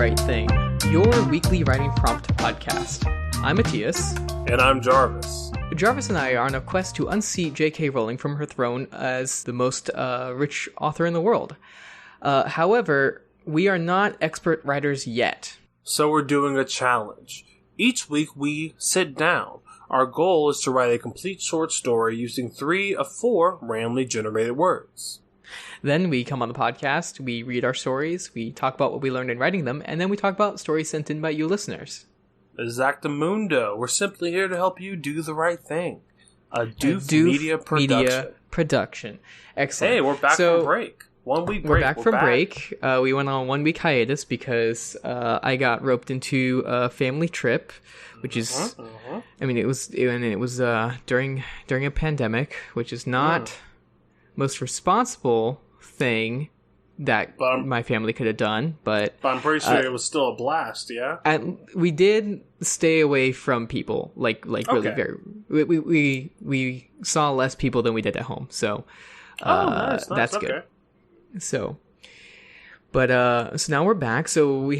Right Thing, your weekly writing prompt podcast. I'm Matthias. And I'm Jarvis. Jarvis and I are on a quest to unseat J.K. Rowling from her throne as the most rich author in the world. However, we are not expert writers yet. So we're doing a challenge. Each week we sit down. Our goal is to write a complete short story using 3 of 4 randomly generated words. Then we come on the podcast, we read our stories, we talk about what we learned in writing them, and then we talk about stories sent in by you listeners. Exactamundo. We're simply here to help you do the right thing. A Doof Media Production. Excellent. Hey, we're back from break. 1 week break. We're back from break. We went on a 1 week hiatus because I got roped into a family trip, which is, I mean, it was during a pandemic, which is not most responsible thing that my family could have done, but I'm pretty sure it was still a blast. Yeah, we did stay away from people, like really very. We saw less people than we did at home, so nice. That's good. So, but so now we're back. So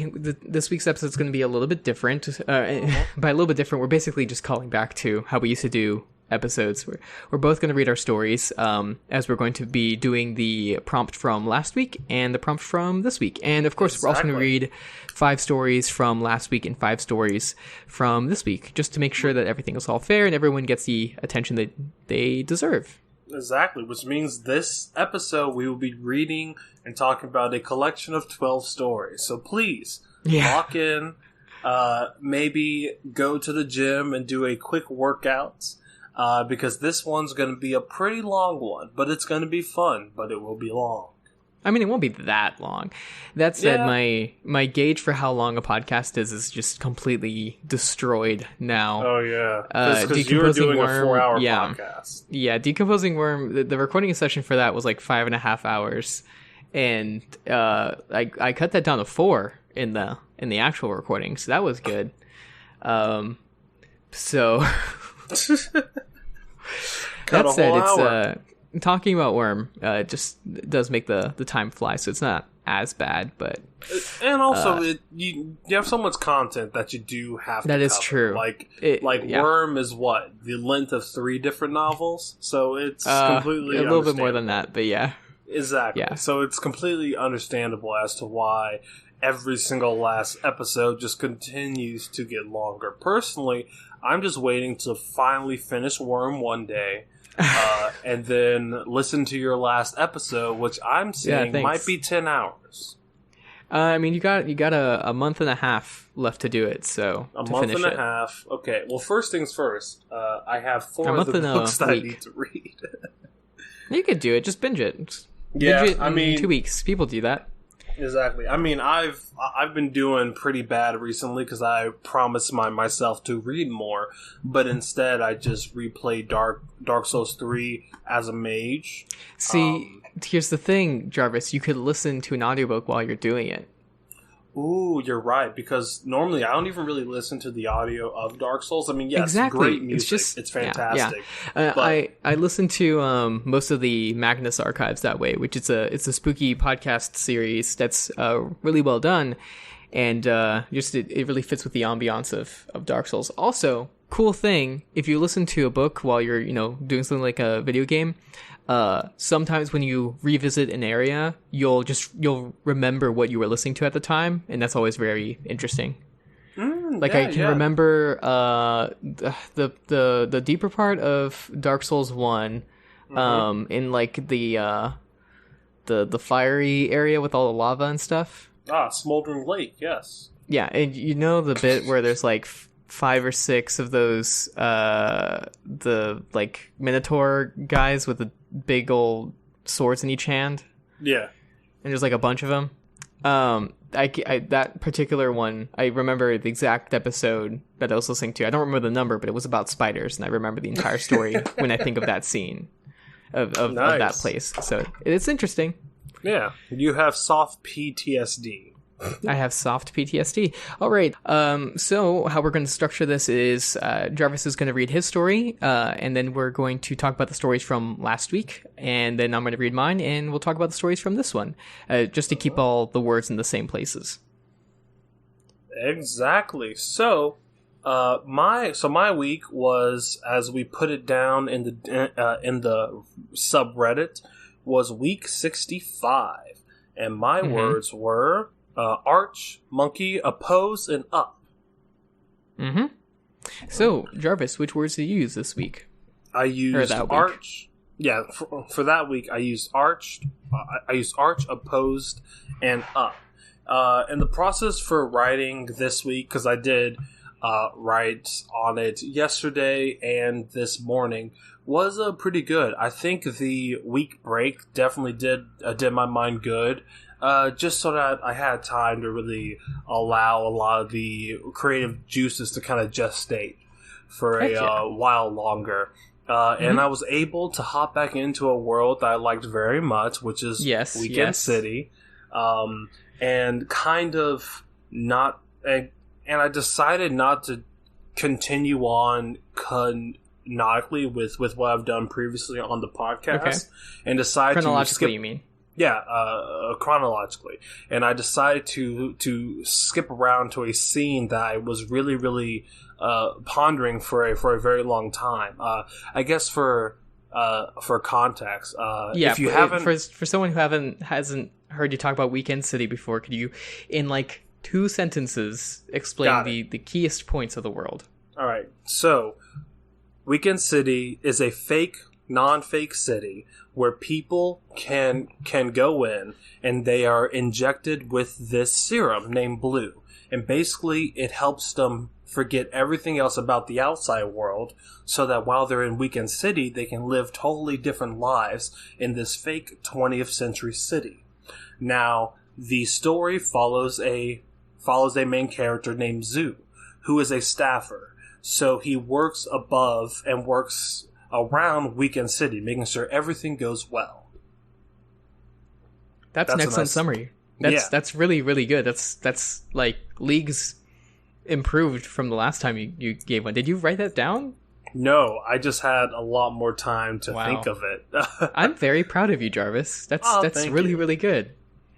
this week's episode is going to be a little bit different. By a little bit different, we're basically just calling back to how we used to do episodes. We're both going to read our stories, as we're going to be doing the prompt from last week and the prompt from this week. And of course, We're also going to read 5 stories from last week and 5 stories from this week, just to make sure that everything is all fair and everyone gets the attention that they deserve. Exactly, which means this episode we will be reading and talking about a collection of 12 stories. So please, lock in, maybe go to the gym and do a quick workout. Because this one's going to be a pretty long one, but it's going to be fun, but it will be long. I mean, it won't be that long. That said, my gauge for how long a podcast is just completely destroyed now. Oh, yeah. Because you're doing a 4-hour podcast. Yeah, Decomposing Worm, the recording session for that was like 5.5 hours. And I cut that down to 4 in the actual recording, so that was good. So... That said, it's talking about Worm just does make the time fly, so it's not as bad, but and also you have so much content that you do have to that cover. Is true. Worm is what, the length of 3 different novels, so it's completely a little bit more than that, but yeah, exactly. So it's completely understandable as to why every single last episode just continues to get longer. Personally, I'm just waiting to finally finish Worm one day, and then listen to your last episode, which I'm saying might be 10 hours. I mean, you got a month and a half left to do it, so a month and a half. Okay, well, first things first. I have 4 of the books that I need to read. You could do it. Just binge it. Binge it in 2 weeks. People do that. Exactly. I mean, I've been doing pretty bad recently because I promised myself to read more, but instead I just replayed Dark Souls 3 as a mage. See, here's the thing, Jarvis. You could listen to an audiobook while you're doing it. Ooh, you're right, because normally I don't even really listen to the audio of Dark Souls. I mean, yes, exactly. Great music. It's fantastic. Yeah. I listen to most of the Magnus archives that way, which it's a spooky podcast series that's really well done, and it really fits with the ambiance of Dark Souls. Also, cool thing, if you listen to a book while you're doing something like a video game, sometimes when you revisit an area, you'll remember what you were listening to at the time, and that's always very interesting. I can remember the deeper part of Dark Souls 1, in like the fiery area with all the lava and stuff. Smoldering Lake, yes. Yeah, and the bit where there's like 5 or 6 of those the like Minotaur guys with the big old swords in each hand. Yeah, and there's like a bunch of them. That particular one, I remember the exact episode that I was listening to. I don't remember the number, but it was about spiders, and I remember the entire story when I think of that scene of that place. So it's interesting. Yeah, you have soft PTSD. I have soft PTSD. All right. So how we're going to structure this is Jarvis is going to read his story, and then we're going to talk about the stories from last week, and then I'm going to read mine, and we'll talk about the stories from this one, just to keep all the words in the same places. Exactly. So, my week was, as we put it down in the subreddit, was week 65, and my words were arch, monkey, oppose, and up. Mm-hmm. So, Jarvis, which words did you use this week? I used arch. Yeah, for that week, I used arch. I used arch, opposed, and up. And the process for writing this week, because I did write on it yesterday and this morning, was pretty good. I think the week break definitely did my mind good. Just so that I had time to really allow a lot of the creative juices to kind of gestate for a while longer. And I was able to hop back into a world that I liked very much, which is Weekend City. And kind of not... And I decided not to continue on canonically with what I've done previously on the podcast. And decided chronologically, to you mean? Yeah, chronologically. And I decided to skip around to a scene that I was really, really pondering for a very long time. I guess for context, if you haven't... For someone who hasn't heard you talk about Weekend City before, could you, in like 2 sentences, explain the keyest points of the world? All right. So, Weekend City is a fake, non-fake city where people can go in and they are injected with this serum named Blue. And basically it helps them forget everything else about the outside world so that while they're in Weekend City, they can live totally different lives in this fake 20th century city. Now, the story follows a main character named Zoo, who is a staffer. So he works above and works around Weekend City, making sure everything goes well. That's an excellent summary. That's really, really good. That's like leagues improved from the last time you gave one. Did you write that down? No, I just had a lot more time to think of it. I'm very proud of you, Jarvis. That's really, really good.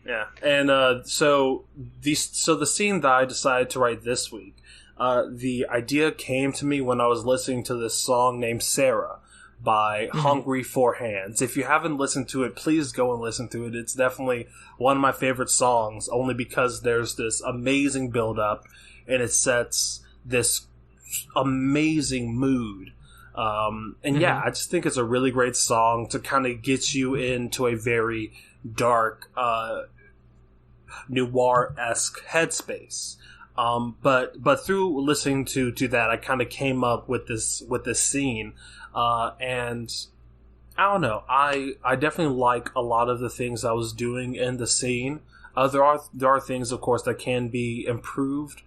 Yeah, and so the scene that I decided to write this week, the idea came to me when I was listening to this song named Sarah by Hungry for Hands. If you haven't listened to it, please go and listen to it. It's definitely one of my favorite songs, only because there's this amazing build-up, and it sets this amazing mood. And yeah, I just think it's a really great song to kind of get you into a very dark, noir-esque headspace. But through listening to that, I kind of came up with this scene. And I don't know. I definitely like a lot of the things I was doing in the scene. There are things, of course, that can be improved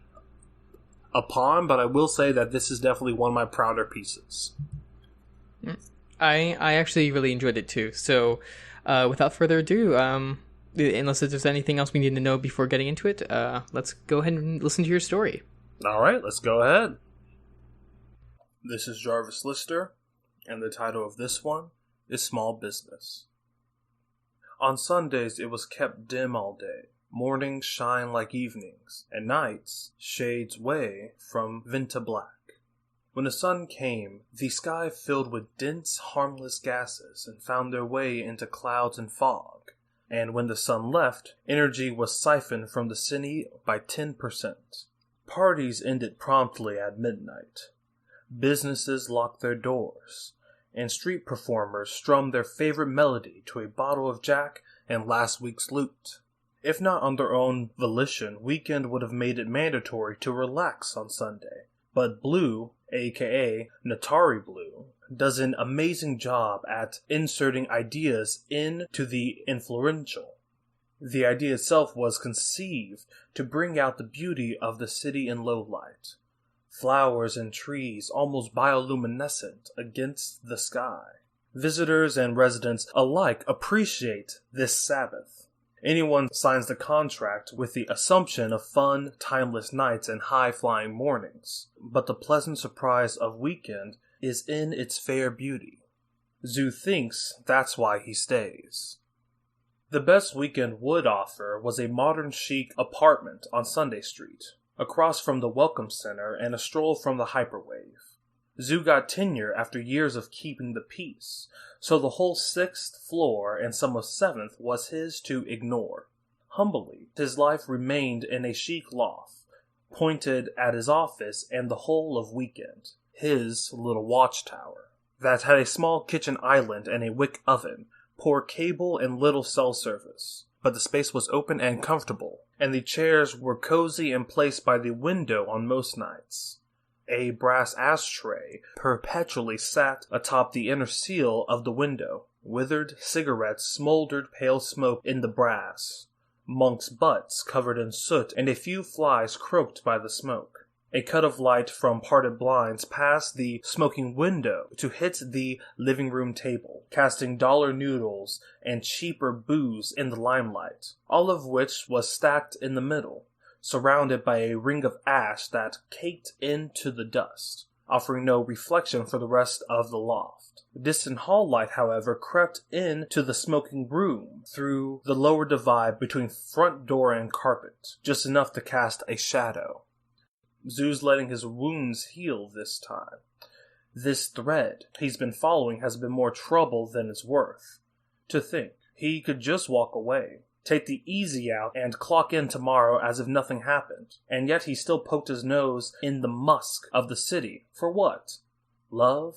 upon, but I will say that this is definitely one of my prouder pieces. I actually really enjoyed it too. So, without further ado, unless there's anything else we need to know before getting into it, let's go ahead and listen to your story. All right, let's go ahead. This is Jarvis Lister, and the title of this one is Small Business. On Sundays it was kept dim all day. Mornings shine like evenings, and nights shades way from vinta black. When the sun came, the sky filled with dense, harmless gases and found their way into clouds and fog. And when the sun left, energy was siphoned from the city by 10%. Parties ended promptly at midnight. Businesses locked their doors, and street performers strummed their favorite melody to a bottle of Jack and last week's loot. If not on their own volition, Weekend would have made it mandatory to relax on Sunday. But Blue, aka Natari Blue, does an amazing job at inserting ideas into the influential. The idea itself was conceived to bring out the beauty of the city in low light. Flowers and trees almost bioluminescent against the sky. Visitors and residents alike appreciate this Sabbath. Anyone signs the contract with the assumption of fun, timeless nights and high-flying mornings. But the pleasant surprise of Weekend is in its fair beauty. Zoo thinks that's why he stays. The best Weekend would offer was a modern chic apartment on Sunday Street. across from the Welcome Center and a stroll from the Hyperwave. Zoo got tenure after years of keeping the peace, so the whole 6th floor and some of 7th was his to ignore. Humbly, his life remained in a chic loft, pointed at his office and the whole of weekend, his little watchtower, that had a small kitchen island and a wick oven, poor cable and little cell service. But the space was open and comfortable, and the chairs were cozy and placed by the window on most nights. A brass ashtray perpetually sat atop the inner seal of the window. Withered cigarettes smoldered pale smoke in the brass. Monks' butts covered in soot, and a few flies croaked by the smoke. A cut of light from parted blinds passed the smoking window to hit the living room table, casting dollar noodles and cheaper booze in the limelight, all of which was stacked in the middle, surrounded by a ring of ash that caked into the dust, offering no reflection for the rest of the loft. The distant hall light, however, crept into the smoking room through the lower divide between front door and carpet, just enough to cast a shadow. Zoo's letting his wounds heal this time. This thread he's been following has been more trouble than it's worth. To think, he could just walk away, take the easy out, and clock in tomorrow as if nothing happened. And yet he still poked his nose in the musk of the city. For what? Love?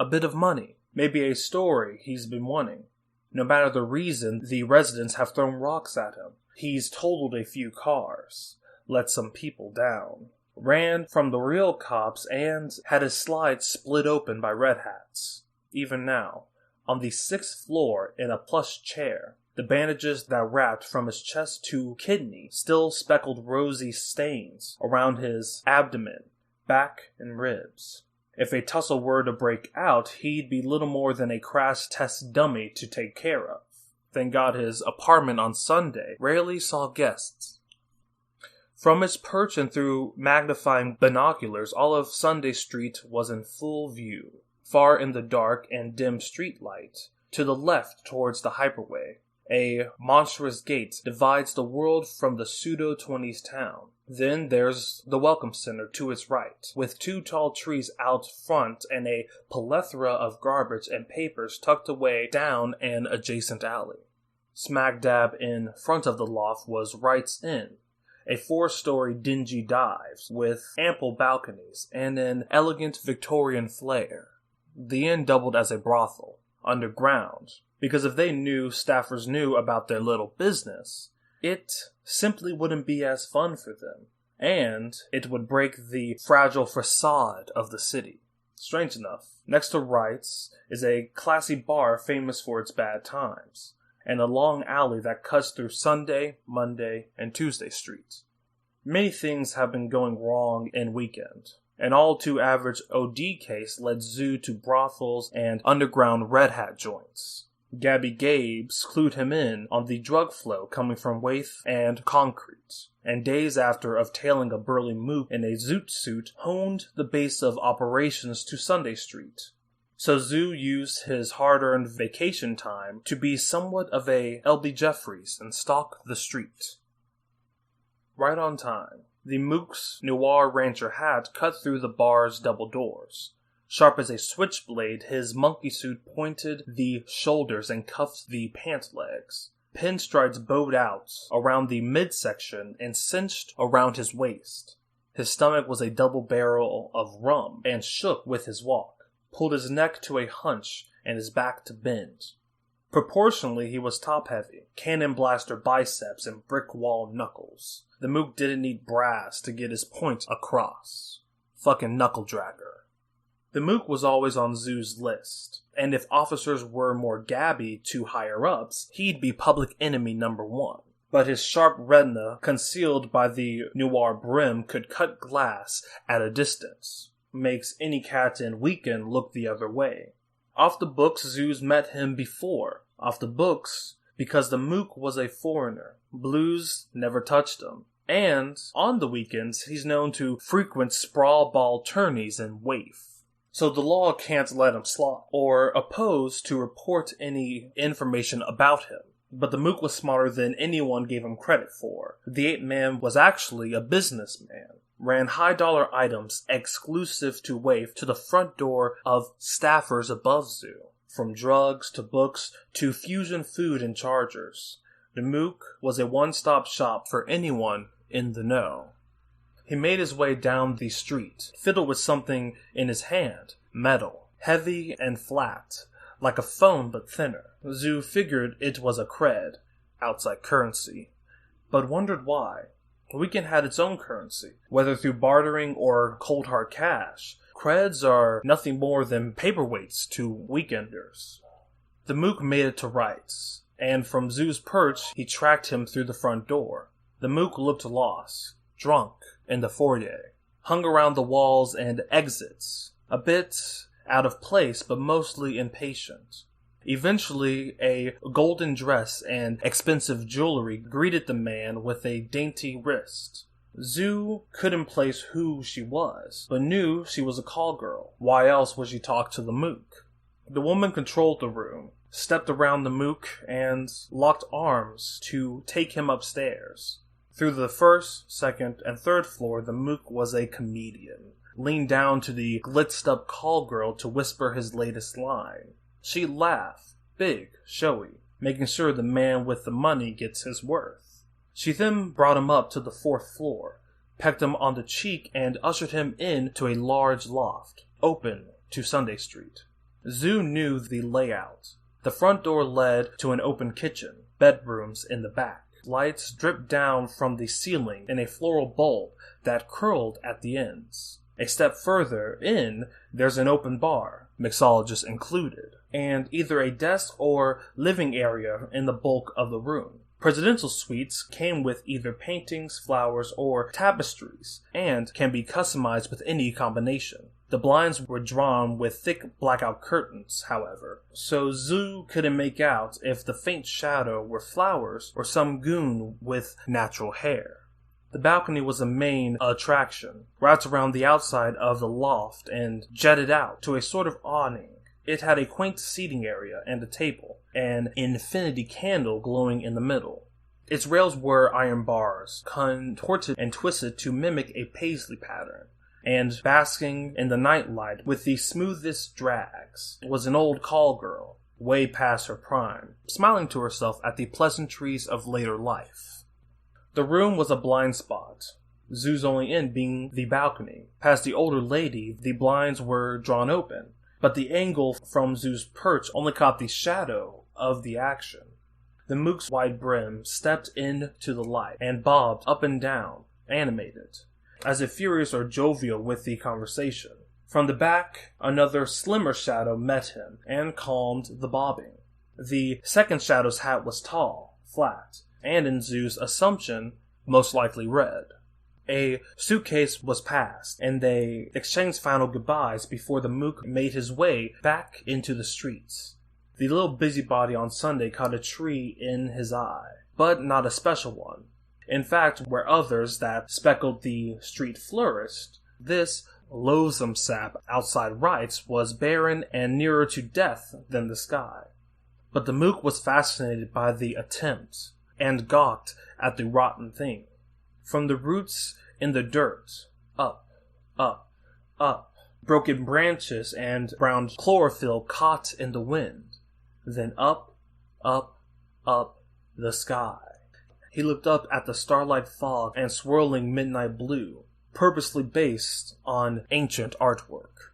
A bit of money? Maybe a story he's been wanting. No matter the reason, the residents have thrown rocks at him. He's totaled a few cars, let some people down, ran from the real cops, and had his slide split open by red hats. Even now, on the 6th floor in a plush chair, the bandages that wrapped from his chest to kidney still speckled rosy stains around his abdomen, back, and ribs. If a tussle were to break out, he'd be little more than a crash test dummy to take care of. Thank God his apartment on Sunday rarely saw guests. From its perch and through magnifying binoculars, all of Sunday Street was in full view, far in the dark and dim streetlight. To the left, towards the Hyperway, a monstrous gate divides the world from the pseudo-20s town. Then there's the Welcome Center to its right, with 2 tall trees out front and a plethora of garbage and papers tucked away down an adjacent alley. Smack dab in front of the loft was Wright's Inn, a 4-story dingy dive with ample balconies and an elegant Victorian flair. The inn doubled as a brothel, underground, because if staffers knew about their little business, it simply wouldn't be as fun for them, and it would break the fragile facade of the city. Strange enough, next to Wright's is a classy bar famous for its bad times, and a long alley that cuts through Sunday, Monday, and Tuesday streets. Many things have been going wrong in weekend. An all-too-average OD case led Zoo to brothels and underground red hat joints. Gabby Gabes clued him in on the drug flow coming from Waith and Concrete, and days after of tailing a burly mook in a zoot suit honed the base of operations to Sunday Street. So Zoo used his hard-earned vacation time to be somewhat of a L.B. Jeffries and stalk the street. Right on time, the mook's noir rancher hat cut through the bar's double doors. Sharp as a switchblade, his monkey suit pointed the shoulders and cuffed the pant legs. Pinstripes bowed out around the midsection and cinched around his waist. His stomach was a double barrel of rum and shook with his walk, pulled his neck to a hunch and his back to bend. Proportionally, he was top-heavy, cannon blaster biceps and brick wall knuckles. The mook didn't need brass to get his point across. Fucking knuckle dragger. The mook was always on Zoo's list, and if officers were more gabby to higher-ups, he'd be public enemy number 1. But his sharp retina, concealed by the noir brim, could cut glass at a distance. Makes any cat in weekend look the other way. Off the books, Zoo's met him before. Off the books, because the mook was a foreigner. Blues never touched him. And, on the weekends, he's known to frequent sprawl ball tourneys and waif. So the law can't let him slide, or oppose to report any information about him. But the mook was smarter than anyone gave him credit for. The ape man was actually a businessman. ran high-dollar items exclusive to Waif to the front door of staffers above Zoo. From drugs to books to fusion food and chargers, the Mook was a one-stop shop for anyone in the know. He made his way down the street, fiddled with something in his hand, metal, heavy and flat, like a phone but thinner. Zoo figured it was a cred, outside currency, but wondered why. The weekend had its own currency, whether through bartering or cold hard cash. Creds are nothing more than paperweights to weekenders. The Mook made it to Wright's, and from Zoo's perch he tracked him through the front door. The Mook looked lost, drunk, in the foyer, hung around the walls and exits, a bit out of place but mostly impatient. Eventually, a golden dress and expensive jewelry greeted the man with a dainty wrist. Zoo couldn't place who she was, but knew she was a call girl. Why else would she talk to the Mook? The woman controlled the room, stepped around the Mook, and locked arms to take him upstairs. Through the first, second, and third floor, the Mook was a comedian. Leaned down to the glitzed-up call girl to whisper his latest line. She laughed, big, showy, making sure the man with the money gets his worth. She then brought him up to the fourth floor, pecked him on the cheek, and ushered him in to a large loft, open to Sunday Street. Zoo knew the layout. The front door led to an open kitchen, bedrooms in the back. Lights dripped down from the ceiling in a floral bulb that curled at the ends. A step further in, there's an open bar, mixologist included, and either a desk or living area in the bulk of the room. Presidential suites came with either paintings, flowers, or tapestries, and can be customized with any combination. The blinds were drawn with thick blackout curtains, however, so Zoo couldn't make out if the faint shadow were flowers or some goon with natural hair. The balcony was the main attraction, wrapped around the outside of the loft and jetted out to a sort of awning. It had a quaint seating area and a table, an infinity candle glowing in the middle. Its rails were iron bars, contorted and twisted to mimic a paisley pattern, and basking in the nightlight with the smoothest drags was an old call girl, way past her prime, smiling to herself at the pleasantries of later life. The room was a blind spot, Zoo's only end being the balcony. Past the older lady, the blinds were drawn open, but the angle from Zoo's perch only caught the shadow of the action. The Mook's wide brim stepped into the light and bobbed up and down, animated, as if furious or jovial with the conversation. From the back, another slimmer shadow met him and calmed the bobbing. The second shadow's hat was tall, flat, and in Zoo's assumption, most likely red. A suitcase was passed, and they exchanged final goodbyes before the Mook made his way back into the streets. The little busybody on Sunday caught a tree in his eye, but not a special one. In fact, where others that speckled the street flourished, this loathsome sap outside Wright's was barren and nearer to death than the sky. But the Mook was fascinated by the attempt, and gawked at the rotten thing. From the roots in the dirt, up, up, up, broken branches and brown chlorophyll caught in the wind, then up, up, up the sky. He looked up at the starlight fog and swirling midnight blue, purposely based on ancient artwork.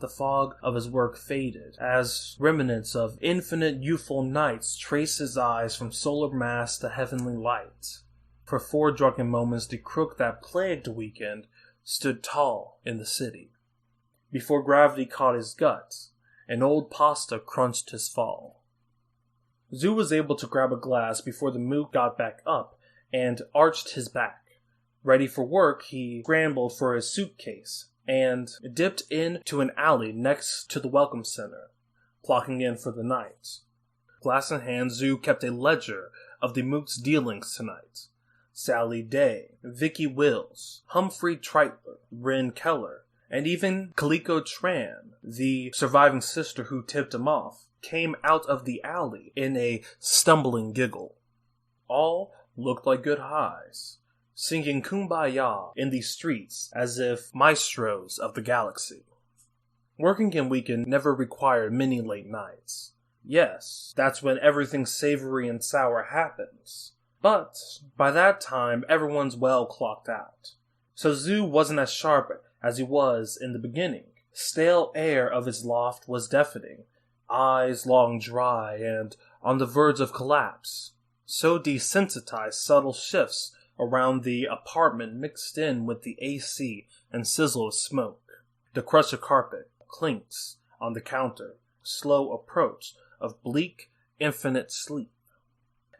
The fog of his work faded, as remnants of infinite youthful nights traced his eyes from solar mass to heavenly light. For 4 drunken moments the crook that plagued the weekend stood tall in the city. Before gravity caught his gut, an old pasta crunched his fall. Zoo was able to grab a glass before the Mook got back up and arched his back. Ready for work, he scrambled for his suitcase and dipped into an alley next to the Welcome Center, clocking in for the night. Glass in hand, Zoo kept a ledger of the Mook's dealings tonight. Sally Day, Vicky Wills, Humphrey Treitler, Ren Keller, and even Kaliko Tran, the surviving sister who tipped him off, came out of the alley in a stumbling giggle. All looked like good highs. singing Kumbaya in the streets as if maestros of the galaxy. Working in weekend never required many late nights. Yes, that's when everything savory and sour happens. But by that time, everyone's well clocked out. So Zoo wasn't as sharp as he was in the beginning. Stale air of his loft was deafening, eyes long dry and on the verge of collapse. So desensitized subtle shifts around the apartment mixed in with the AC and sizzle of smoke. The crush of carpet clinks on the counter, slow approach of bleak, infinite sleep.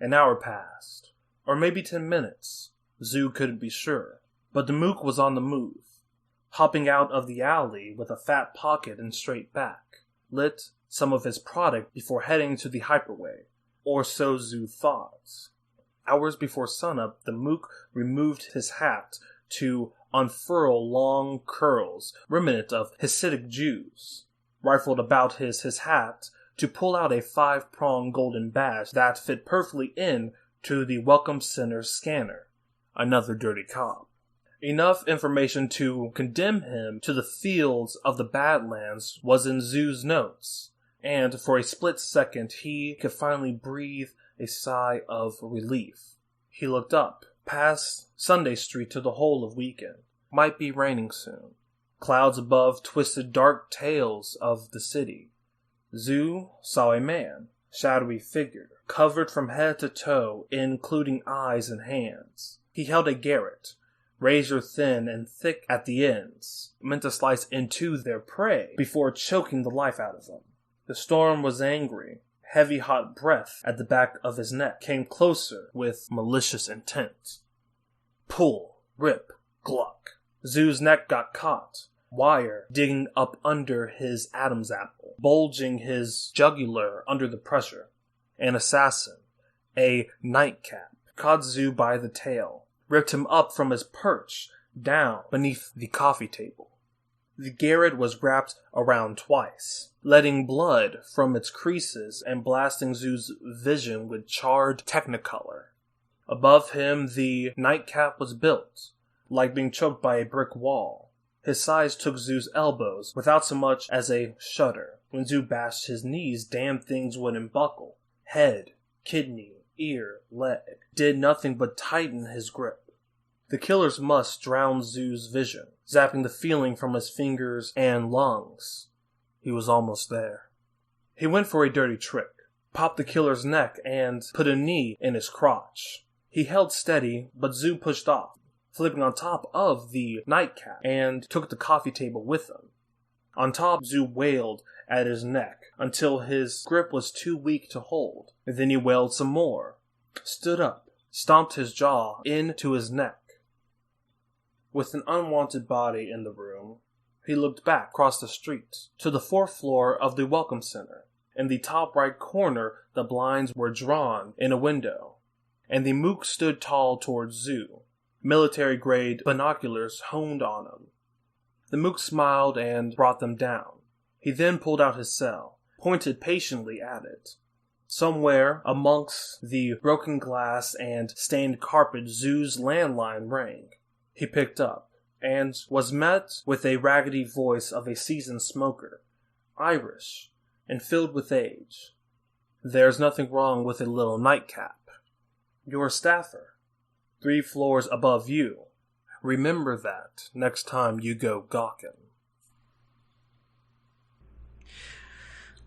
An hour passed, or maybe 10 minutes. Zoo couldn't be sure, but the mook was on the move, hopping out of the alley with a fat pocket and straight back, lit some of his product before heading to the hyperway, or so Zoo thought. Hours before sunup, the mook removed his hat to unfurl long curls remnant of Hasidic Jews, rifled about his hat to pull out a 5-pronged golden badge that fit perfectly in to the Welcome Center scanner. Another dirty cop. Enough information to condemn him to the fields of the Badlands was in Zoo's notes, and for a split second he could finally breathe a sigh of relief. He looked up, past Sunday Street to the whole of weekend. Might be raining soon. Clouds above twisted dark tales of the city. Zoo saw a man, shadowy figure, covered from head to toe, including eyes and hands. He held a garrote, razor thin and thick at the ends, meant to slice into their prey before choking the life out of them. The storm was angry. Heavy hot breath at the back of his neck came closer with malicious intent. Pull, rip, gluck. Zoo's neck got caught, wire digging up under his Adam's apple, bulging his jugular under the pressure. An assassin, a nightcap, caught Zoo by the tail, ripped him up from his perch, down beneath the coffee table. The garrote was wrapped around twice, letting blood from its creases and blasting Zoo's vision with charred technicolor. Above him, the nightcap was built, like being choked by a brick wall. His size took Zoo's elbows without so much as a shudder. When Zoo bashed his knees, damn things wouldn't buckle. Head, kidney, ear, leg did nothing but tighten his grip. The killer's musk drowned Zoo's vision, zapping the feeling from his fingers and lungs. He was almost there. He went for a dirty trick, popped the killer's neck and put a knee in his crotch. He held steady, but Zoo pushed off, flipping on top of the nightcap, and took the coffee table with him. On top, Zoo wailed at his neck until his grip was too weak to hold. And then he wailed some more, stood up, stomped his jaw into his neck. With an unwanted body in the room, he looked back across the street to the 4th floor of the Welcome Center. In the top right corner, the blinds were drawn in a window, and the mook stood tall towards Zoo, military-grade binoculars honed on him. The mook smiled and brought them down. He then pulled out his cell, pointed patiently at it. Somewhere amongst the broken glass and stained carpet, Zoo's landline rang. He picked up, and was met with a raggedy voice of a seasoned smoker, Irish, and filled with age. There's nothing wrong with a little nightcap. You're a staffer, 3 floors above you. Remember that next time you go gawking.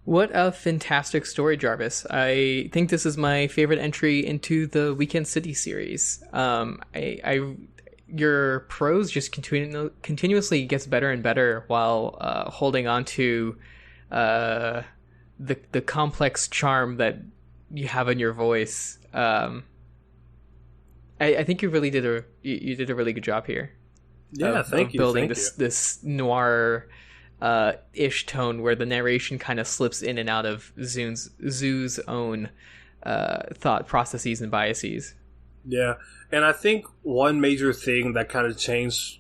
What a fantastic story, Jarvis. I think this is my favorite entry into the Weekend City series. Your prose just continuously gets better and better while holding on to the complex charm that you have in your voice. I think you really did a really good job here. Yeah, thank you. Building this noir ish tone where the narration kind of slips in and out of Zoo's own thought processes and biases. Yeah, and I think one major thing that kind of changed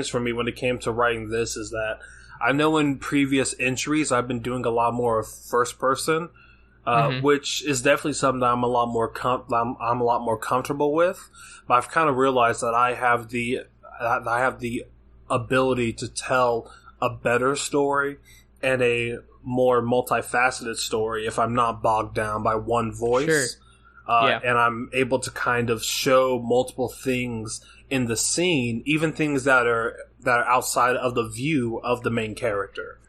for me when it came to writing this is that I know in previous entries I've been doing a lot more of first person, which is definitely something that I'm a lot more I'm a lot more comfortable with. But I've kind of realized that I have the ability to tell a better story and a more multifaceted story if I'm not bogged down by one voice. Sure. And I'm able to kind of show multiple things in the scene, even things that are outside of the view of the main character.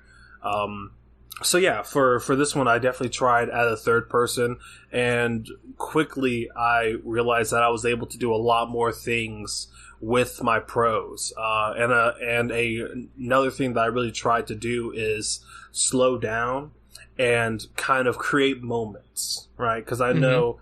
So yeah, for this one, I definitely tried at a third person, and quickly I realized that I was able to do a lot more things with my prose. Another thing that I really tried to do is slow down and kind of create moments, right? Because I know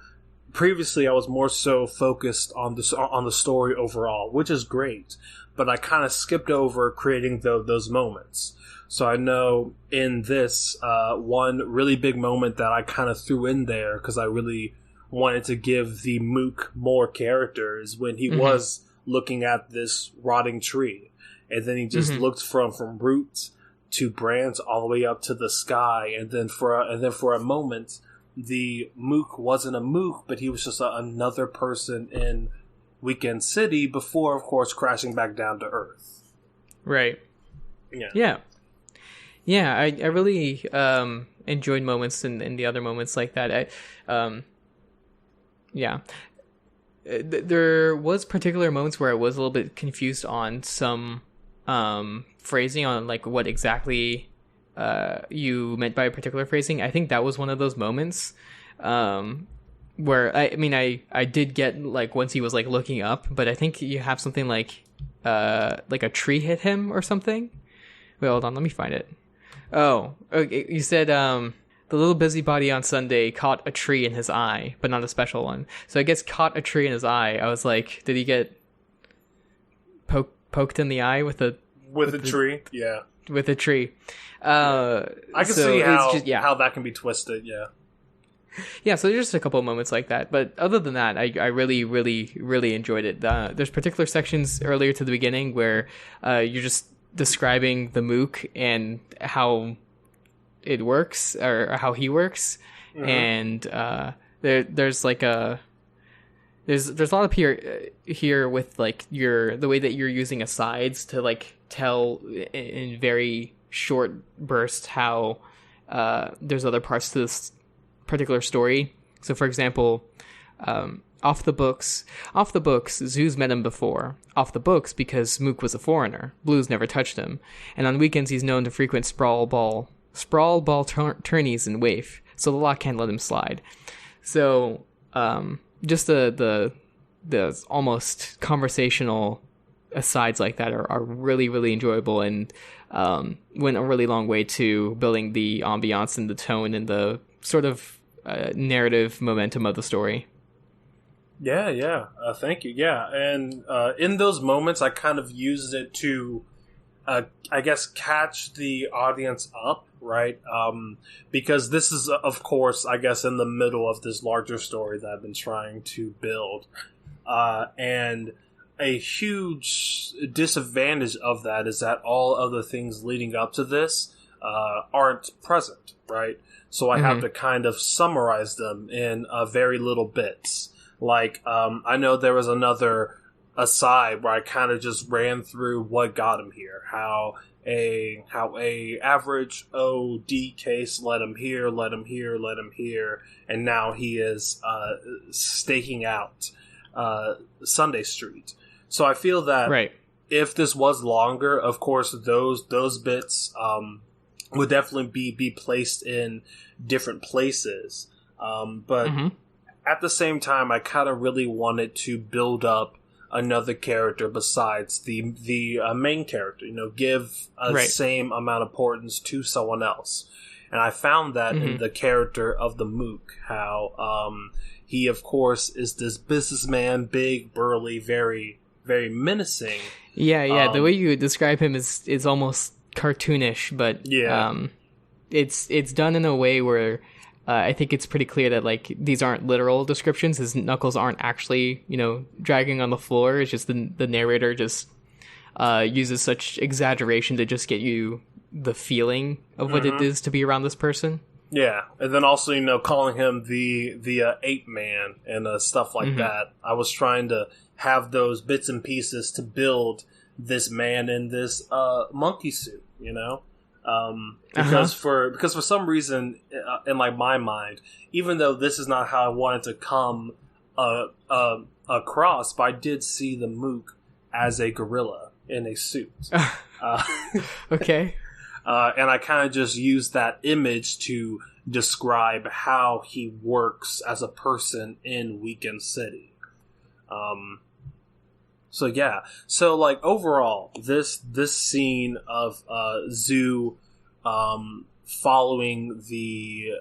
previously I was more so focused on the story overall, which is great, but I kind of skipped over creating those moments. So I know in this one really big moment that I kind of threw in there because I really wanted to give the Mook more characters when he was looking at this rotting tree, and then he just looked from roots to branch all the way up to the sky, and then for a moment the Mook wasn't a Mook, but he was just another person in Weekend City before, of course, crashing back down to Earth. Right. Yeah, I really enjoyed moments in the other moments like that. There was particular moments where I was a little bit confused on some phrasing, on like what exactly you meant by a particular phrasing. I think that was one of those moments where I did get, like, once he was like looking up, but I think you have something like a tree hit him or something. Wait, hold on, let me find it. Oh, okay. You said the little busybody on Sunday caught a tree in his eye, but not a special one. So I guess caught a tree in his eye. I was like, did he get poked in the eye with a tree? Yeah, with a tree. I can see how that can be twisted. Yeah, so there's just a couple of moments like that. But other than that, I really, really, really enjoyed it. There's particular sections earlier to the beginning where you're just describing the Mook and how it works, or how he works. And there's like there's a lot of here with like the way that you're using asides to like tell in very short bursts how there's other parts to this particular story. So for example, off the books, Zeus met him before. Off the books, because Mook was a foreigner. Blues never touched him. And on weekends, he's known to frequent sprawl ball tourneys in Waif, so the law can't let him slide. So just the almost conversational asides like that are really, really enjoyable, and went a really long way to building the ambiance and the tone and the sort of narrative momentum of the story. Yeah. Thank you. Yeah, and in those moments, I kind of used it to, I guess, catch the audience up, right? Because this is, of course, I guess, in the middle of this larger story that I've been trying to build. And a huge disadvantage of that is that all other things leading up to this aren't present, right? So I have to kind of summarize them in very little bits. Like, I know there was another aside where I kind of just ran through what got him here, how a average OD case led him here, and now he is staking out Sunday Street. So I feel that if this was longer, of course, those bits would definitely be placed in different places. But at the same time, I kind of really wanted to build up another character besides the main character. Give a same amount of importance to someone else. And I found that in the character of the Mook, how he, of course, is this businessman, big, burly, very, very menacing. Yeah. The way you describe him is almost cartoonish, but it's done in a way where I think it's pretty clear that like these aren't literal descriptions. His knuckles aren't actually dragging on the floor. It's just the narrator just uses such exaggeration to just get you the feeling of what it is to be around this person. Yeah, and then also, calling him the ape man and stuff like that. I was trying to have those bits and pieces to build this man in this monkey suit, because for some reason in like my mind, even though this is not how I wanted to come across, but I did see the Mook as a gorilla in a suit. Okay. And I kind of just used that image to describe how he works as a person in Weekend City. So yeah. So like overall, this scene of Zoo following the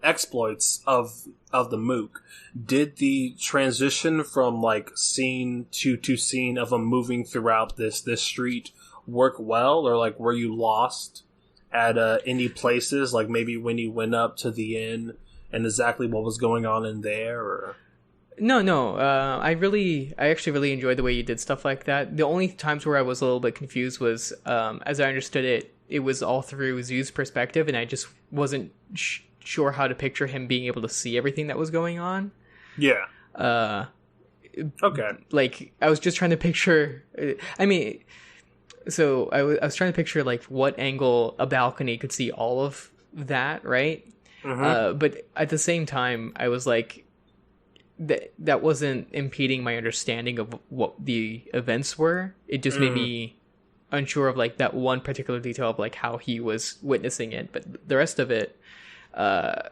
exploits of the Mook, did the transition from like scene to scene of him moving throughout this street work well, or like were you lost at any places, like maybe when you went up to the inn and exactly what was going on in there? Or No. I actually really enjoyed the way you did stuff like that. The only times where I was a little bit confused was, as I understood it, it was all through Zoo's perspective, and I just wasn't sure how to picture him being able to see everything that was going on. Yeah. Okay. Like, I was just trying to picture... I mean... So I was trying to picture like what angle a balcony could see all of that, right? But at the same time, I was like, that wasn't impeding my understanding of what the events were. It just made me unsure of like that one particular detail of like how he was witnessing it. But the rest of it, I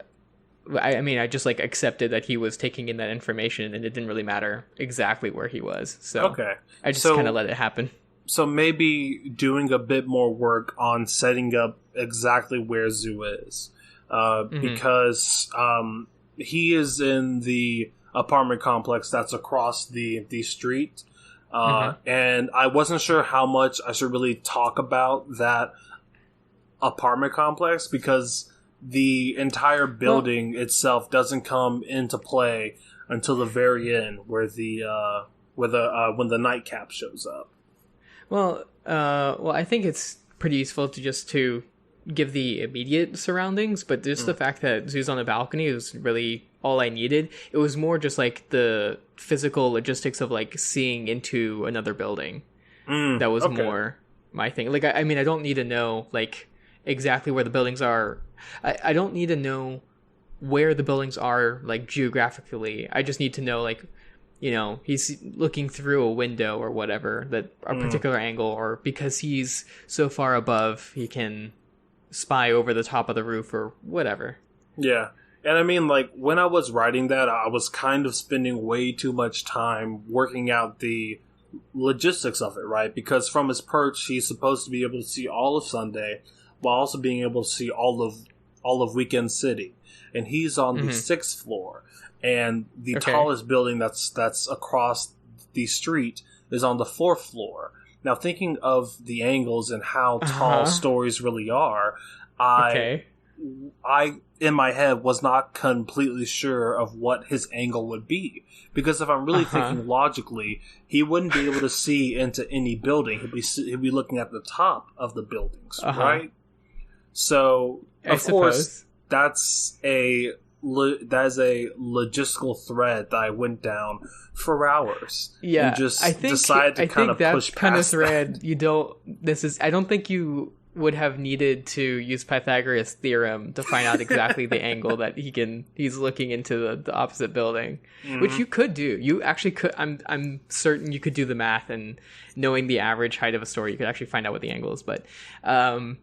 mean, I just like accepted that he was taking in that information, and it didn't really matter exactly where he was. So I just kind of let it happen. So maybe doing a bit more work on setting up exactly where Zoo is. Because he is in the apartment complex that's across the street. And I wasn't sure how much I should really talk about that apartment complex, because the entire building itself doesn't come into play until the very end, where when the nightcap shows up. Well, I think it's pretty useful to give the immediate surroundings, but just the fact that Zoo's on the balcony is really all I needed. It was more just like the physical logistics of like seeing into another building. That was more my thing. Like, I mean, I don't need to know like exactly where the buildings are. I don't need to know where the buildings are like geographically. I just need to know like, he's looking through a window or whatever, that a particular angle, or because he's so far above, he can spy over the top of the roof or whatever. Yeah. And I mean, like, when I was writing that, I was kind of spending way too much time working out the logistics of it, right? Because from his perch, he's supposed to be able to see all of Sunday, while also being able to see all of Weekend City. And he's on the 6th floor. And the tallest building that's across the street is on the 4th floor. Now, thinking of the angles and how tall stories really are, I in my head was not completely sure of what his angle would be. Because if I'm really thinking logically, he wouldn't be able to see into any building. He'd be looking at the top of the buildings, right? So, of course, that's a logistical thread that I went down for hours. Yeah, and just decided to kind of push past kind of thread. That. I don't think you would have needed to use Pythagoras' theorem to find out exactly the angle that he's looking into the opposite building, which you could do. You actually could. I'm certain you could do the math, and knowing the average height of a story, you could actually find out what the angle is. But I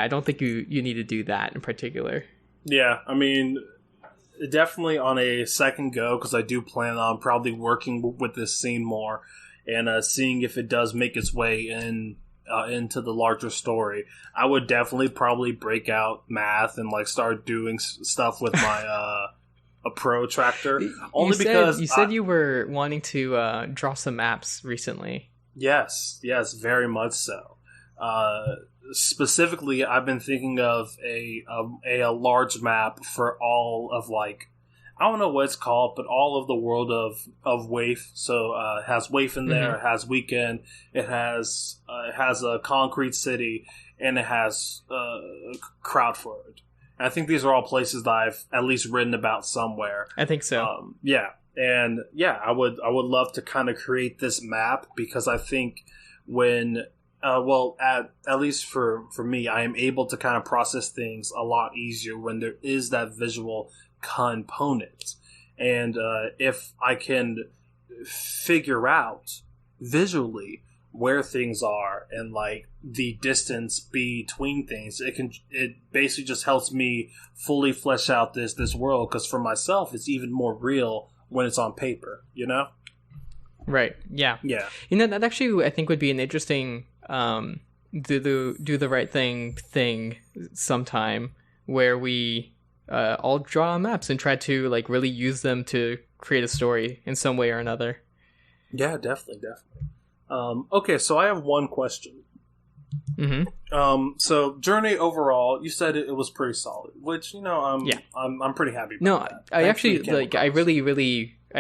don't think you need to do that in particular. Yeah, I mean, definitely on a second go, because I do plan on probably working with this scene more and seeing if it does make its way into the larger story. I would definitely probably break out math and like start doing stuff with my a protractor. You said you were wanting to draw some maps recently. Yes, very much so. Specifically, I've been thinking of a large map for all of like I don't know what it's called, but all of the world of Waif. So it has Waif in there. It has Weekend. It has a Concrete City, and it has Crowdford. And I think these are all places that I've at least written about somewhere. I think so. I would love to kind of create this map, because I think when at least for me, I am able to kind of process things a lot easier when there is that visual component. And if I can figure out visually where things are and like the distance between things, it basically just helps me fully flesh out this world, because for myself it's even more real when it's on paper, you know? Right. Yeah. That actually I think would be an interesting do the right thing sometime, where we all draw maps and try to like really use them to create a story in some way or another. Yeah, definitely. Okay, so I have one question. So Journey overall, you said it was pretty solid, which I'm pretty happy about that. I actually like. I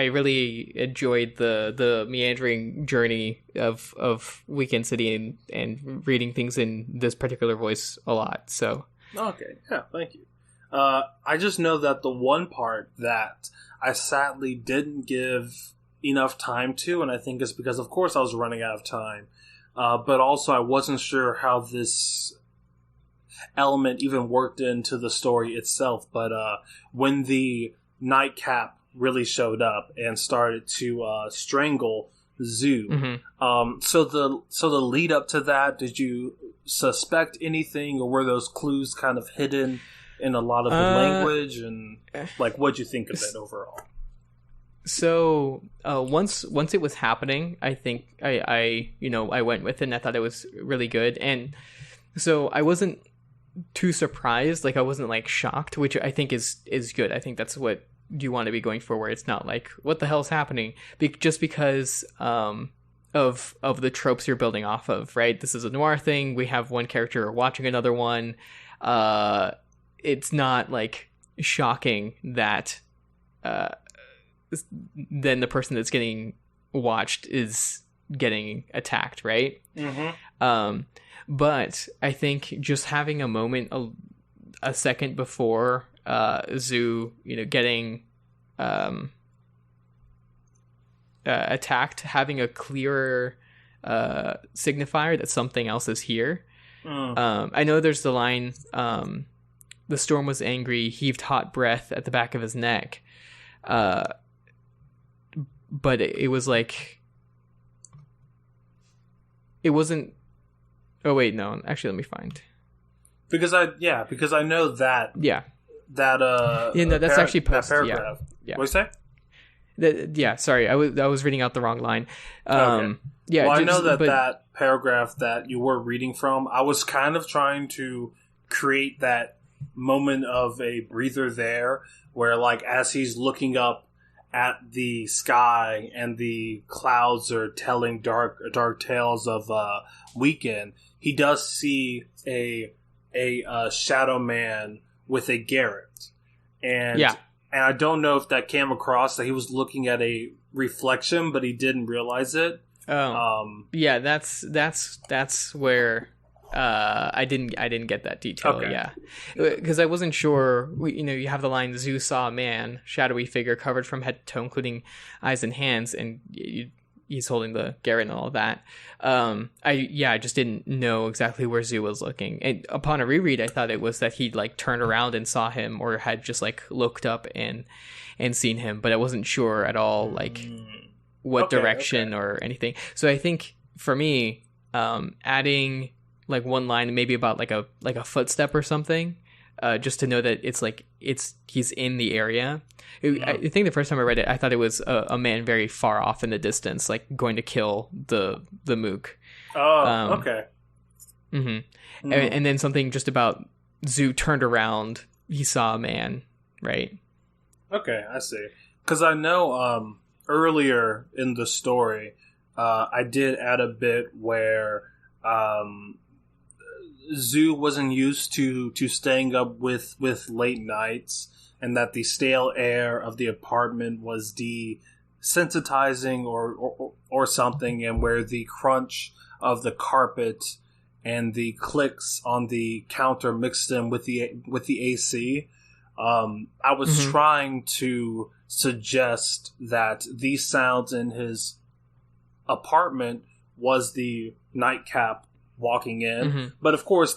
really enjoyed the meandering journey of Weekend City and reading things in this particular voice a lot. So okay, yeah, thank you. I just know that the one part that I sadly didn't give enough time to, and I think it's because, of course, I was running out of time, but also I wasn't sure how this element even worked into the story itself. But when the nightcap really showed up and started to strangle Zoo, so the lead up to that, did you suspect anything, or were those clues kind of hidden in a lot of the language, and like, what'd you think of it overall? So once it was happening, I think I went with it, and I thought it was really good, and so I wasn't too surprised. Like, I wasn't like shocked, which I think is good. I think that's what you want to be going for, where it's not like, what the hell's happening, just because of the tropes you're building off of, right? This is a noir thing. We have one character watching another one. It's not like shocking that then the person that's getting watched is getting attacked, right? But I think just having a moment, a second before Zoo, getting attacked, having a clearer signifier that something else is here. I know there's the line, the storm was angry, heaved hot breath at the back of his neck. But it was like, it wasn't. Oh wait, no. Actually, let me find. Because I know that. Yeah. That that's actually posted. That paragraph. Yeah. What do you say? Sorry, I was reading out the wrong line. Okay. Yeah. Well, I know that paragraph that you were reading from, I was kind of trying to create that moment of a breather there, where like, as he's looking up at the sky and the clouds are telling dark tales of Weekend, he does see a shadow man with a garret, and I don't know if that came across that he was looking at a reflection, but he didn't realize it. Yeah, that's where I didn't get that detail. Okay. Yeah, because I wasn't sure. You have the line, Zoo saw a man, shadowy figure covered from head to toe, including eyes and hands, and he's holding the garret and all of that. I just didn't know exactly where Zoo was looking. And upon a reread, I thought it was that he'd like turned around and saw him, or had just like looked up and seen him, but I wasn't sure at all like what direction or anything. So I think for me, adding like one line, maybe about like a footstep or something, just to know that he's in the area. I think the first time I read it, I thought it was a man very far off in the distance, like going to kill the mook. Oh, okay. And then something just about Zoo turned around, he saw a man, right? Okay, I see. Because I know earlier in the story, I did add a bit where Zoo wasn't used to staying up with late nights, and that the stale air of the apartment was desensitizing or something, and where the crunch of the carpet and the clicks on the counter mixed in with the AC. I was trying to suggest that these sounds in his apartment was the nightcap walking in, but of course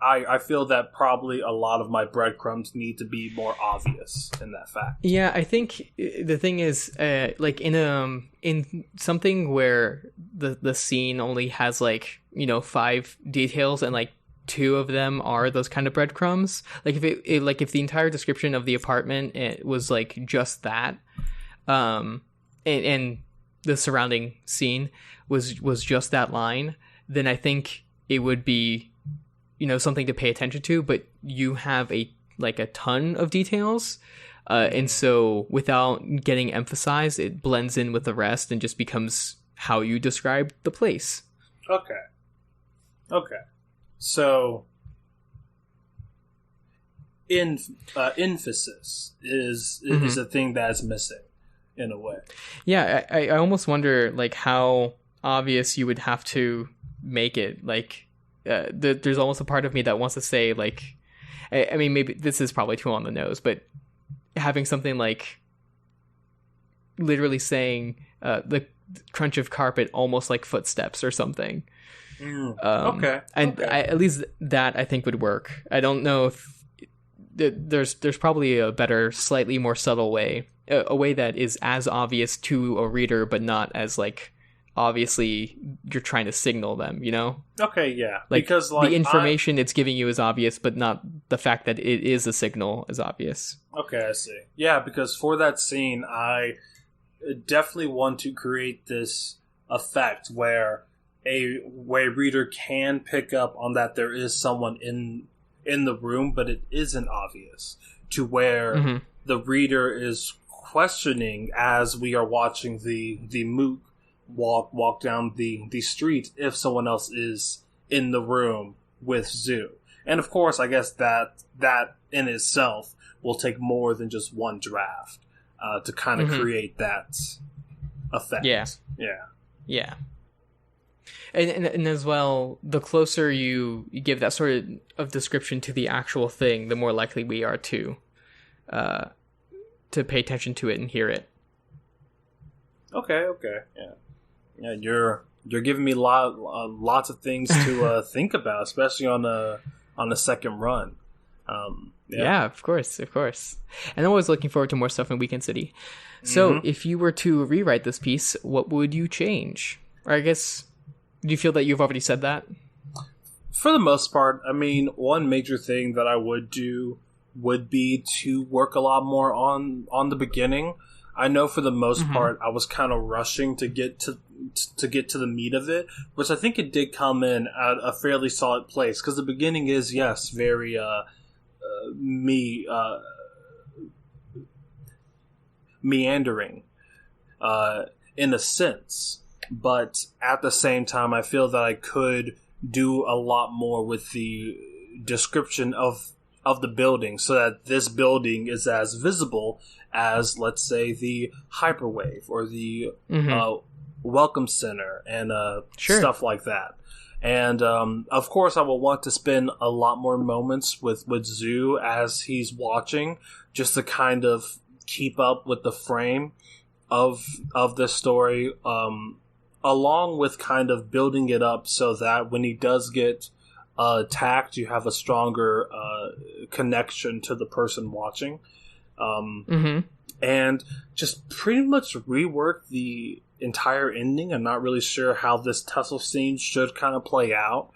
I feel that probably a lot of my breadcrumbs need to be more obvious in that fact. Yeah, I think the thing is, like in something where the scene only has like 5 details and like 2 of them are those kind of breadcrumbs. Like if the entire description of the apartment was like just that, and the surrounding scene was just that line, then I think it would be something to pay attention to. But you have a ton of details, and so without getting emphasized, it blends in with the rest and just becomes how you describe the place. Okay. So, emphasis is a thing that's missing in a way. Yeah, I almost wonder like how obvious you would have to make it. Like, there's almost a part of me that wants to say like, I mean, maybe this is probably too on the nose, but having something like literally saying the crunch of carpet almost like footsteps or something. Okay. And at least that I think would work. I don't know if there's probably a better, slightly more subtle way, a way that is as obvious to a reader, but not as like obviously you're trying to signal them. Okay, yeah. Like, because like the information it's giving you is obvious, but not the fact that it is a signal is obvious. Okay, I see. Yeah, because for that scene, I definitely want to create this effect where a reader can pick up on that there is someone in the room, but it isn't obvious, to where the reader is questioning as we are watching the mook walk down the street if someone else is in the room with Zoo. And of course, I guess that in itself will take more than just one draft to kind of create that effect. Yeah. And as well, the closer you give that sort of description to the actual thing, the more likely we are to pay attention to it and hear it. Okay, yeah. You're giving me lots of things to think about, especially on a second run. Yeah, of course. And I'm always looking forward to more stuff in Weekend City. So, if you were to rewrite this piece, what would you change? Or I guess, do you feel that you've already said that? For the most part, I mean, one major thing that I would do would be to work a lot more on the beginning. I know for the most part, I was kind of rushing to get to the meat of it, which I think it did come in at a fairly solid place, because the beginning is, yes, very meandering in a sense, but at the same time I feel that I could do a lot more with the description of the building, so that this building is as visible as, let's say, the Hyperwave or the Welcome Center and stuff like that. And of course I will want to spend a lot more moments with Zoo as he's watching, just to kind of keep up with the frame of this story, along with kind of building it up so that when he does get attacked, you have a stronger connection to the person watching. And just pretty much rework the entire ending. I'm not really sure how this tussle scene should kind of play out.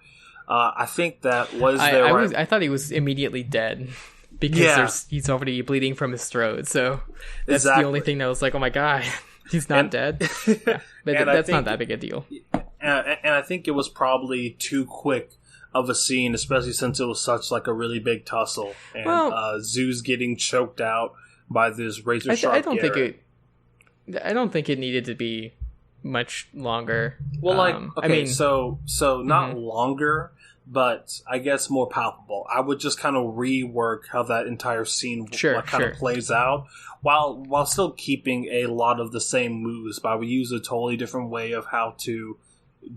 I think that I thought he was immediately dead, because he's already bleeding from his throat. So that's the only thing that was like, oh my god, he's not dead. Yeah. But that's not that big a deal. And I think it was probably too quick of a scene, especially since it was such like a really big tussle, and Zoo's getting choked out by this razor sharp. I don't think it needed to be much longer. Well, I mean, so not longer, but I guess more palpable. I would just kind of rework how that entire scene kind of plays out, while still keeping a lot of the same moves, but I would use a totally different way of how to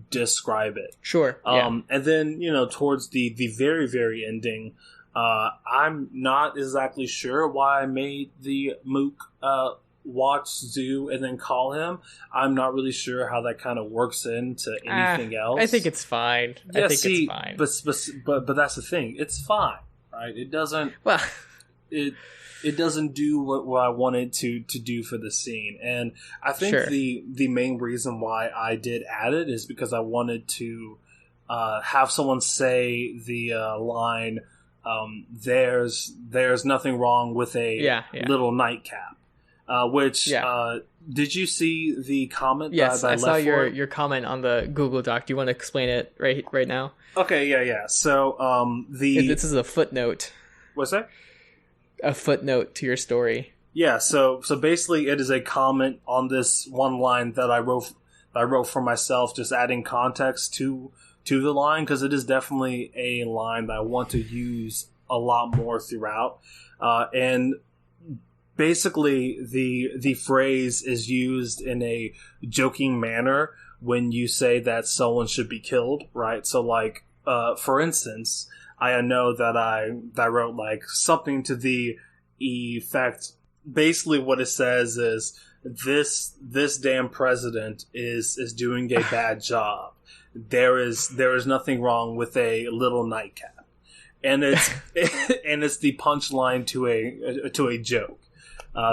describe it. Sure. And then, towards the very, very ending, I'm not exactly sure why I made the Mook watch Zoo and then call him. I'm not really sure how that kind of works into anything else. I think it's fine. Yeah, it's fine. But that's the thing. It's fine, right? It doesn't. Well, it doesn't do what I wanted to do for the scene, and I think the main reason why I did add it is because I wanted to have someone say the line. There's nothing wrong with a little nightcap. Did you see the comment? Yes, that I saw left your comment on the Google Doc. Do you want to explain it right now? Okay, yeah. So this is a footnote. What's that? A footnote to your story. Yeah. So basically, it is a comment on this one line that I wrote for myself, just adding context to the line, because it is definitely a line that I want to use a lot more throughout, and basically the phrase is used in a joking manner when you say that someone should be killed, right? So for instance, I know that I wrote something to the effect. Basically what it says is this damn president is doing a bad job. There is nothing wrong with a little nightcap, and it's the punchline to a joke,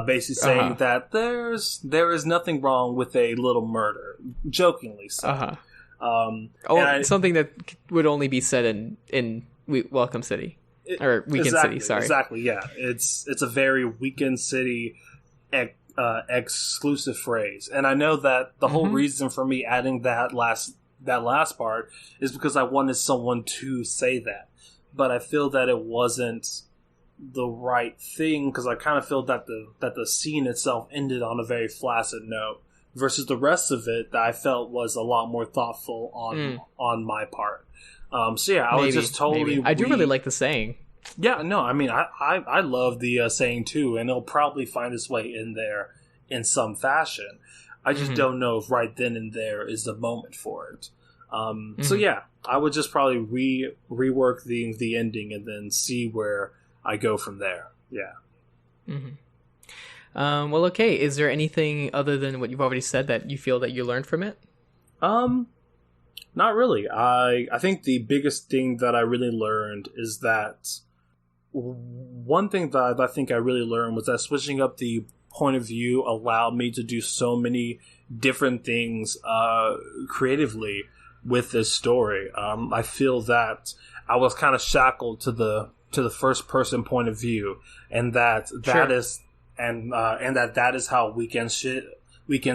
basically saying that there is nothing wrong with a little murder, jokingly so. Something that would only be said in Welcome City or Weekend City. Sorry, exactly. Yeah, it's a very Weekend City exclusive phrase, and I know that the whole reason for me adding that last part is because I wanted someone to say that, but I feel that it wasn't the right thing, because I kind of feel that the scene itself ended on a very flaccid note versus the rest of it that I felt was a lot more thoughtful on my part. I was just totally. I do really like the saying. Yeah, no, I mean, I love the saying too, and it'll probably find its way in there in some fashion. I just don't know if right then and there is the moment for it. So yeah, I would just probably rework the ending and then see where I go from there. Yeah. Well, okay. Is there anything other than what you've already said that you feel that you learned from it? Not really. I think the biggest thing that I really learned is that one thing that I think I really learned was that switching up the point of view allowed me to do so many different things creatively with this story. I feel that I was kind of shackled to the first person point of view, and that is that is how Weekend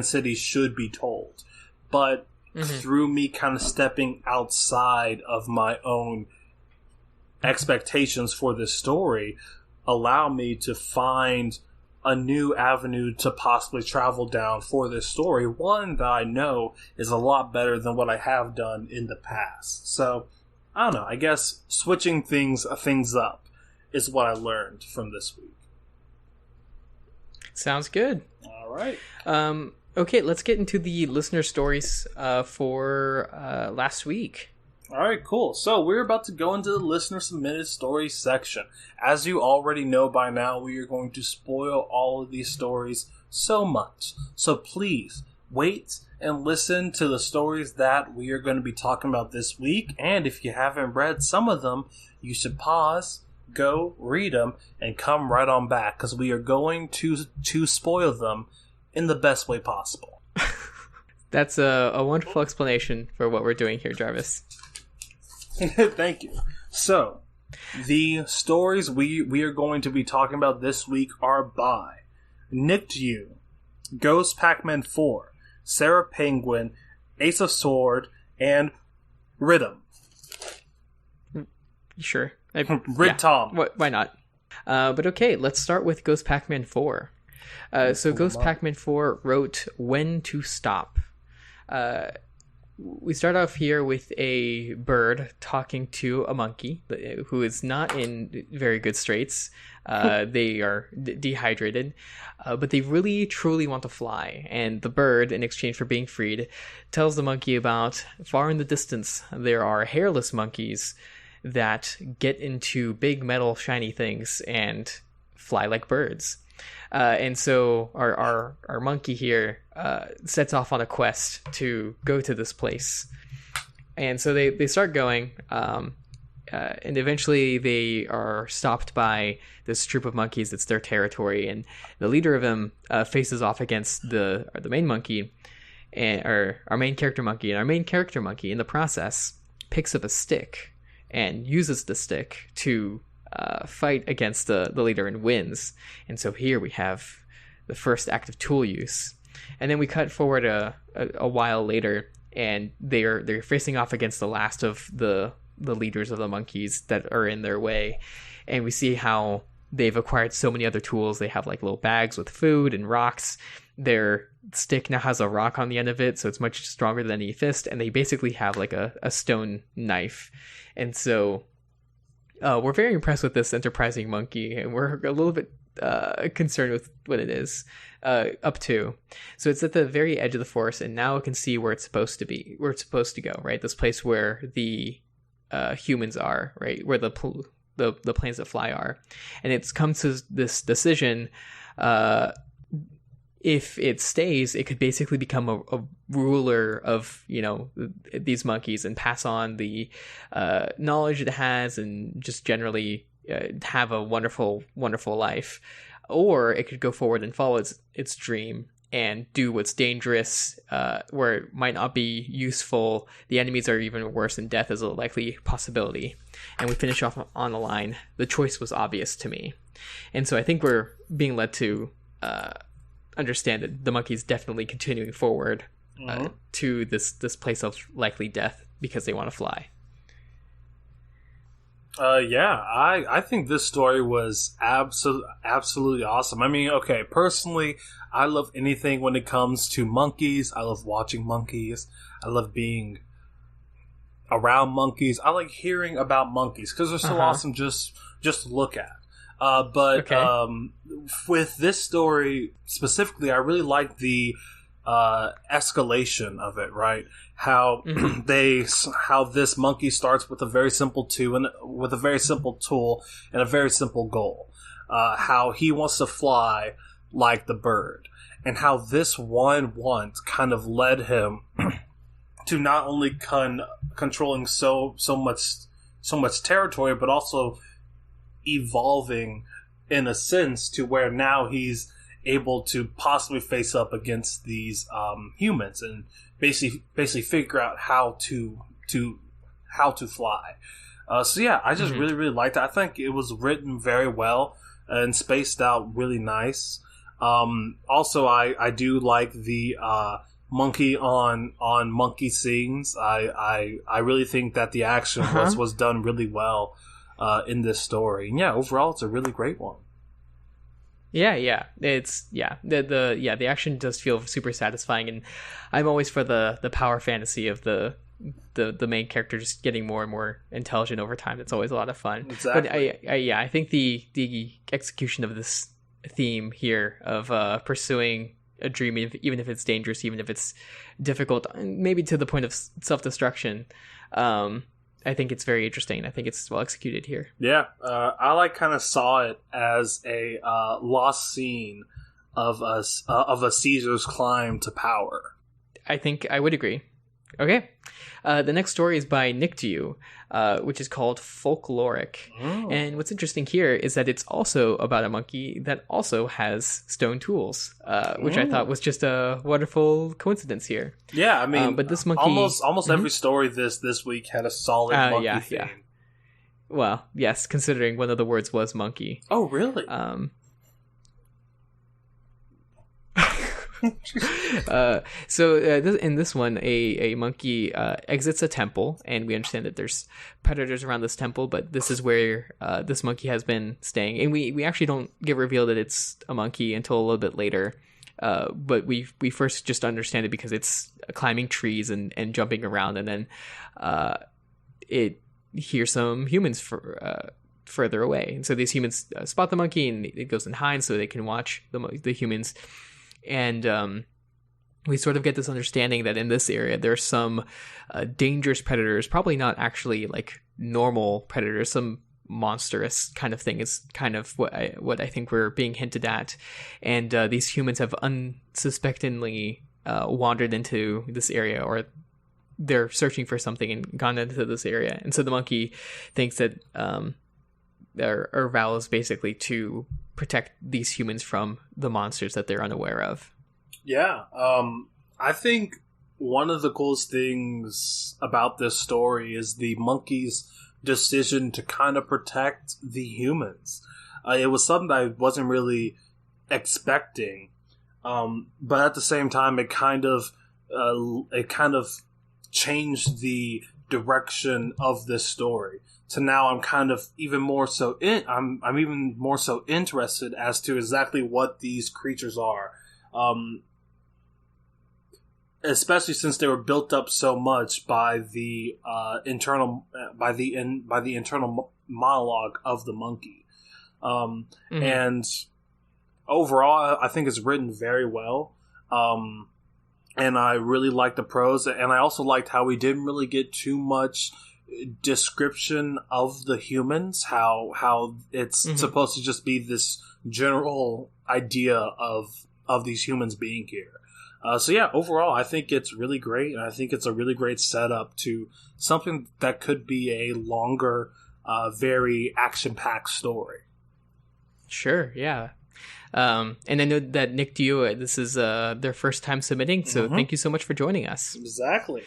City should be told. But through me kind of stepping outside of my own expectations for this story, allow me to find a new avenue to possibly travel down for this story, one that I know is a lot better than what I have done in the past. So, I don't know, I guess switching things up is what I learned from this week. Sounds good. All right. Okay, let's get into the listener stories for last week. All right, cool. So we're about to go into the listener submitted stories section. As you already know by now, we are going to spoil all of these stories so much. So please wait and listen to the stories that we are going to be talking about this week. And if you haven't read some of them, you should pause, go read them, and come right on back, because we are going to spoil them in the best way possible. That's a wonderful explanation for what we're doing here, Jarvis. Thank you. So, the stories we are going to be talking about this week are by Nicked You, Ghost Pac-Man 4, Sarah Penguin, Ace of Sword, and Rhythm. Sure. Tom. Why not? But okay, let's start with Ghost Pac-Man 4. So Ghost Pac-Man 4 wrote When to Stop. We start off here with a bird talking to a monkey who is not in very good straits. They are dehydrated, but they really truly want to fly. And the bird, in exchange for being freed, tells the monkey about far in the distance there are hairless monkeys that get into big metal shiny things and fly like birds. And so our monkey here sets off on a quest to go to this place. And so they start going, and eventually they are stopped by this troop of monkeys. It's their territory, and the leader of them faces off against the main monkey, or our main character monkey. And our main character monkey, in the process, picks up a stick and uses the stick to fight against the leader and wins. And so here we have the first active tool use. And then we cut forward a while later, and they're facing off against the last of the leaders of the monkeys that are in their way. And we see how they've acquired so many other tools. They have like little bags with food and rocks. Their stick now has a rock on the end of it, so it's much stronger than any fist. And they basically have like a stone knife. And so we're very impressed with this enterprising monkey, and we're a little bit concerned with what it is up to. So it's at the very edge of the forest, and now it can see where it's supposed to be, where it's supposed to go, right? This place where the humans are, right? Where the planes that fly are. And it's come to this decision, if it stays, it could basically become a ruler of, these monkeys and pass on the knowledge it has and just generally have a wonderful, wonderful life. Or it could go forward and follow its dream and do what's dangerous, where it might not be useful. The enemies are even worse, and death is a likely possibility. And we finish off on the line, the choice was obvious to me. And so I think we're being led to understand that the monkey's definitely continuing forward to this place of likely death because they want to fly. I think this story was absolutely awesome. I mean, okay, personally, I love anything when it comes to monkeys. I love watching monkeys. I love being around monkeys. I like hearing about monkeys because they're so awesome just to look at. With this story specifically, I really like the escalation of it, right? How how this monkey starts with a very simple tool and a very simple goal. How he wants to fly like the bird, and how this one want kind of led him to not only controlling so much territory, but also evolving in a sense to where now he's able to possibly face up against these humans and basically figure out how to fly. So yeah, I just really liked it. I think it was written very well and spaced out really nice. Also, I do like the monkey on monkey scenes. I really think that the action was done really well in this story. And yeah, overall, it's a really great one. Yeah. The action does feel super satisfying, and I'm always for the power fantasy of the main character just getting more and more intelligent over time. It's always a lot of fun. Exactly. But I think the execution of this theme here of pursuing a dream, even if it's dangerous, even if it's difficult, maybe to the point of self-destruction, I think it's very interesting. I think it's well executed here. Yeah, I kind of saw it as a lost scene of a Caesar's climb to power. I think I would agree. Okay. The next story is by Nick to You, which is called Folkloric. Oh. And what's interesting here is that it's also about a monkey that also has stone tools, which I thought was just a wonderful coincidence here. Yeah, I mean, but this monkey almost every story this week had a solid monkey theme. Yeah. Well, yes, considering one of the words was monkey. Oh, really? In this one, a monkey exits a temple, and we understand that there's predators around this temple, but this is where this monkey has been staying. And we actually don't get revealed that it's a monkey until a little bit later. but we first just understand it because it's climbing trees and jumping around, and then it hears some humans further away, and so these humans spot the monkey, and it goes and hides so they can watch the humans, and we sort of get this understanding that in this area there's some dangerous predators, probably not actually like normal predators, some monstrous kind of thing is kind of what I think we're being hinted at, and these humans have unsuspectingly wandered into this area, or they're searching for something and gone into this area, and so the monkey thinks that our vow is basically to protect these humans from the monsters that they're unaware of. Yeah, I think one of the coolest things about this story is the monkey's decision to kind of protect the humans. It was something I wasn't really expecting, but at the same time, it kind of changed the direction of this story. So now I'm kind of even more so I'm even more so interested as to exactly what these creatures are. Especially since they were built up so much by the internal monologue of the monkey, and overall, I think it's written very well, and I really liked the prose, and I also liked how we didn't really get too much description of the humans, how it's supposed to just be this general idea of these humans being here. So yeah, overall, I think it's really great, and I think it's a really great setup to something that could be a longer, very action-packed story. Sure, yeah. And I know that Nick Dio, this is their first time submitting, so thank you so much for joining us. Exactly.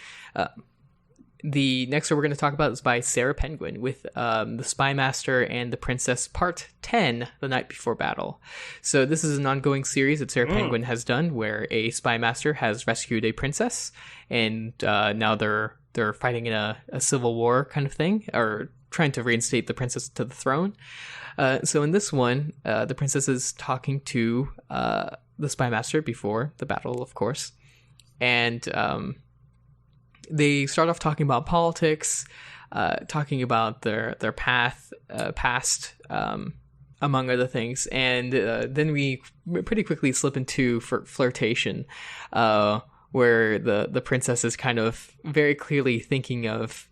The next one we're going to talk about is by Sarah Penguin with The Spy Master and the Princess Part 10, The Night Before Battle. So this is an ongoing series that Sarah Penguin has done where a spy master has rescued a princess, and now they're fighting in a civil war kind of thing, or trying to reinstate the princess to the throne. So in this one, the princess is talking to the spy master before the battle, of course, and they start off talking about politics, talking about their past, among other things, and then we pretty quickly slip into flirtation, where the princess is kind of very clearly thinking of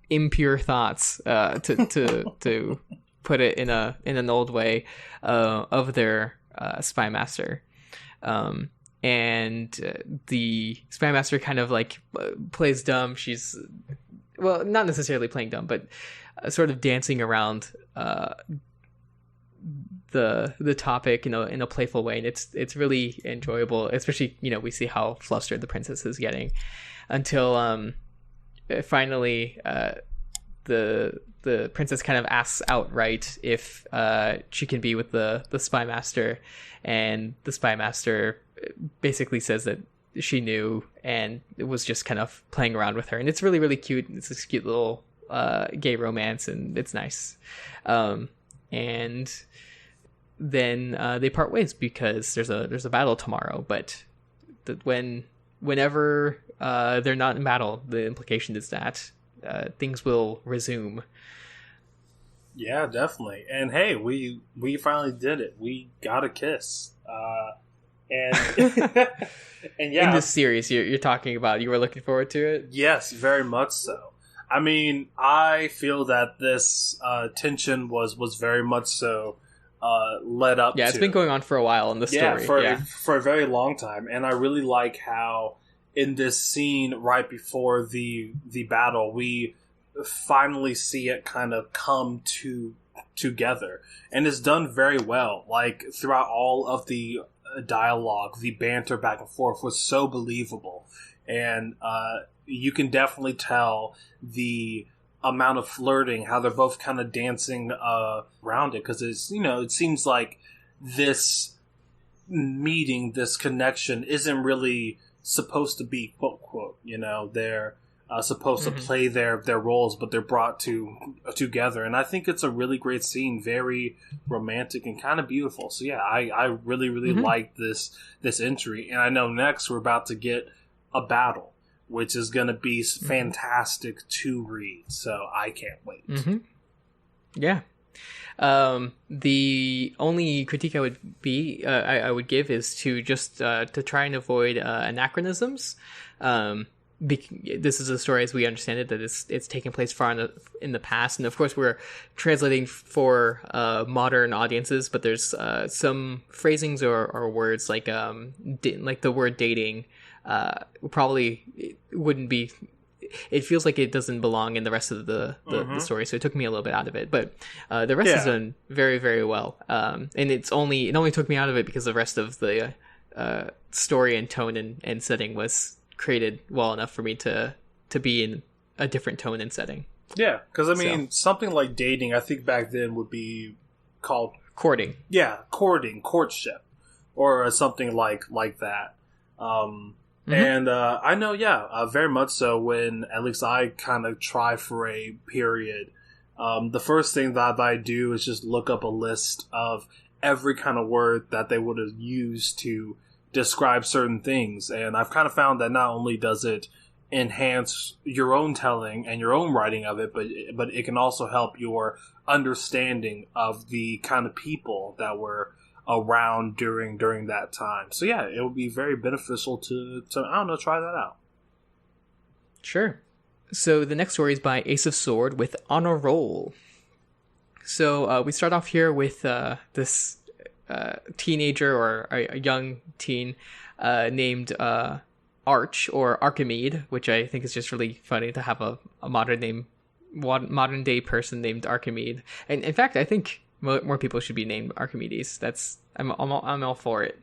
impure thoughts, to put it in an old way, of their spy master. And the spy master kind of like plays dumb. She's, well, not necessarily playing dumb, but sort of dancing around the topic, in a playful way, and it's really enjoyable. Especially, we see how flustered the princess is getting, until finally the princess kind of asks outright if she can be with the spy master, and the spy master basically says that she knew and it was just kind of playing around with her, and it's really, really cute. It's this cute little gay romance, and it's nice. And then they part ways because there's a battle tomorrow, but whenever they're not in battle, the implication is that things will resume. Yeah, definitely. And hey, we finally did it. We got a kiss. And and yeah, in this series you're talking about, you were looking forward to it? Yes, very much so. I mean, I feel that this tension was very much so led up. Yeah, it's been going on for a while in the story. For a very long time, and I really like how in this scene right before the battle, we finally see it kind of come together, and it's done very well. Like throughout all of the dialogue, the banter back and forth was so believable, and you can definitely tell the amount of flirting, how they're both kind of dancing around it, because it's, it seems like this meeting, this connection isn't really supposed to be quote quote, they're supposed to play their roles, but they're brought together. And I think it's a really great scene, very romantic and kind of beautiful. So yeah, I really like this entry. And I know next we're about to get a battle, which is going to be fantastic to read. So I can't wait. Yeah. The only critique I would give is to just to try and avoid anachronisms. This is a story as we understand it that it's taking place far in the past, and of course we're translating for modern audiences, but there's some phrasings or words like the word dating probably wouldn't be. It feels like it doesn't belong in the rest of the story, so it took me a little bit out of it. But the rest is done very, very well. And it only took me out of it because the rest of the story and tone and setting was created well enough for me to be in a different tone and setting. Yeah, because I mean, something like dating, I think back then would be called courting. Yeah, courtship, or something like that. And I know, very much so. When at least I kind of try for a period, the first thing that I do is just look up a list of every kind of word that they would have used to describe certain things. And I've kind of found that not only does it enhance your own telling and your own writing of it, but it can also help your understanding of the kind of people that were around during that time. So yeah, it would be very beneficial to I don't know, try that out. Sure. So the next story is by Ace of Sword with Honor Roll. So we start off here with this teenager or a young teen named Arch or Archimede, which I think is just really funny to have a modern day person named Archimede. And in fact, I think more people should be named Archimedes. I'm all for it.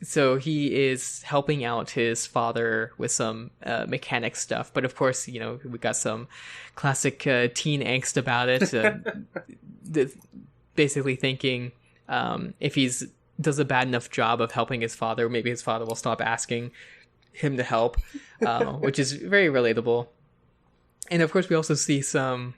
So he is helping out his father with some mechanic stuff, but of course, we got some classic teen angst about it. Basically thinking if he's does a bad enough job of helping his father, maybe his father will stop asking him to help, which is very relatable. And of course, we also see some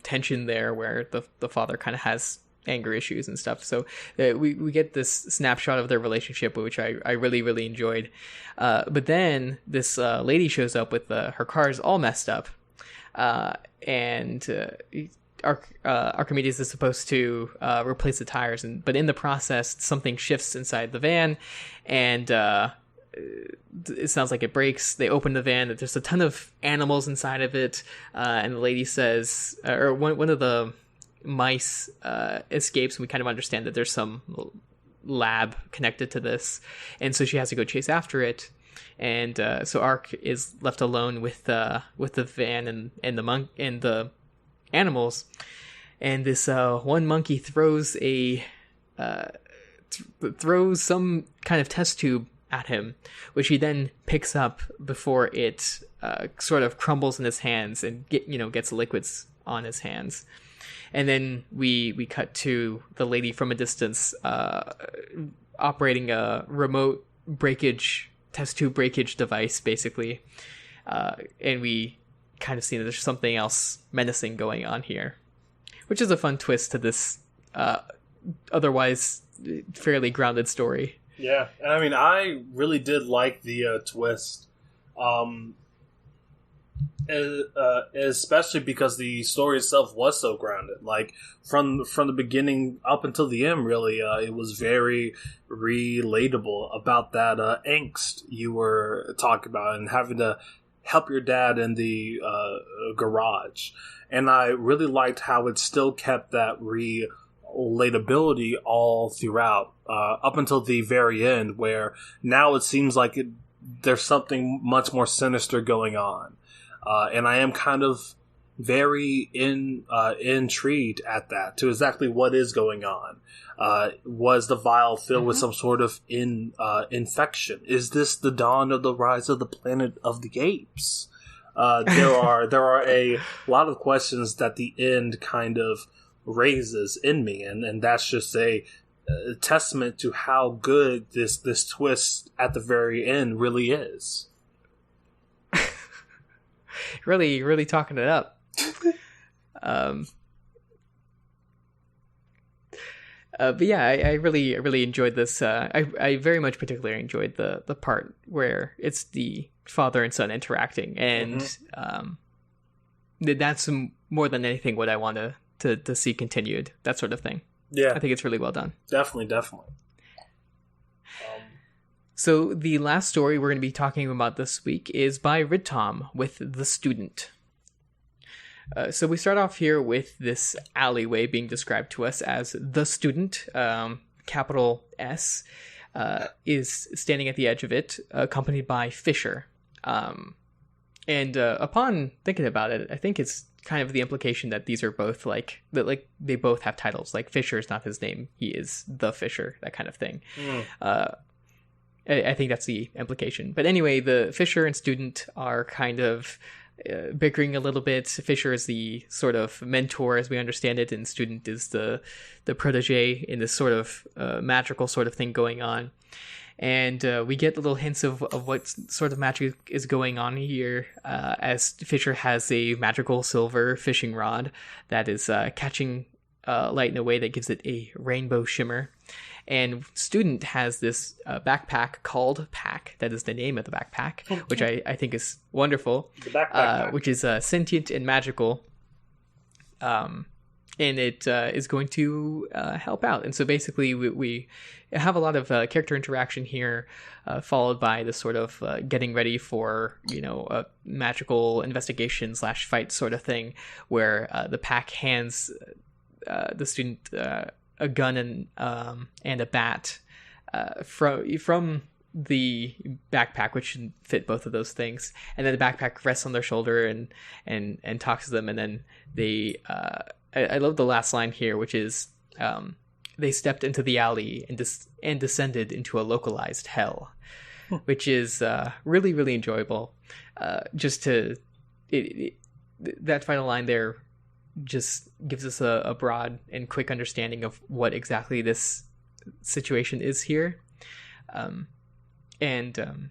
tension there where the father kind of has anger issues and stuff. So we get this snapshot of their relationship, which I really, really enjoyed. But then this lady shows up with her cars all messed up. And Archimedes is supposed to replace the tires, but in the process, something shifts inside the van, and it sounds like it breaks. They open the van, there's a ton of animals inside of it, and the lady says, or one of the mice escapes, and we kind of understand that there's some lab connected to this, and so she has to go chase after it. And so Ark is left alone with the van and the animals, and this one monkey throws some kind of test tube at him, which he then picks up before it sort of crumbles in his hands and gets liquids on his hands. And then we cut to the lady from a distance operating a remote test tube breakage device, basically, and we kind of see that there's something else menacing going on here, which is a fun twist to this otherwise fairly grounded story. Yeah, and I mean, I really did like the twist, especially because the story itself was so grounded. Like from the beginning up until the end, really, it was very relatable about that angst you were talking about and having to help your dad in the garage. And I really liked how it still kept that relatability all throughout, up until the very end, where now it seems like there's something much more sinister going on. And I am kind of very intrigued at that, to exactly what is going on. Was the vial filled with some sort of infection? Is this the dawn of the rise of the Planet of the Apes? There are a lot of questions that the end kind of raises in me, and that's just a testament to how good this twist at the very end really is. really talking it up. But yeah, I really enjoyed this. I very much particularly enjoyed the part where it's the father and son interacting, and that's more than anything what I want to see continued. That sort of thing. Yeah, I think it's really well done. Definitely. So the last story we're going to be talking about this week is by Ridtom with The Student. So we start off here with this alleyway being described to us as The Student, capital S, is standing at the edge of it, accompanied by Fisher. And upon thinking about it, I think it's kind of the implication that these are both they both have titles. Like Fisher is not his name; he is the Fisher, that kind of thing. I think that's the implication. But anyway, the Fisher and Student are kind of bickering a little bit. Fisher is the sort of mentor, as we understand it, and Student is the protege in this sort of magical sort of thing going on. And we get little hints of what sort of magic is going on here, as Fisher has a magical silver fishing rod that is catching light in a way that gives it a rainbow shimmer. And Student has this backpack called Pack. That is the name of the backpack, which I think is wonderful. The backpack which is sentient and magical. And it is going to help out. And so basically we have a lot of character interaction here, followed by this sort of getting ready for, a magical investigation / fight sort of thing, where the Pack hands the Student a gun and a bat from the backpack, which should fit both of those things. And then the backpack rests on their shoulder and talks to them. And then they, I love the last line here, which is, they stepped into the alley and descended into a localized hell, which is really, really enjoyable. That final line there just gives us a broad and quick understanding of what exactly this situation is here. And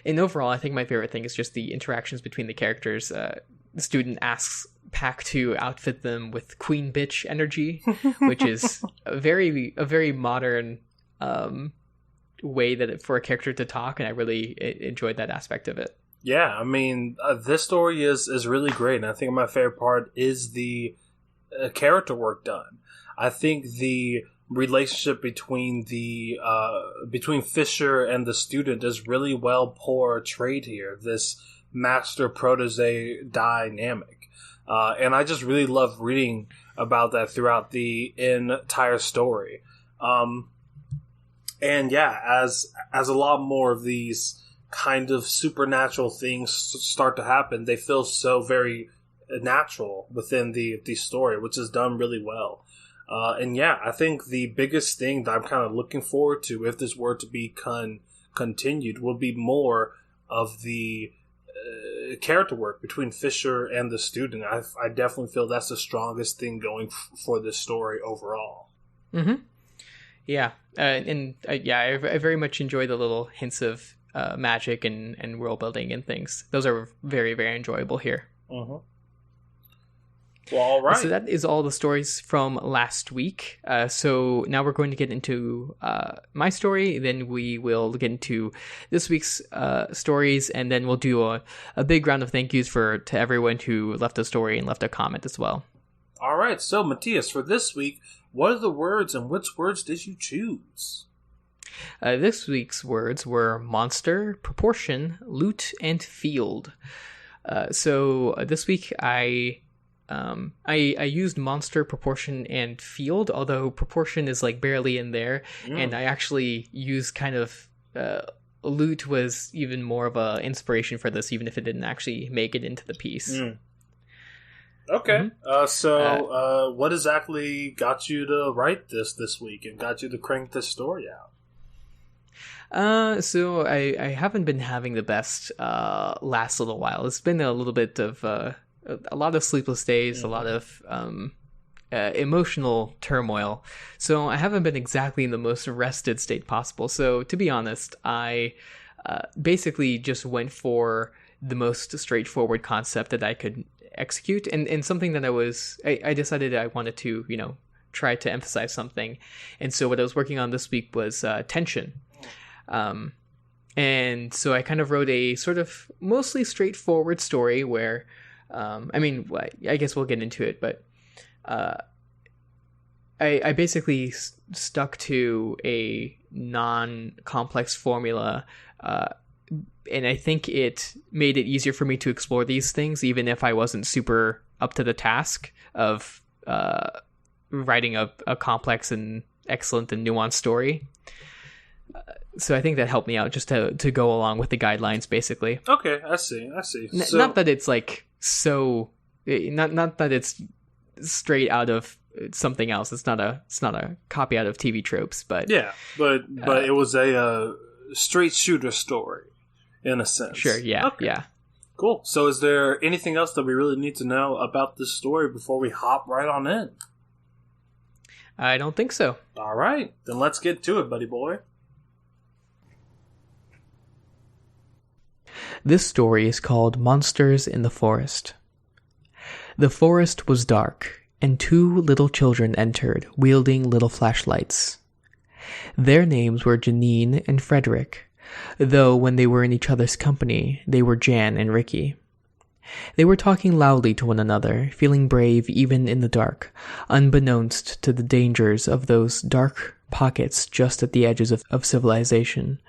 overall, I think my favorite thing is just the interactions between the characters. The Student asks Pack to outfit them with queen bitch energy, which is a very modern way for a character to talk, and I really enjoyed that aspect of it. Yeah, I mean, this story is really great, and I think my favorite part is the character work done. I think the relationship between Fisher and the Student is really well portrayed here. This master protege dynamic, and I just really love reading about that throughout the entire story. And yeah, as a lot more of these kind of supernatural things start to happen, they feel so very natural within the story, which is done really well. And yeah, I think the biggest thing that I'm kind of looking forward to, if this were to be continued, will be more of the character work between Fisher and the Student. I definitely feel that's the strongest thing going for this story overall. Mm-hmm. Yeah, I very much enjoy the little hints of magic and world building and things. Those are very, very enjoyable here. Mm-hmm. Well, all right. So that is all the stories from last week. So now we're going to get into my story. Then we will get into this week's stories, and then we'll do a big round of thank yous to everyone who left a story and left a comment as well. All right. So, Matthias, for this week, what are the words and which words did you choose? This week's words were monster, proportion, loot, and field. So this week I used monster, proportion, and field, although proportion is like barely in there, and I actually used kind of loot was even more of a inspiration for this, even if it didn't actually make it into the piece. Okay. So what exactly got you to write this week and got you to crank this story out? So I haven't been having the best last little while. It's been a little bit of a lot of sleepless days, a lot of emotional turmoil. So I haven't been exactly in the most rested state possible. So to be honest, I basically just went for the most straightforward concept that I could execute, and something that I decided I wanted to, try to emphasize something. And so what I was working on this week was tension. And so I kind of wrote a sort of mostly straightforward story where, I guess we'll get into it, but I basically stuck to a non-complex formula, and I think it made it easier for me to explore these things, even if I wasn't super up to the task of writing a complex and excellent and nuanced story. So I think that helped me out just to go along with the guidelines, basically. Okay, I see. So, not that it's like so, not that it's straight out of something else. It's not a copy out of TV tropes, but yeah, but it was a straight shooter story in a sense. Sure. Yeah. Okay. Yeah. Cool. So is there anything else that we really need to know about this story before we hop right on in? I don't think so. All right, then let's get to it, buddy boy. This story is called Monsters in the Forest. The forest was dark, and two little children entered, wielding little flashlights. Their names were Janine and Frederick, though when they were in each other's company, they were Jan and Ricky. They were talking loudly to one another, feeling brave even in the dark, unbeknownst to the dangers of those dark pockets just at the edges of civilization,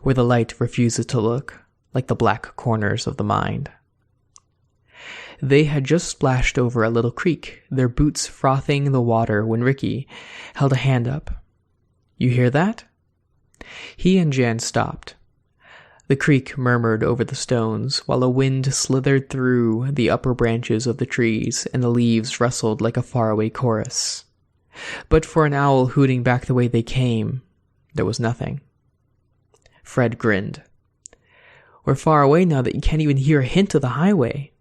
where the light refuses to look, like the black corners of the mind. They had just splashed over a little creek, their boots frothing the water, when Ricky held a hand up. "You hear that?" He and Jan stopped. The creek murmured over the stones, while a wind slithered through the upper branches of the trees, and the leaves rustled like a faraway chorus. But for an owl hooting back the way they came, there was nothing. Fred grinned. "We're far away now that you can't even hear a hint of the highway."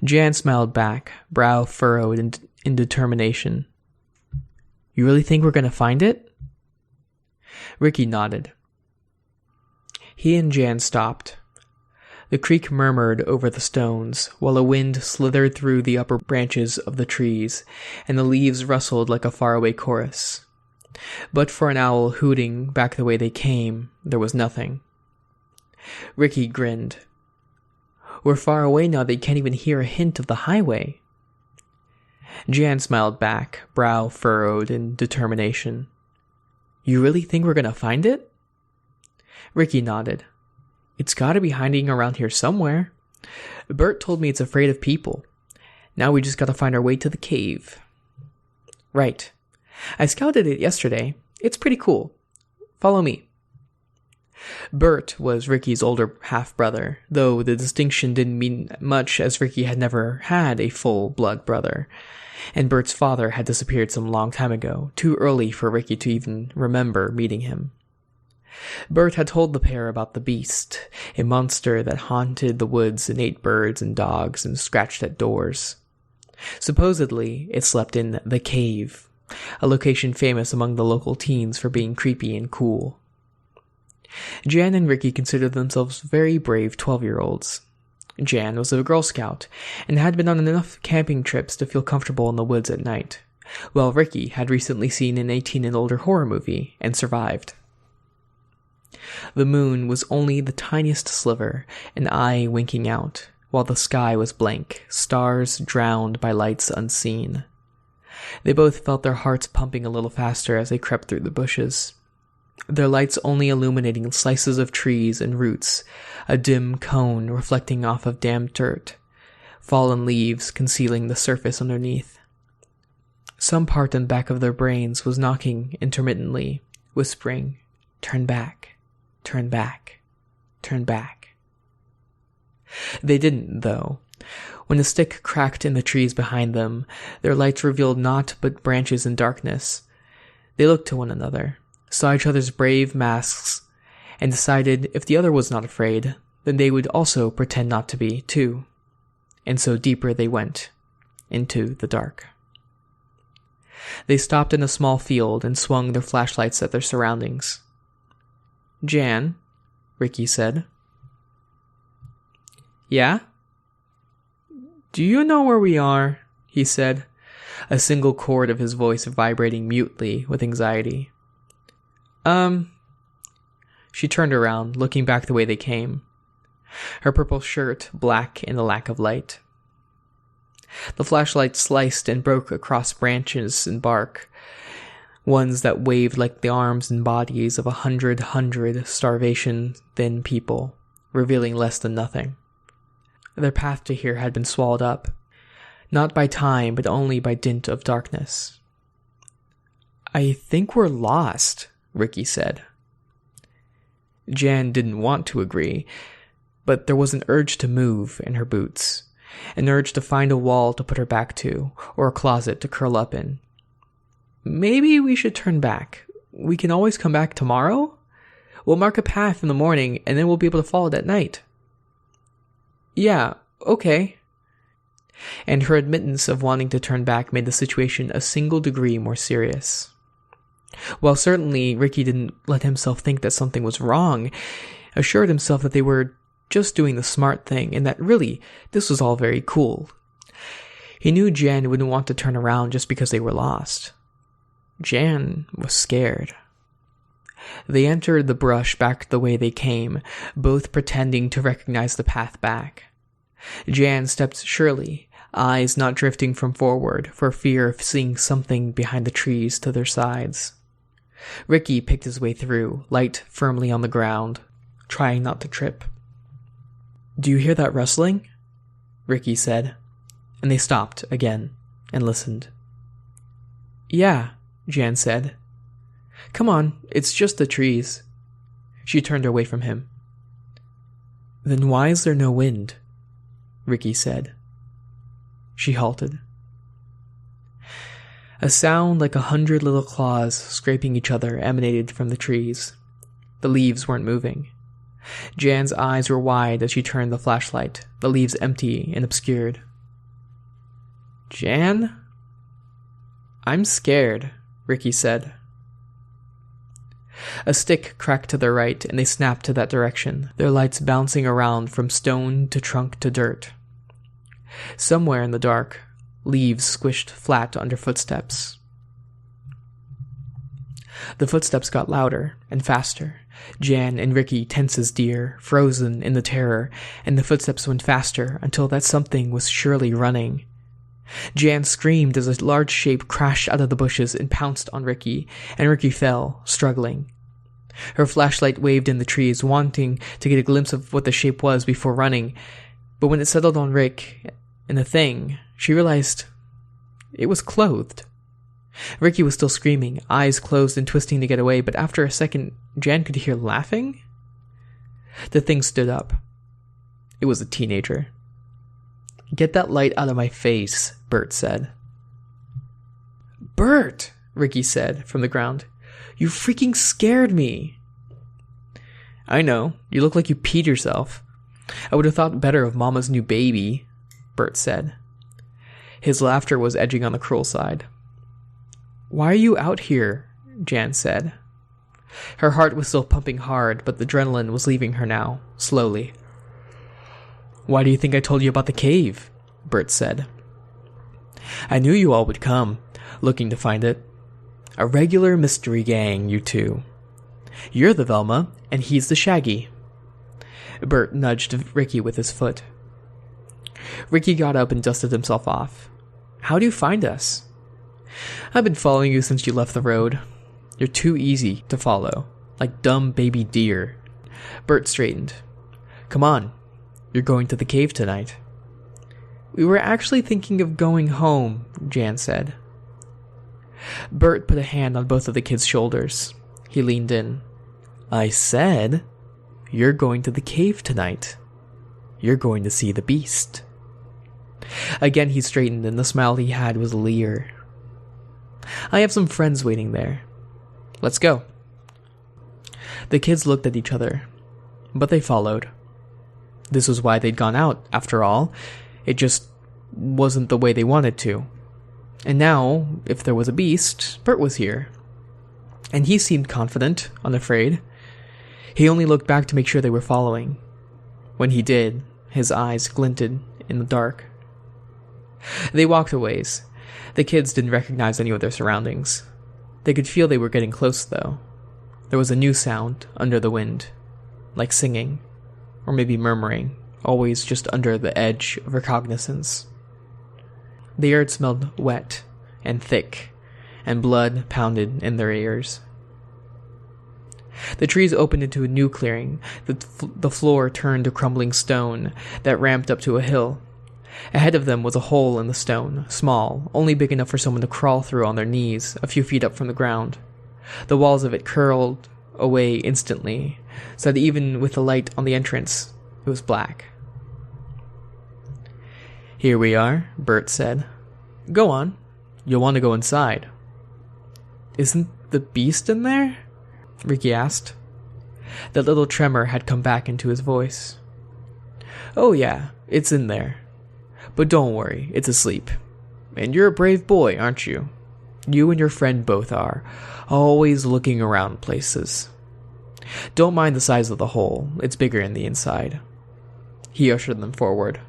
Jan smiled back, brow furrowed in determination. "You really think we're going to find it?" Ricky nodded. He and Jan stopped. The creek murmured over the stones, while a wind slithered through the upper branches of the trees, and the leaves rustled like a faraway chorus. But for an owl hooting back the way they came, there was nothing. Ricky grinned. "We're far away now that you can't even hear a hint of the highway." Jan smiled back, brow furrowed in determination. "You really think we're going to find it?" Ricky nodded. "It's got to be hiding around here somewhere. Bert told me it's afraid of people. Now we just got to find our way to the cave." "Right. I scouted it yesterday. It's pretty cool. Follow me." Bert was Ricky's older half-brother, though the distinction didn't mean much as Ricky had never had a full-blood brother, and Bert's father had disappeared some long time ago, too early for Ricky to even remember meeting him. Bert had told the pair about the beast, a monster that haunted the woods and ate birds and dogs and scratched at doors. Supposedly, it slept in the cave, a location famous among the local teens for being creepy and cool. Jan and Ricky considered themselves very brave 12-year-olds. Jan was a Girl Scout and had been on enough camping trips to feel comfortable in the woods at night, while Ricky had recently seen an 18 and older horror movie and survived. The moon was only the tiniest sliver, an eye winking out, while the sky was blank, stars drowned by lights unseen. They both felt their hearts pumping a little faster as they crept through the bushes, their lights only illuminating slices of trees and roots, a dim cone reflecting off of damp dirt, fallen leaves concealing the surface underneath. Some part in the back of their brains was knocking intermittently, whispering, "Turn back, turn back, turn back." They didn't, though. When a stick cracked in the trees behind them, their lights revealed naught but branches and darkness. They looked to one another, saw each other's brave masks, and decided if the other was not afraid, then they would also pretend not to be, too. And so deeper they went, into the dark. They stopped in a small field and swung their flashlights at their surroundings. "Jan," Ricky said. Yeah? Do you know where we are? He said, a single chord of his voice vibrating mutely with anxiety. She turned around, looking back the way they came. Her purple shirt black in the lack of light. The flashlight sliced and broke across branches and bark, ones that waved like the arms and bodies of 100 starvation-thin people, revealing less than nothing. Their path to here had been swallowed up, not by time, but only by dint of darkness. I think we're lost, Ricky said. Jan didn't want to agree, but there was an urge to move in her boots, an urge to find a wall to put her back to, or a closet to curl up in. Maybe we should turn back. We can always come back tomorrow? We'll mark a path in the morning, and then we'll be able to follow it at night. Yeah, okay. And her admittance of wanting to turn back made the situation a single degree more serious. While certainly Ricky didn't let himself think that something was wrong, assured himself that they were just doing the smart thing and that really, this was all very cool. He knew Jan wouldn't want to turn around just because they were lost. Jan was scared. They entered the brush back the way they came, both pretending to recognize the path back. Jan stepped surely, eyes not drifting from forward for fear of seeing something behind the trees to their sides. Ricky picked his way through, light firmly on the ground, trying not to trip. Do you hear that rustling? Ricky said, and they stopped again and listened. Yeah, Jan said. Come on, it's just the trees. She turned away from him. Then why is there no wind? Ricky said. She halted. A sound like 100 little claws scraping each other emanated from the trees. The leaves weren't moving. Jan's eyes were wide as she turned the flashlight, the leaves empty and obscured. Jan? I'm scared, Ricky said. A stick cracked to their right, and they snapped to that direction, their lights bouncing around from stone to trunk to dirt. Somewhere in the dark, leaves squished flat under footsteps. The footsteps got louder and faster. Jan and Ricky tense as deer, frozen in the terror, and the footsteps went faster until that something was surely running. Jan screamed as a large shape crashed out of the bushes and pounced on Ricky, and Ricky fell, struggling. Her flashlight waved in the trees, wanting to get a glimpse of what the shape was before running, but when it settled on Rick and the thing, she realized it was clothed. Ricky was still screaming, eyes closed and twisting to get away, but after a second, Jan could hear laughing. The thing stood up. It was a teenager. Get that light out of my face, Bert said. Bert, Ricky said from the ground. You freaking scared me. I know. You look like you peed yourself. I would have thought better of Mama's new baby, Bert said. His laughter was edging on the cruel side. Why are you out here? Jan said. Her heart was still pumping hard, but the adrenaline was leaving her now, slowly. Why do you think I told you about the cave? Bert said. I knew you all would come, looking to find it. A regular mystery gang, you two. You're the Velma, and he's the Shaggy. Bert nudged Ricky with his foot. Ricky got up and dusted himself off. How do you find us? I've been following you since you left the road. You're too easy to follow, like dumb baby deer. Bert straightened. Come on, you're going to the cave tonight. We were actually thinking of going home, Jan said. Bert put a hand on both of the kids' shoulders. He leaned in. I said, you're going to the cave tonight. You're going to see the beast. Again he straightened, and the smile he had was a leer. I have some friends waiting there. Let's go. The kids looked at each other, but they followed. This was why they'd gone out, after all. It just wasn't the way they wanted to. And now, if there was a beast, Bert was here. And he seemed confident, unafraid. He only looked back to make sure they were following. When he did, His eyes glinted in the dark. They walked a ways. The kids didn't recognize any of their surroundings. They could feel they were getting close, though. There was a new sound under the wind, like singing, or maybe murmuring, always just under the edge of recognizance. The air smelled wet and thick, and blood pounded in their ears. The trees opened into a new clearing. The floor turned to crumbling stone that ramped up to a hill. Ahead of them was a hole in the stone, small, only big enough for someone to crawl through on their knees, a few feet up from the ground. The walls of it curled away instantly, so that even with the light on the entrance, it was black. "Here we are," Bert said. "Go on. You'll want to go inside." "Isn't the beast in there?" Ricky asked. That little tremor had come back into his voice. "Oh yeah, it's in there. But don't worry, it's asleep. And you're a brave boy, aren't you? You and your friend both are, always looking around places. Don't mind the size of the hole, it's bigger in the inside." He ushered them forward.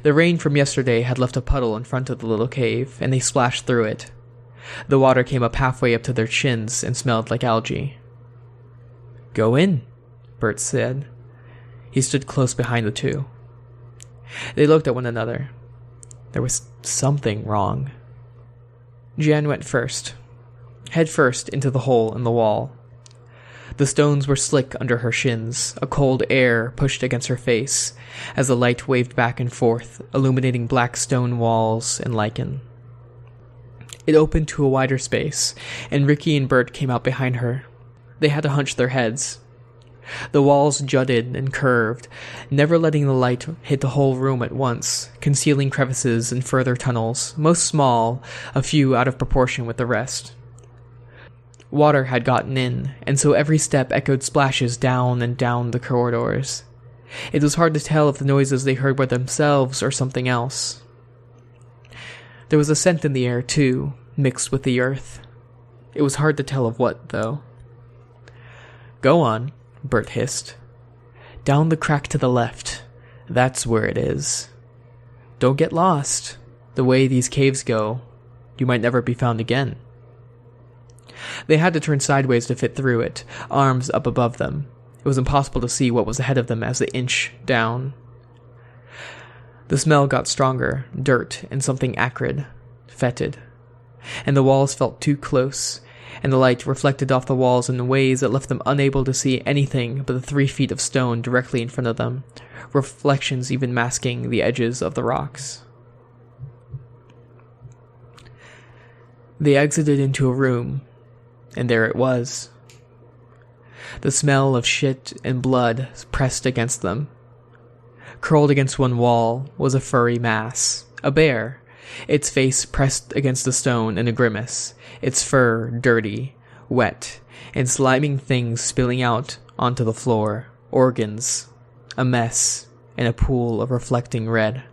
The rain from yesterday had left a puddle in front of the little cave, and they splashed through it. The water came up halfway up to their chins and smelled like algae. "Go in," Bert said. He stood close behind the two. They looked at one another. There was something wrong. Jan went first, head first into the hole in the wall. The stones were slick under her shins. A cold air pushed against her face as the light waved back and forth, illuminating black stone walls and lichen. It opened to a wider space, and Ricky and Bert came out behind her. They had to hunch their heads. The walls jutted and curved, never letting the light hit the whole room at once, concealing crevices and further tunnels, most small, a few out of proportion with the rest. Water had gotten in, and so every step echoed splashes down and down the corridors. It was hard to tell if the noises they heard were themselves or something else. There was a scent in the air, too, mixed with the earth. It was hard to tell of what, though. "Go on," Bert hissed. "Down the crack to the left. That's where it is. Don't get lost. The way these caves go, you might never be found again." They had to turn sideways to fit through it, arms up above them. It was impossible to see what was ahead of them as they inched down. The smell got stronger, dirt and something acrid, fetid. And the walls felt too close, and the light reflected off the walls in ways that left them unable to see anything but the 3 feet of stone directly in front of them, reflections even masking the edges of the rocks. They exited into a room, and there it was. The smell of shit and blood pressed against them. Curled against one wall was a furry mass, a bear, its face pressed against the stone in a grimace, its fur dirty, wet, and sliming things spilling out onto the floor, organs, a mess, and a pool of reflecting red.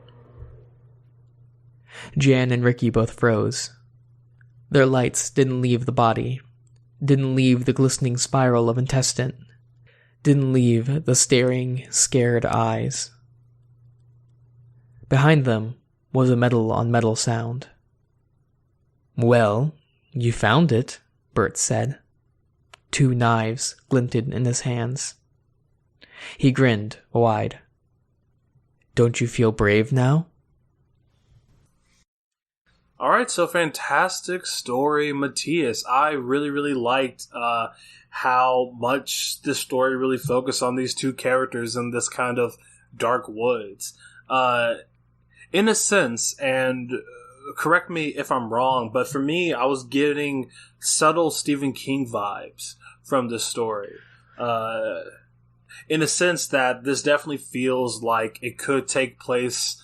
Jan and Ricky both froze. Their lights didn't leave the body, didn't leave the glistening spiral of intestine, didn't leave the staring, scared eyes. Behind them was a metal-on-metal sound. "Well, you found it," Bert said. 2 knives glinted in his hands. He grinned wide. "Don't you feel brave now?" Alright, so fantastic story, Matthias. I really, really liked how much this story really focused on these two characters in this kind of dark woods. In a sense, and correct me if I'm wrong, but for me, I was getting subtle Stephen King vibes from this story. In a sense that this definitely feels like it could take place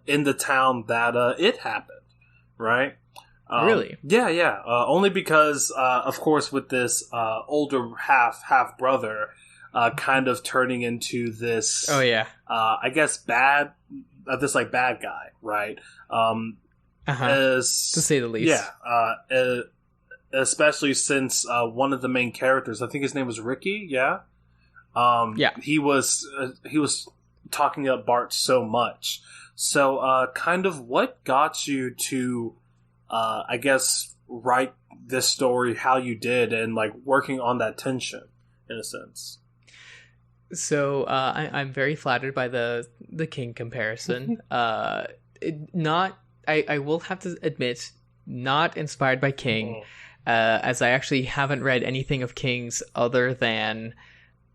in the town that it happened, right? Really? Yeah. Only because, of course, with this older half brother kind of turning into this. Oh yeah. I guess bad guy, right? To say the least. Yeah. Especially since one of the main characters, I think his name was Ricky. Yeah. he was talking up Bart so much. So, kind of what got you to, I guess, write this story how you did, and like working on that tension in a sense? So I'm very flattered by the King comparison. I will have to admit, not inspired by King, as I actually haven't read anything of King's other than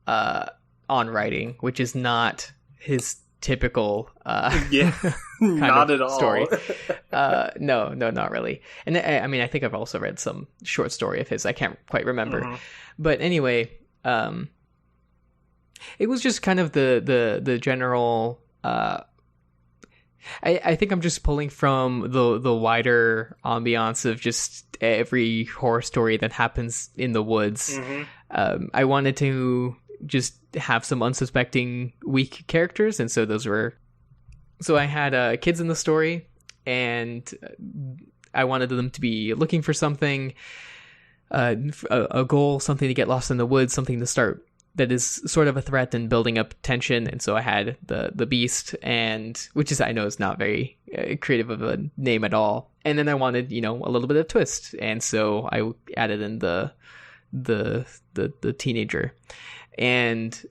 On Writing, which is not his typical not at all story. No, not really. And I mean, I think I've also read some short story of his. I can't quite remember, but anyway. It was just kind of the general. I think I'm just pulling from the wider ambiance of just every horror story that happens in the woods. I wanted to just have some unsuspecting weak characters, and so I had kids in the story, and I wanted them to be looking for something, a goal, something to get lost in the woods, something to start that is sort of a threat and building up tension. And so I had the beast, and which is, I know, is not very creative of a name at all. And then I wanted, a little bit of twist, and so I added in the teenager. And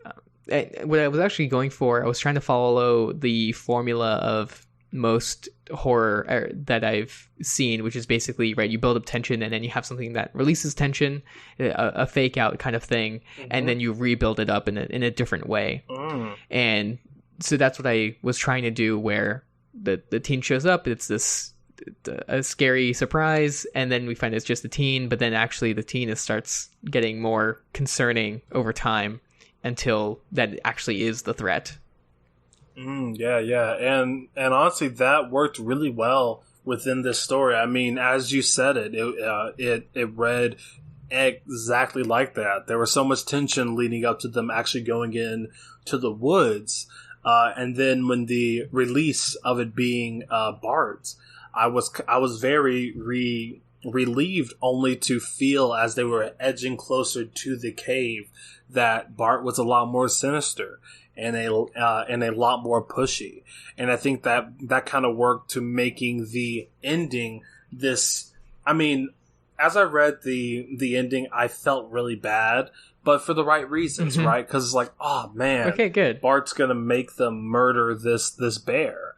what I was actually going for, I was trying to follow the formula of most horror that I've seen, which is basically, right, you build up tension and then you have something that releases tension, a fake out kind of thing, and then you rebuild it up in a different way. And so that's what I was trying to do, where the teen shows up, it's a scary surprise, and then we find it's just a teen, but then actually the teen starts getting more concerning over time until that actually is the threat. Yeah. And honestly, that worked really well within this story. I mean, as you said it read exactly like that. There was so much tension leading up to them actually going in to the woods. And then when the release of it being Bart, I was very relieved only to feel, as they were edging closer to the cave, that Bart was a lot more sinister and a lot more pushy. And I think that kind of worked to making the ending this. I mean, as I read the ending, I felt really bad, but for the right reasons, right? Because it's like, oh man, okay, good. Bart's gonna make them murder this bear.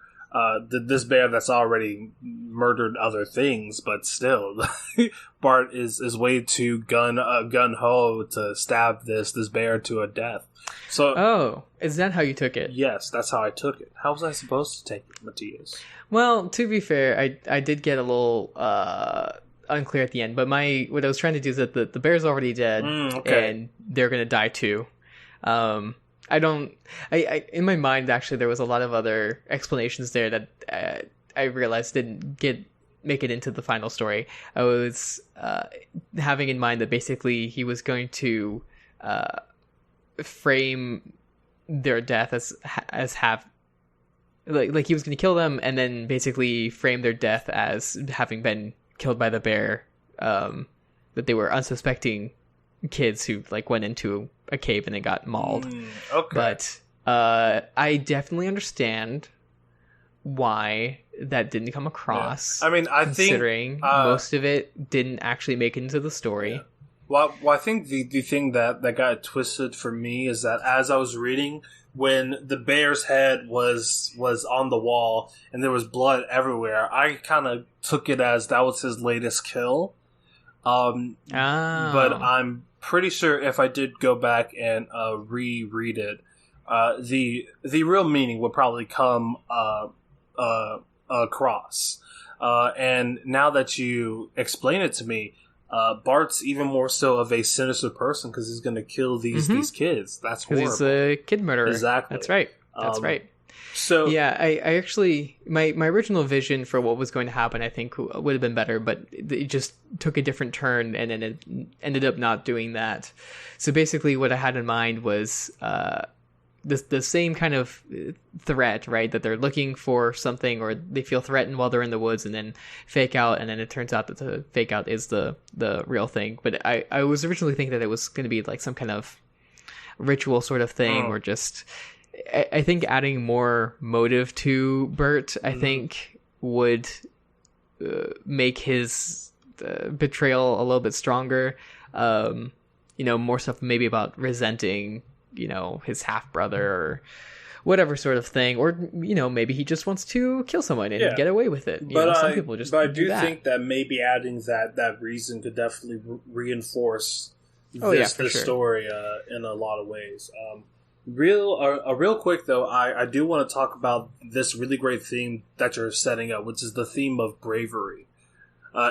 This bear that's already murdered other things, but still, Bart is way too gun ho to stab this bear to a death. So, is that how you took it? Yes, that's how I took it. How was I supposed to take it, Matthias? Well, to be fair, I did get a little unclear at the end, but what I was trying to do is that the bear's already dead, and they're gonna die too. I in my mind, actually, there was a lot of other explanations there that I realized didn't make it into the final story. I was having in mind that basically he was going to frame their death as like he was going to kill them, and then basically frame their death as having been killed by the bear. That they were unsuspecting kids who like went into a cave and they got mauled. But I definitely understand why that didn't come across. Yeah. I mean, considering most of it didn't actually make it into the story. Yeah. Well, I think the thing that got twisted for me is that as I was reading, when the bear's head was on the wall and there was blood everywhere, I kind of took it as that was his latest kill. But I'm pretty sure if I did go back and reread it, the real meaning would probably come across. And now that you explain it to me, Bart's even more so of a sinister person because he's going to kill these kids. That's horrible. He's a kid murderer. Exactly. That's right. Right. So yeah, I actually my original vision for what was going to happen, I think, would have been better, but it just took a different turn, and then it ended up not doing that. So basically, what I had in mind was the same kind of threat, right? That they're looking for something, or they feel threatened while they're in the woods, and then fake out, and then it turns out that the fake out is the real thing. But I was originally thinking that it was going to be like some kind of ritual sort of thing, or just I think adding more motive to Bert, I think would make his betrayal a little bit stronger. More stuff maybe about resenting, his half brother or whatever sort of thing, or maybe he just wants to kill someone and get away with it. Some people just. But I do think that maybe adding that reason could definitely reinforce this story in a lot of ways. Real quick though, I do want to talk about this really great theme that you're setting up, which is the theme of bravery.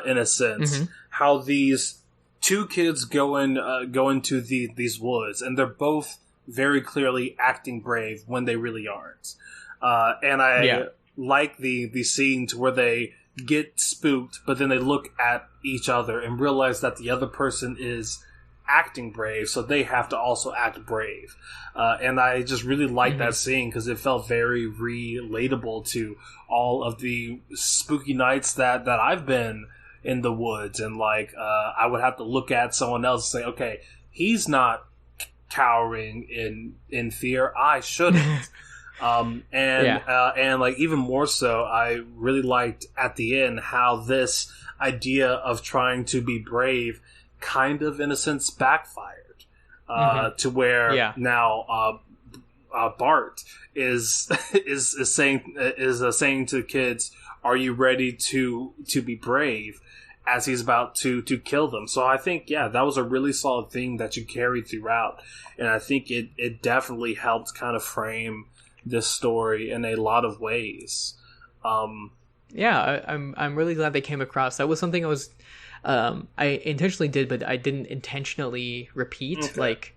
In a sense, how these two kids go into these woods, and they're both very clearly acting brave when they really aren't. And I like the scenes where they get spooked, but then they look at each other and realize that the other person is acting brave, so they have to also act brave. And I just really like that scene because it felt very relatable to all of the spooky nights that I've been in the woods, and I would have to look at someone else and say, okay, he's not cowering in fear, I shouldn't. And even more so, I really liked at the end how this idea of trying to be brave kind of, in a sense, backfired to where now Bart is saying to kids, "Are you ready to be brave?" as he's about to kill them. So I think that was a really solid thing that you carried throughout, and I think it definitely helped kind of frame this story in a lot of ways. I'm really glad they came across. That was something I was. I intentionally did, but I didn't intentionally repeat. Okay.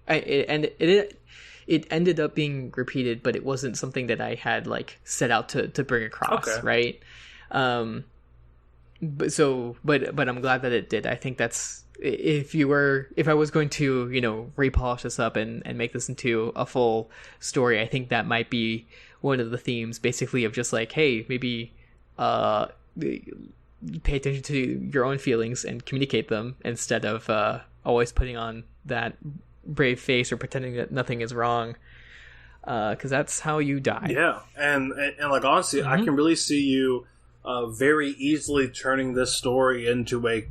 It ended up being repeated, but it wasn't something that I had set out to bring across. Okay. Right. But I'm glad that it did. I think that's if I was going to repolish this up and make this into a full story, I think that might be one of the themes, basically, of just hey, maybe pay attention to your own feelings and communicate them instead of always putting on that brave face or pretending that nothing is wrong, because that's how you die. Yeah, and honestly, I can really see you very easily turning this story into a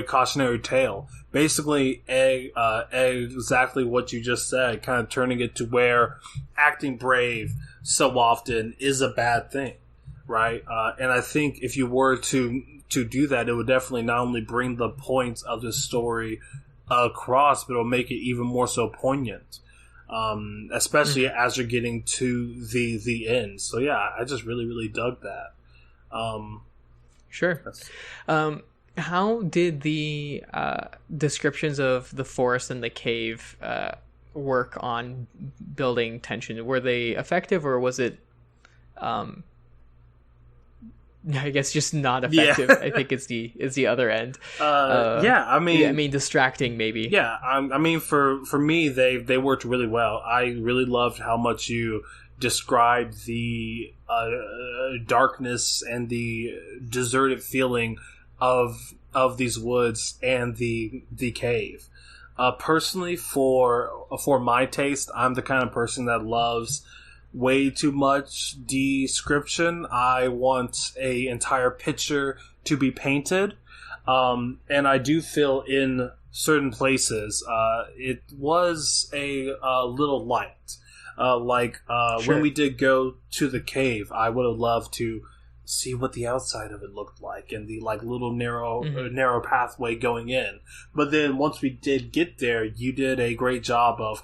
cautionary tale. Basically, exactly what you just said, kind of turning it to where acting brave so often is a bad thing. Right, and I think if you were to do that, it would definitely not only bring the points of the story across, but it'll make it even more so poignant, especially as you're getting to the end. So I just really, really dug that. Sure. How did the descriptions of the forest and the cave work on building tension? Were they effective, or was it I guess just not effective? I think is the other end. I mean distracting maybe. Yeah, I mean for me they worked really well. I really loved how much you described the darkness and the deserted feeling of these woods and the cave. Personally, for my taste, I'm the kind of person that loves way too much description. I want a entire picture to be painted, and I do feel in certain places it was a little light. Sure. When we did go to the cave, I would have loved to see what the outside of it looked like and the little narrow pathway going in. But then once we did get there, you did a great job of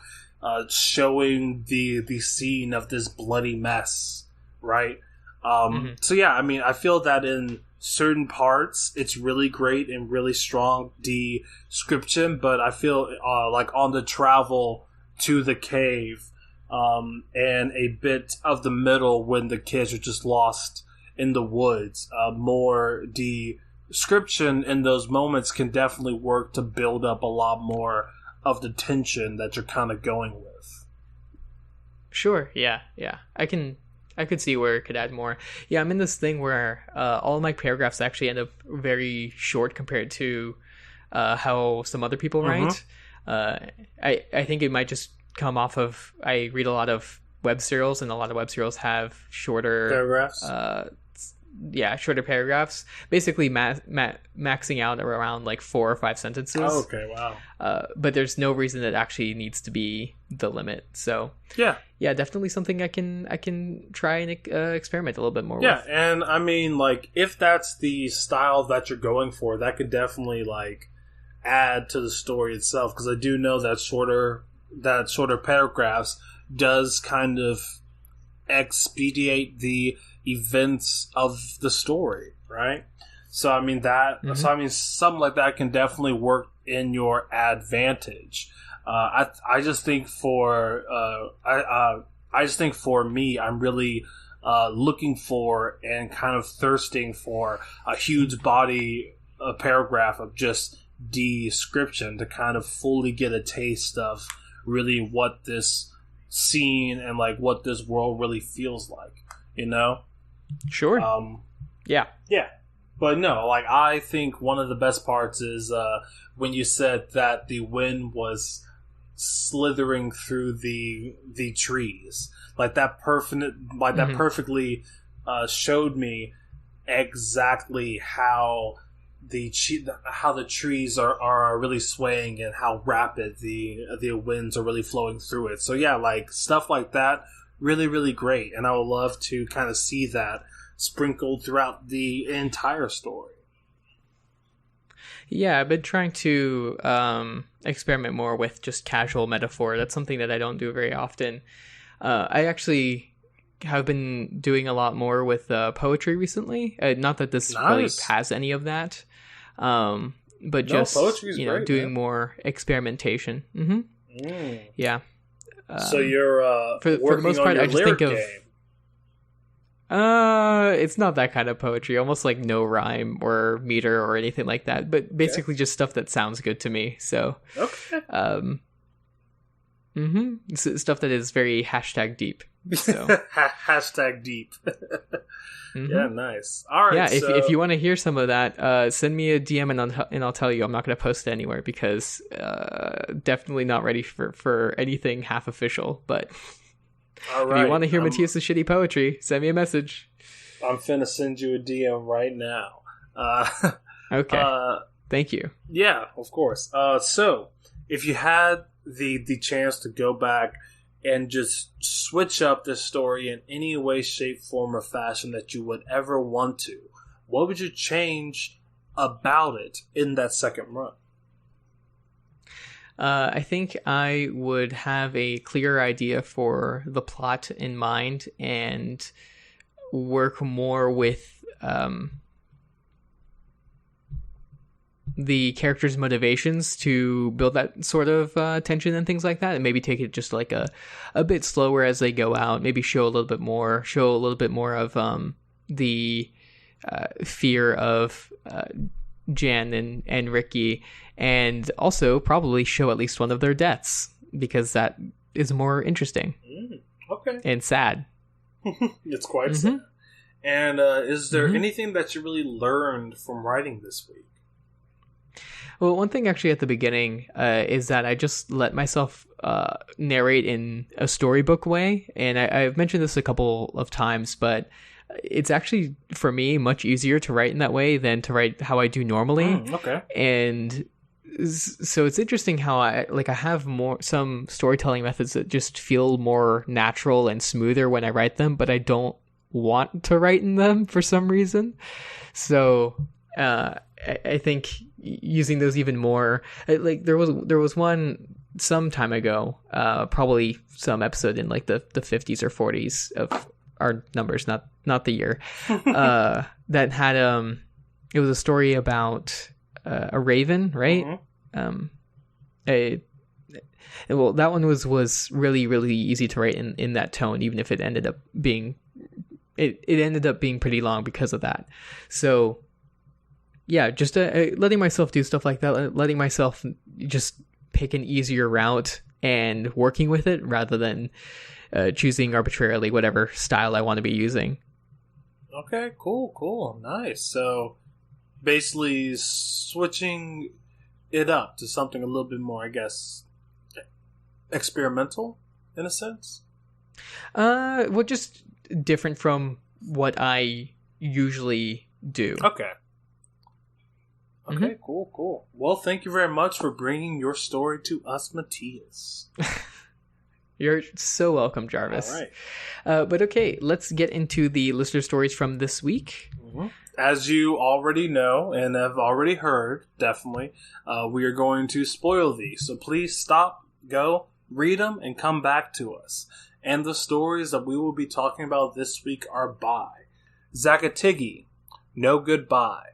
showing the scene of this bloody mess, right? So I mean, I feel that in certain parts it's really great and really strong description, but I feel on the travel to the cave and a bit of the middle when the kids are just lost in the woods, more description in those moments can definitely work to build up a lot more of the tension that you're kind of going with. Sure, yeah. I could see where it could add more. Yeah, I'm in this thing where all of my paragraphs actually end up very short compared to how some other people write. I think it might just come off of, I read a lot of web serials, and a lot of web serials have shorter paragraphs. Shorter paragraphs, basically maxing out around like 4 or 5 sentences. Oh, okay, wow. But there's no reason that actually needs to be the limit. So yeah, definitely something I can try and experiment a little bit more with. Yeah, and I mean, like, if that's the style that you're going for, that could definitely like add to the story itself, because I do know that shorter paragraphs does kind of expedite the events of the story, right? So I mean something like that can definitely work in your advantage. I just think for me, I'm really looking for and kind of thirsting for a huge body, a paragraph of just description to kind of fully get a taste of really what this scene and like what this world really feels like, you know? Sure. Yeah. But no, like, I think one of the best parts is when you said that the wind was slithering through the trees. Like, that that perfectly showed me exactly how the trees are really swaying and how rapid the winds are really flowing through it. So yeah, like, stuff like that, really, really great. And I would love to kind of see that sprinkled throughout the entire story. Yeah, I've been trying to experiment more with just casual metaphor. That's something that I don't do very often. I actually have been doing a lot more with poetry recently. Not that this really has any of that, but just great, doing more experimentation. Mm-hmm. Yeah. So you're for the most part, I just think of game. It's not that kind of poetry, almost like no rhyme or meter or anything like that, but basically just stuff that sounds good to me. So stuff that is very hashtag deep. So hashtag deep. Yeah, nice. All right. Yeah, if you want to hear some of that, send me a DM and I'll tell you. I'm not going to post it anywhere because definitely not ready for anything half official. But all right, if you want to hear Matthias' shitty poetry, send me a message. I'm finna send you a DM right now. Okay. Thank you. Yeah, of course. So if you had the chance to go back and just switch up this story in any way, shape, form, or fashion that you would ever want to, what would you change about it in that second run? I think I would have a clearer idea for the plot in mind and work more with the characters' motivations to build that sort of tension and things like that, and maybe take it just like a bit slower as they go out. Maybe show a little bit more of the fear of Jan and Ricky, and also probably show at least one of their deaths, because that is more interesting. Okay. And sad. It's quite sad. And is there anything that you really learned from writing this week? Well, one thing actually at the beginning is that I just let myself narrate in a storybook way. And I've mentioned this a couple of times, but it's actually, for me, much easier to write in that way than to write how I do normally. Okay. And so it's interesting how I have some storytelling methods that just feel more natural and smoother when I write them, but I don't want to write in them for some reason. So I think using those even more, like there was one some time ago, probably some episode in like the 50s or 40s of our numbers, not the year, that had it was a story about a raven, right? Well, that one was really, really easy to write in that tone, even if it ended up being pretty long because of that. So yeah, just letting myself do stuff like that, letting myself just pick an easier route and working with it rather than choosing arbitrarily whatever style I want to be using. Okay, cool, nice. So basically switching it up to something a little bit more, I guess, experimental in a sense. Well, just different from what I usually do. Okay. Okay, cool. Well, thank you very much for bringing your story to us, Matthias. You're so welcome, Jarvis. All right. But okay, let's get into the listener stories from this week. Mm-hmm. As you already know and have already heard, definitely, we are going to spoil these. So please stop, go, read them, and come back to us. And the stories that we will be talking about this week are by Zakatigi, No Goodbye,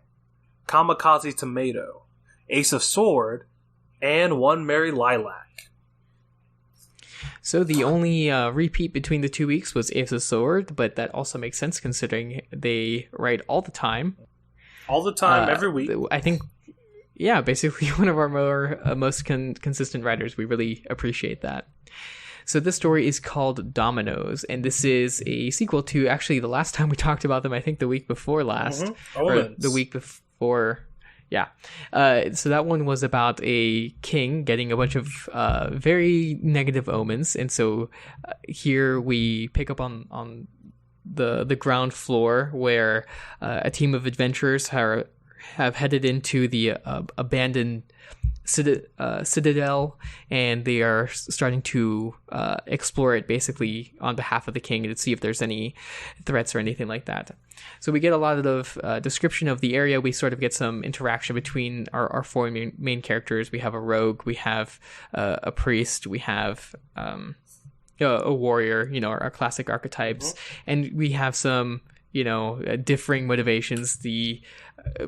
Kamikaze Tomato, Ace of Sword, and One Merry Lilac. So the only repeat between the 2 weeks was Ace of Sword, but that also makes sense considering they write all the time. All the time, every week. I think, yeah, basically one of our most consistent writers. We really appreciate that. So this story is called Dominoes, and this is a sequel to actually the last time we talked about them, I think the week before last. Or the week before. Yeah. So that one was about a king getting a bunch of very negative omens. And so here we pick up on the ground floor where a team of adventurers have headed into the abandoned citadel, and they are starting to explore it basically on behalf of the king to see if there's any threats or anything like that. So we get a lot of description of the area. We sort of get some interaction between our four main characters. We have a rogue, we have a priest, we have a warrior, our classic archetypes, and we have some differing motivations. The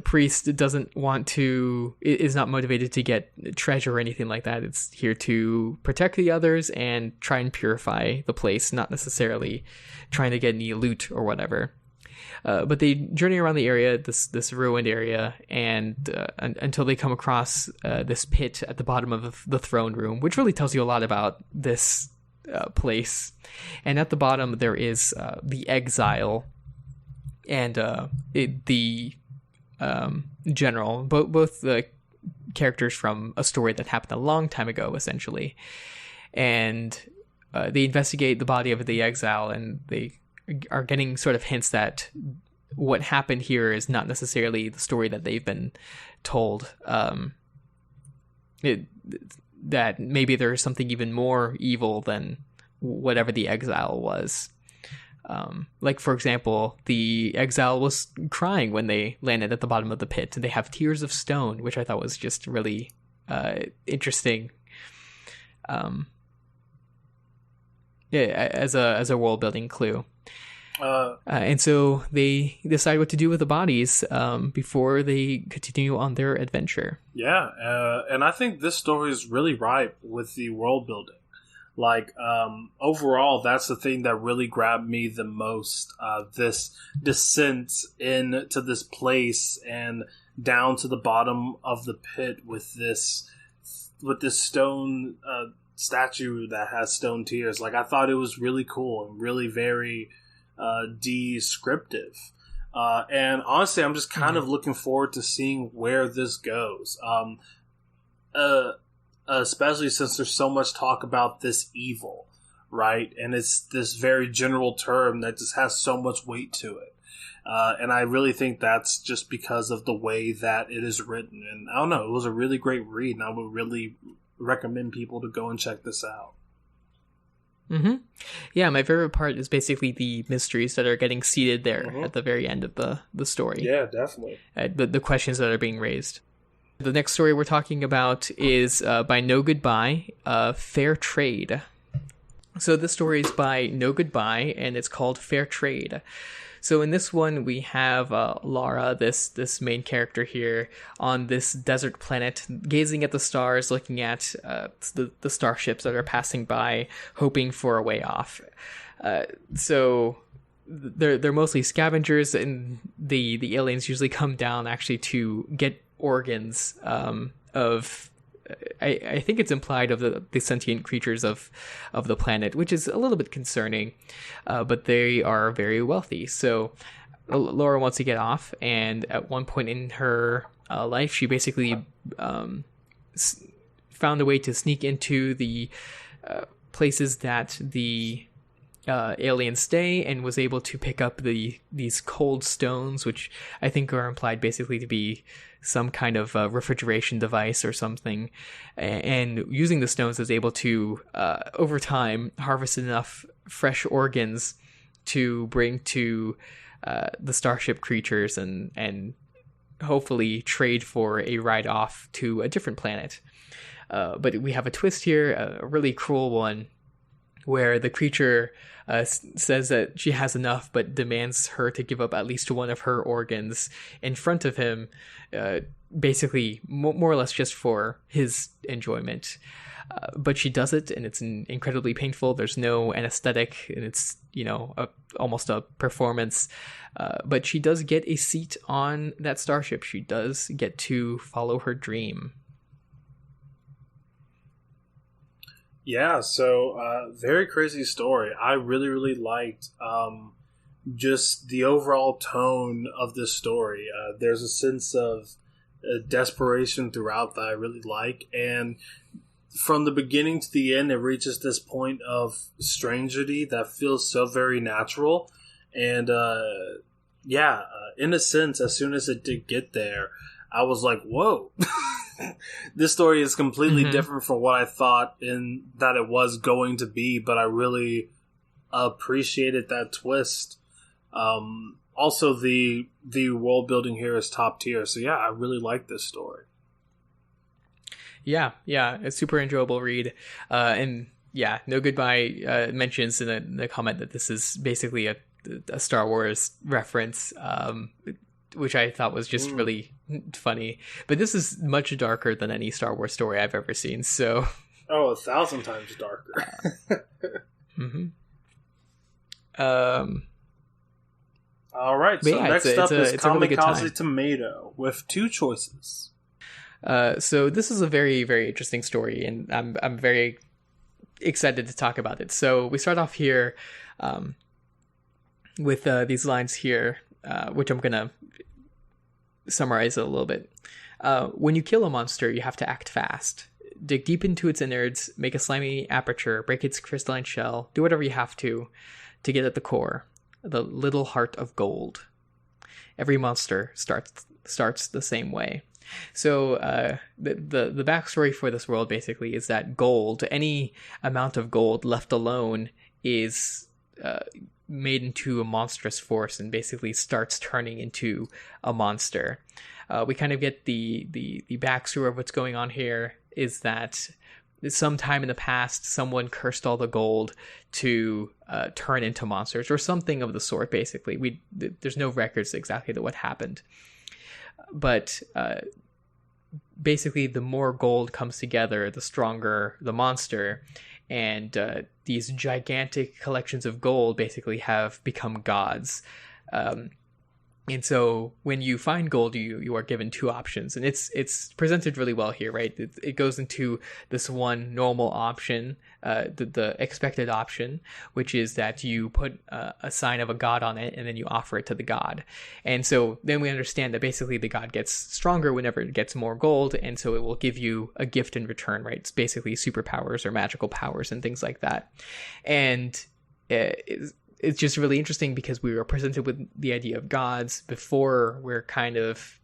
priest is not motivated to get treasure or anything like that. It's here to protect the others and try and purify the place, not necessarily trying to get any loot or whatever. But they journey around the area, this ruined area, and until they come across this pit at the bottom of the throne room, which really tells you a lot about this place. And at the bottom there is the exile and the general, both the characters from a story that happened a long time ago, essentially. And they investigate the body of the exile, and they are getting sort of hints that what happened here is not necessarily the story that they've been told. That maybe there's something even more evil than whatever the exile was. Like, for example, the exile was crying when they landed at the bottom of the pit, and they have tears of stone, which I thought was just really interesting. As a world building clue. And so they decide what to do with the bodies before they continue on their adventure. Yeah, and I think this story is really ripe with the world building. Like, overall, that's the thing that really grabbed me the most. This descent into this place and down to the bottom of the pit with this stone statue that has stone tears. Like, I thought it was really cool and really very descriptive. And honestly, I'm just kind of looking forward to seeing where this goes. Especially since there's so much talk about this evil, right? And it's this very general term that just has so much weight to it. And I really think that's just because of the way that it is written. And I don't know, it was a really great read, and I would really recommend people to go and check this out. Yeah, my favorite part is basically the mysteries that are getting seated there at the very end of the story. Yeah, definitely. The questions that are being raised. The next story we're talking about is by No Goodbye, Fair Trade. So this story is by No Goodbye, and it's called Fair Trade. So in this one, we have Laura, this main character here, on this desert planet, gazing at the stars, looking at the starships that are passing by, hoping for a way off. So they're mostly scavengers, and the aliens usually come down actually to get organs of... I think it's implied of the sentient creatures of the planet, which is a little bit concerning, but they are very wealthy. So Laura wants to get off, and at one point in her life, she basically found a way to sneak into the places that the aliens stay, and was able to pick up these cold stones, which I think are implied basically to be some kind of refrigeration device or something, and using the stones is able to over time harvest enough fresh organs to bring to the starship creatures and hopefully trade for a ride off to a different planet. But we have a twist here, a really cruel one, where the creature says that she has enough, but demands her to give up at least one of her organs in front of him, basically more or less just for his enjoyment. But she does it, and it's incredibly painful. There's no anesthetic, and it's, almost a performance. But she does get a seat on that starship. She does get to follow her dream. Yeah, so very crazy story. I really, really liked just the overall tone of this story. There's a sense of desperation throughout that I really like. And from the beginning to the end, it reaches this point of strangity that feels so very natural. And in a sense, as soon as it did get there, I was like, whoa. This story is completely different from what I thought that it was going to be, but I really appreciated that twist. Also, the world building here is top tier, so yeah, I really like this story. Yeah, it's super enjoyable read, and yeah, No Goodbye mentions in the comment that this is basically a Star Wars reference, which I thought was just really funny. But this is much darker than any Star Wars story I've ever seen, so... Oh, 1,000 times darker. All right, so next up is Kamikaze really Tomato with 2 choices. So this is a very, very interesting story, and I'm very excited to talk about it. So we start off here with these lines here, which I'm going to summarize a little bit. When you kill a monster, you have to act fast. Dig deep into its innards, make a slimy aperture, break its crystalline shell, do whatever you have to get at the core, the little heart of gold. Every monster starts the same way. So the backstory for this world basically is that gold, any amount of gold left alone, is made into a monstrous force and basically starts turning into a monster. We kind of get the backstory of what's going on here is that sometime in the past, someone cursed all the gold to turn into monsters or something of the sort. Basically, there's no records exactly to what happened, but basically, the more gold comes together, the stronger the monster. And these gigantic collections of gold basically have become gods. And so when you find gold, you are given 2 options, and it's presented really well here, right? It goes into this one normal option, the expected option, which is that you put a sign of a god on it, and then you offer it to the god. And so then we understand that basically the god gets stronger whenever it gets more gold, and so it will give you a gift in return, right? It's basically superpowers or magical powers and things like that. And it's just really interesting because we were presented with the idea of gods before we're kind of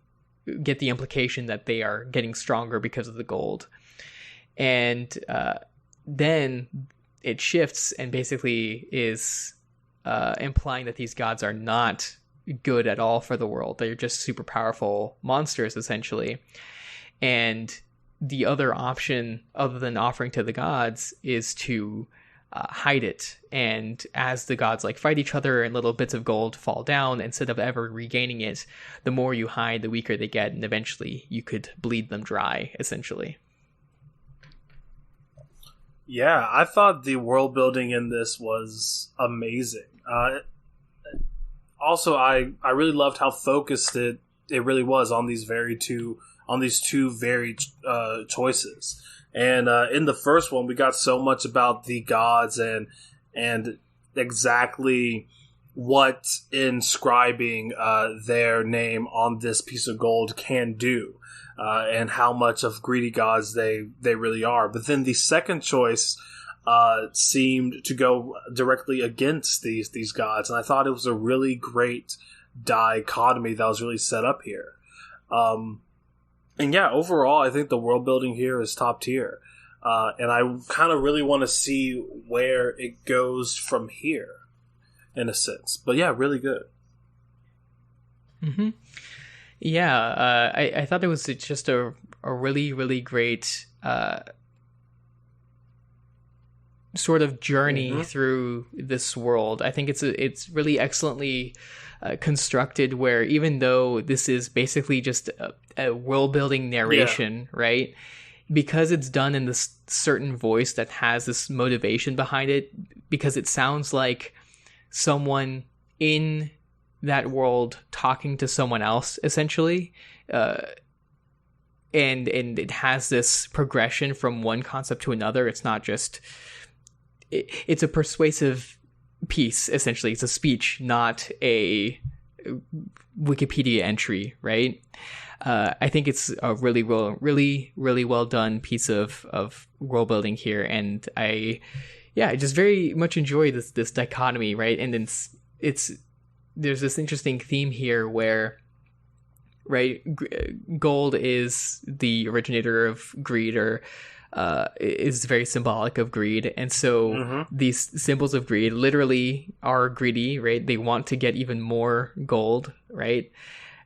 get the implication that they are getting stronger because of the gold. And then it shifts and basically is implying that these gods are not good at all for the world. They're just super powerful monsters, essentially. And the other option, other than offering to the gods, is to hide it, and as the gods fight each other and little bits of gold fall down, instead of ever regaining it, the more you hide, the weaker they get, and eventually you could bleed them dry, essentially. Yeah, I thought the world building in this was amazing. Also, I really loved how focused it really was on these two varied choices. And in the first one, we got so much about the gods and exactly what inscribing their name on this piece of gold can do, and how much of greedy gods they really are. But then the second choice seemed to go directly against these gods, and I thought it was a really great dichotomy that was really set up here. And yeah, overall, I think the world building here is top tier. And I kind of really want to see where it goes from here, in a sense. But yeah, really good. Mm-hmm. Yeah, I thought it was just a really, really great sort of journey through this world. I think it's really excellently constructed, where even though this is basically just a world-building narration, right? Because it's done in this certain voice that has this motivation behind it, because it sounds like someone in that world talking to someone else, essentially, and it has this progression from one concept to another. It's not just it's a persuasive piece, essentially. It's a speech, not a Wikipedia entry, right? I think it's a really well done piece of world building here, and I just very much enjoy this dichotomy, right? And then there's this interesting theme here where, right, gold is the originator of greed, or is very symbolic of greed, and so these symbols of greed literally are greedy, right? They want to get even more gold, right?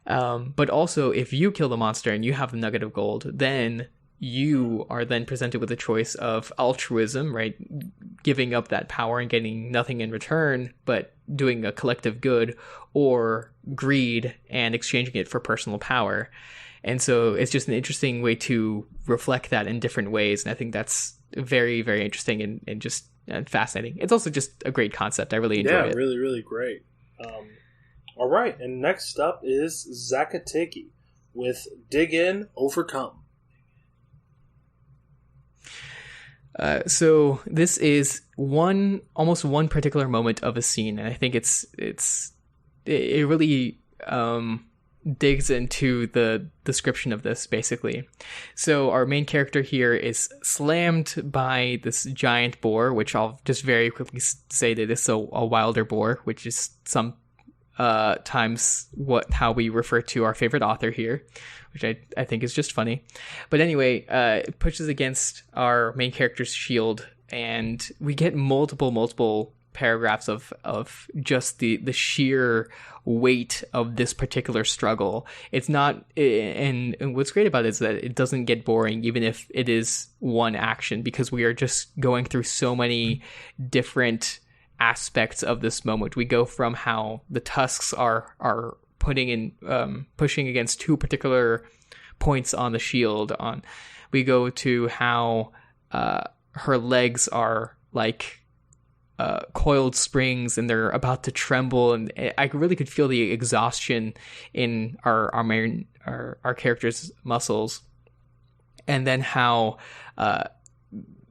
But also, if you kill the monster and you have the nugget of gold, then you are then presented with a choice of altruism, right? Giving up that power and getting nothing in return, but doing a collective good, or greed and exchanging it for personal power. And so it's just an interesting way to reflect that in different ways. And I think that's very, very interesting and just fascinating. It's also just a great concept. I really enjoy it. Yeah, really, really great. All right, and next up is Zakateki with Dig In, Overcome. So this is almost one particular moment of a scene, and I think it really digs into the description of this, basically. So our main character here is slammed by this giant boar, which I'll just very quickly say that it's a wilder boar, which is times how we refer to our favorite author here, which I think is just funny. But anyway, it pushes against our main character's shield, and we get multiple paragraphs of just the sheer weight of this particular struggle. It's not, and what's great about it is that it doesn't get boring, even if it is one action, because we are just going through so many different aspects of this moment. We go from how the tusks are pushing against two particular points on the shield. We go to how her legs are like coiled springs, and they're about to tremble, and I really could feel the exhaustion in our character's muscles. And then how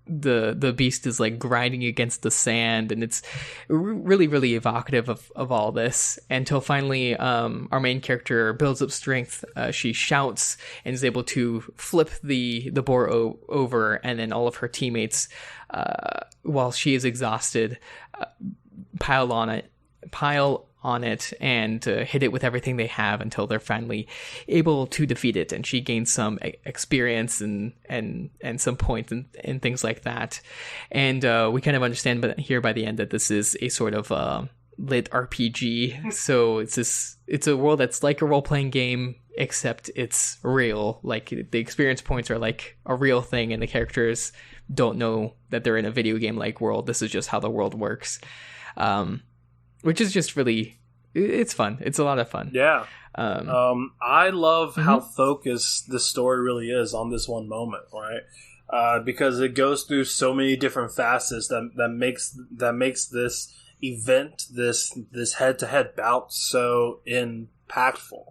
the beast is like grinding against the sand, and it's really, really evocative of all this, until finally our main character builds up strength. She shouts and is able to flip the boar over, and then all of her teammates, while she is exhausted, pile on it and hit it with everything they have until they're finally able to defeat it, and she gains some experience and some points and things like that. And we kind of understand here by the end that this is a sort of lit RPG. So it's a world that's like a role-playing game, except it's real. Like, the experience points are like a real thing, and the characters don't know that they're in a video game like world. This is just how the world works. Which is just really, it's fun. It's a lot of fun. Yeah. I love how focused the story really is on this one moment, right? Because it goes through so many different facets that makes this event, this head-to-head bout, so impactful.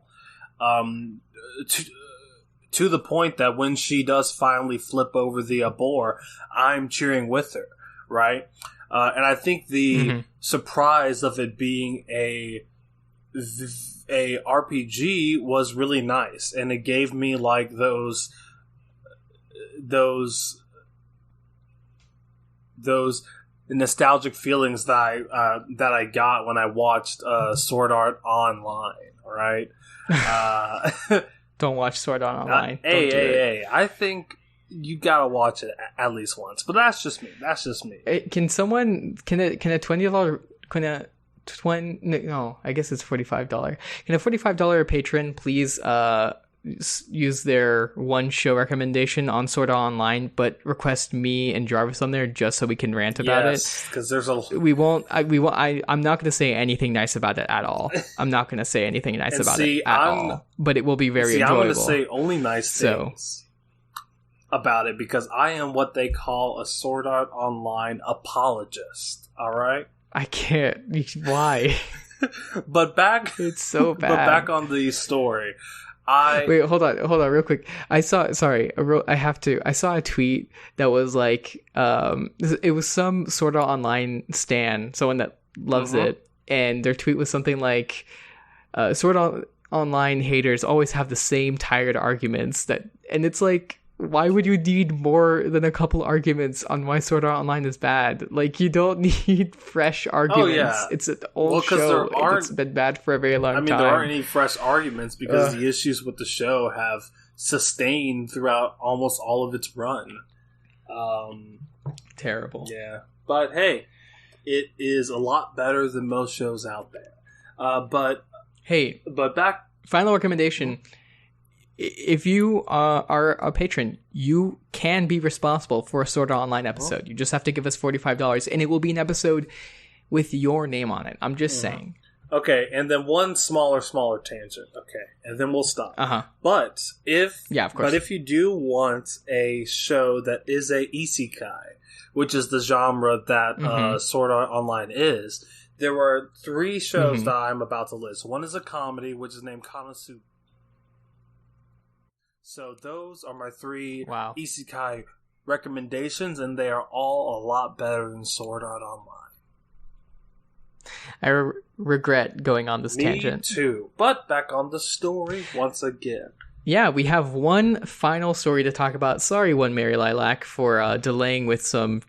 To the point that when she does finally flip over the boar, I'm cheering with her, right? And I think the surprise of it being a RPG was really nice, and it gave me like those nostalgic feelings that I got when I watched Sword Art Online. Right? Don't watch Sword Art Online. Hey! I think you gotta watch it at least once. But that's just me. Can a $20 no, I guess it's $45. Can a $45 patron please use their one show recommendation on Sword Art Online, but request me and Jarvis on there just so we can rant about it? Because there's a I'm not going to say anything nice about it at all. I'm not going to say anything nice about it at all. But it will be very enjoyable. I'm going to say only nice things about it because I am what they call a Sword Art Online apologist. All right. I can't. Why? But back. It's so bad. But back on the story. Wait, hold on, real quick. I saw a tweet that was like, it was some Sword Art Online stan, someone that loves it, and their tweet was something like, Sword Art Online haters always have the same tired arguments and it's like, why would you need more than a couple arguments on why Sword Art Online is bad? Like, you don't need fresh arguments. Oh, yeah. It's an old show. It's been bad for a very long time. There aren't any fresh arguments because the issues with the show have sustained throughout almost all of its run. Terrible. Yeah. But hey, it is a lot better than most shows out there. But back... Final recommendation... If you are a patron, you can be responsible for a Sword Art Online episode. You just have to give us $45, and it will be an episode with your name on it. I'm just saying. Okay, and then one smaller tangent. Okay, and then we'll stop. But if you do want a show that is a isekai, which is the genre that Sword Art Online is, there are 3 shows that I'm about to list. One is a comedy, which is named Kanosu. So those are my 3 isekai recommendations, and they are all a lot better than Sword Art Online. I regret going on this tangent. Me too. But back on the story once again. Yeah, we have one final story to talk about. Sorry, One Mary Lilac, for delaying with some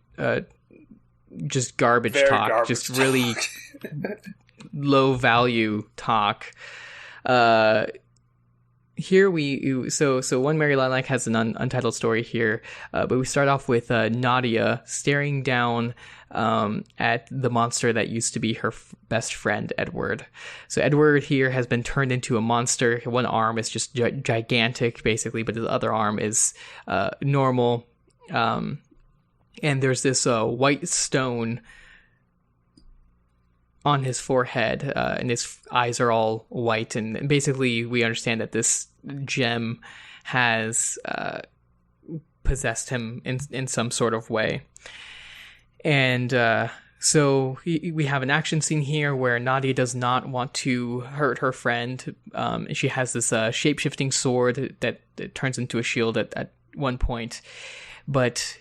just garbage talk. Just really low value talk. Here so One Mary Lilac has an untitled story here, but we start off with Nadia staring down at the monster that used to be her best friend, Edward. So Edward here has been turned into a monster. One arm is just gigantic, basically, but his other arm is normal. And there's this white stone on his forehead, and his eyes are all white, and basically we understand that this gem has possessed him in some sort of way. And so we have an action scene here where Nadia does not want to hurt her friend. She has this shape-shifting sword that turns into a shield at one point, but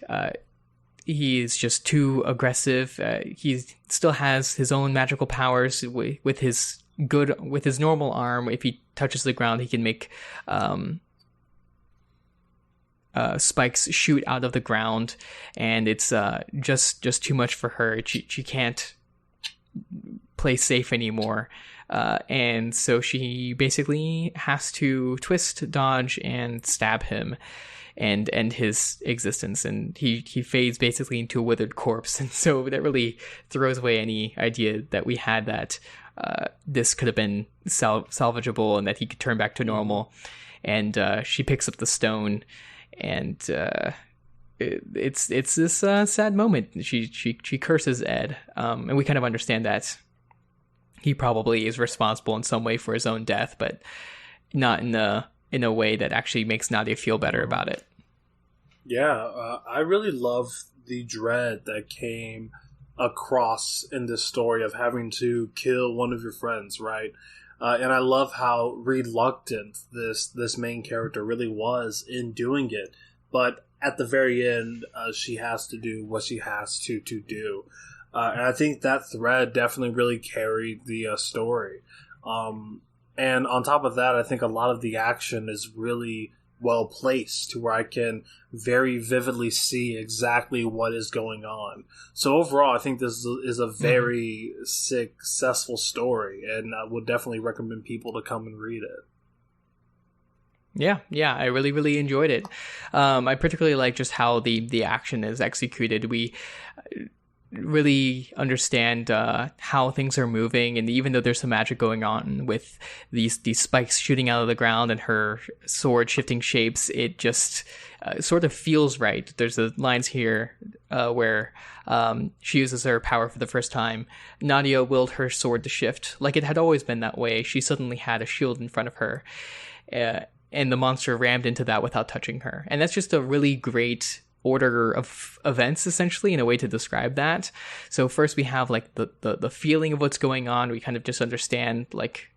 he is just too aggressive. He still has his own magical powers with his normal arm. If he touches the ground, he can make spikes shoot out of the ground, and it's just too much for her. She can't play safe anymore, and so she basically has to twist, dodge, and stab him and end his existence, and he fades basically into a withered corpse. And so that really throws away any idea that we had that this could have been salvageable and that he could turn back to normal. And she picks up the stone, and it's this sad moment. She curses Ed, and we kind of understand that he probably is responsible in some way for his own death, but not in a way that actually makes Nadia feel better about it. Yeah, I really love the dread that came across in this story of having to kill one of your friends, right? And I love how reluctant this main character really was in doing it. But at the very end, she has to do what she has to do. And I think that thread definitely really carried the story. And on top of that, I think a lot of the action is really well placed to where I can very vividly see exactly what is going on. So overall, I think this is a very successful story, and I would definitely recommend people to come and read it. Yeah, I really, really enjoyed it. I particularly like just how the action is executed. We really understand how things are moving, and even though there's some magic going on with these spikes shooting out of the ground and her sword shifting shapes, it just sort of feels right. There's the lines here where she uses her power for the first time. Nadia willed her sword to shift like it had always been that way. She suddenly had a shield in front of her, and the monster rammed into that without touching her. And that's just a really great order of events, essentially, in a way to describe that. So first we have like the feeling of what's going on. We kind of just understand like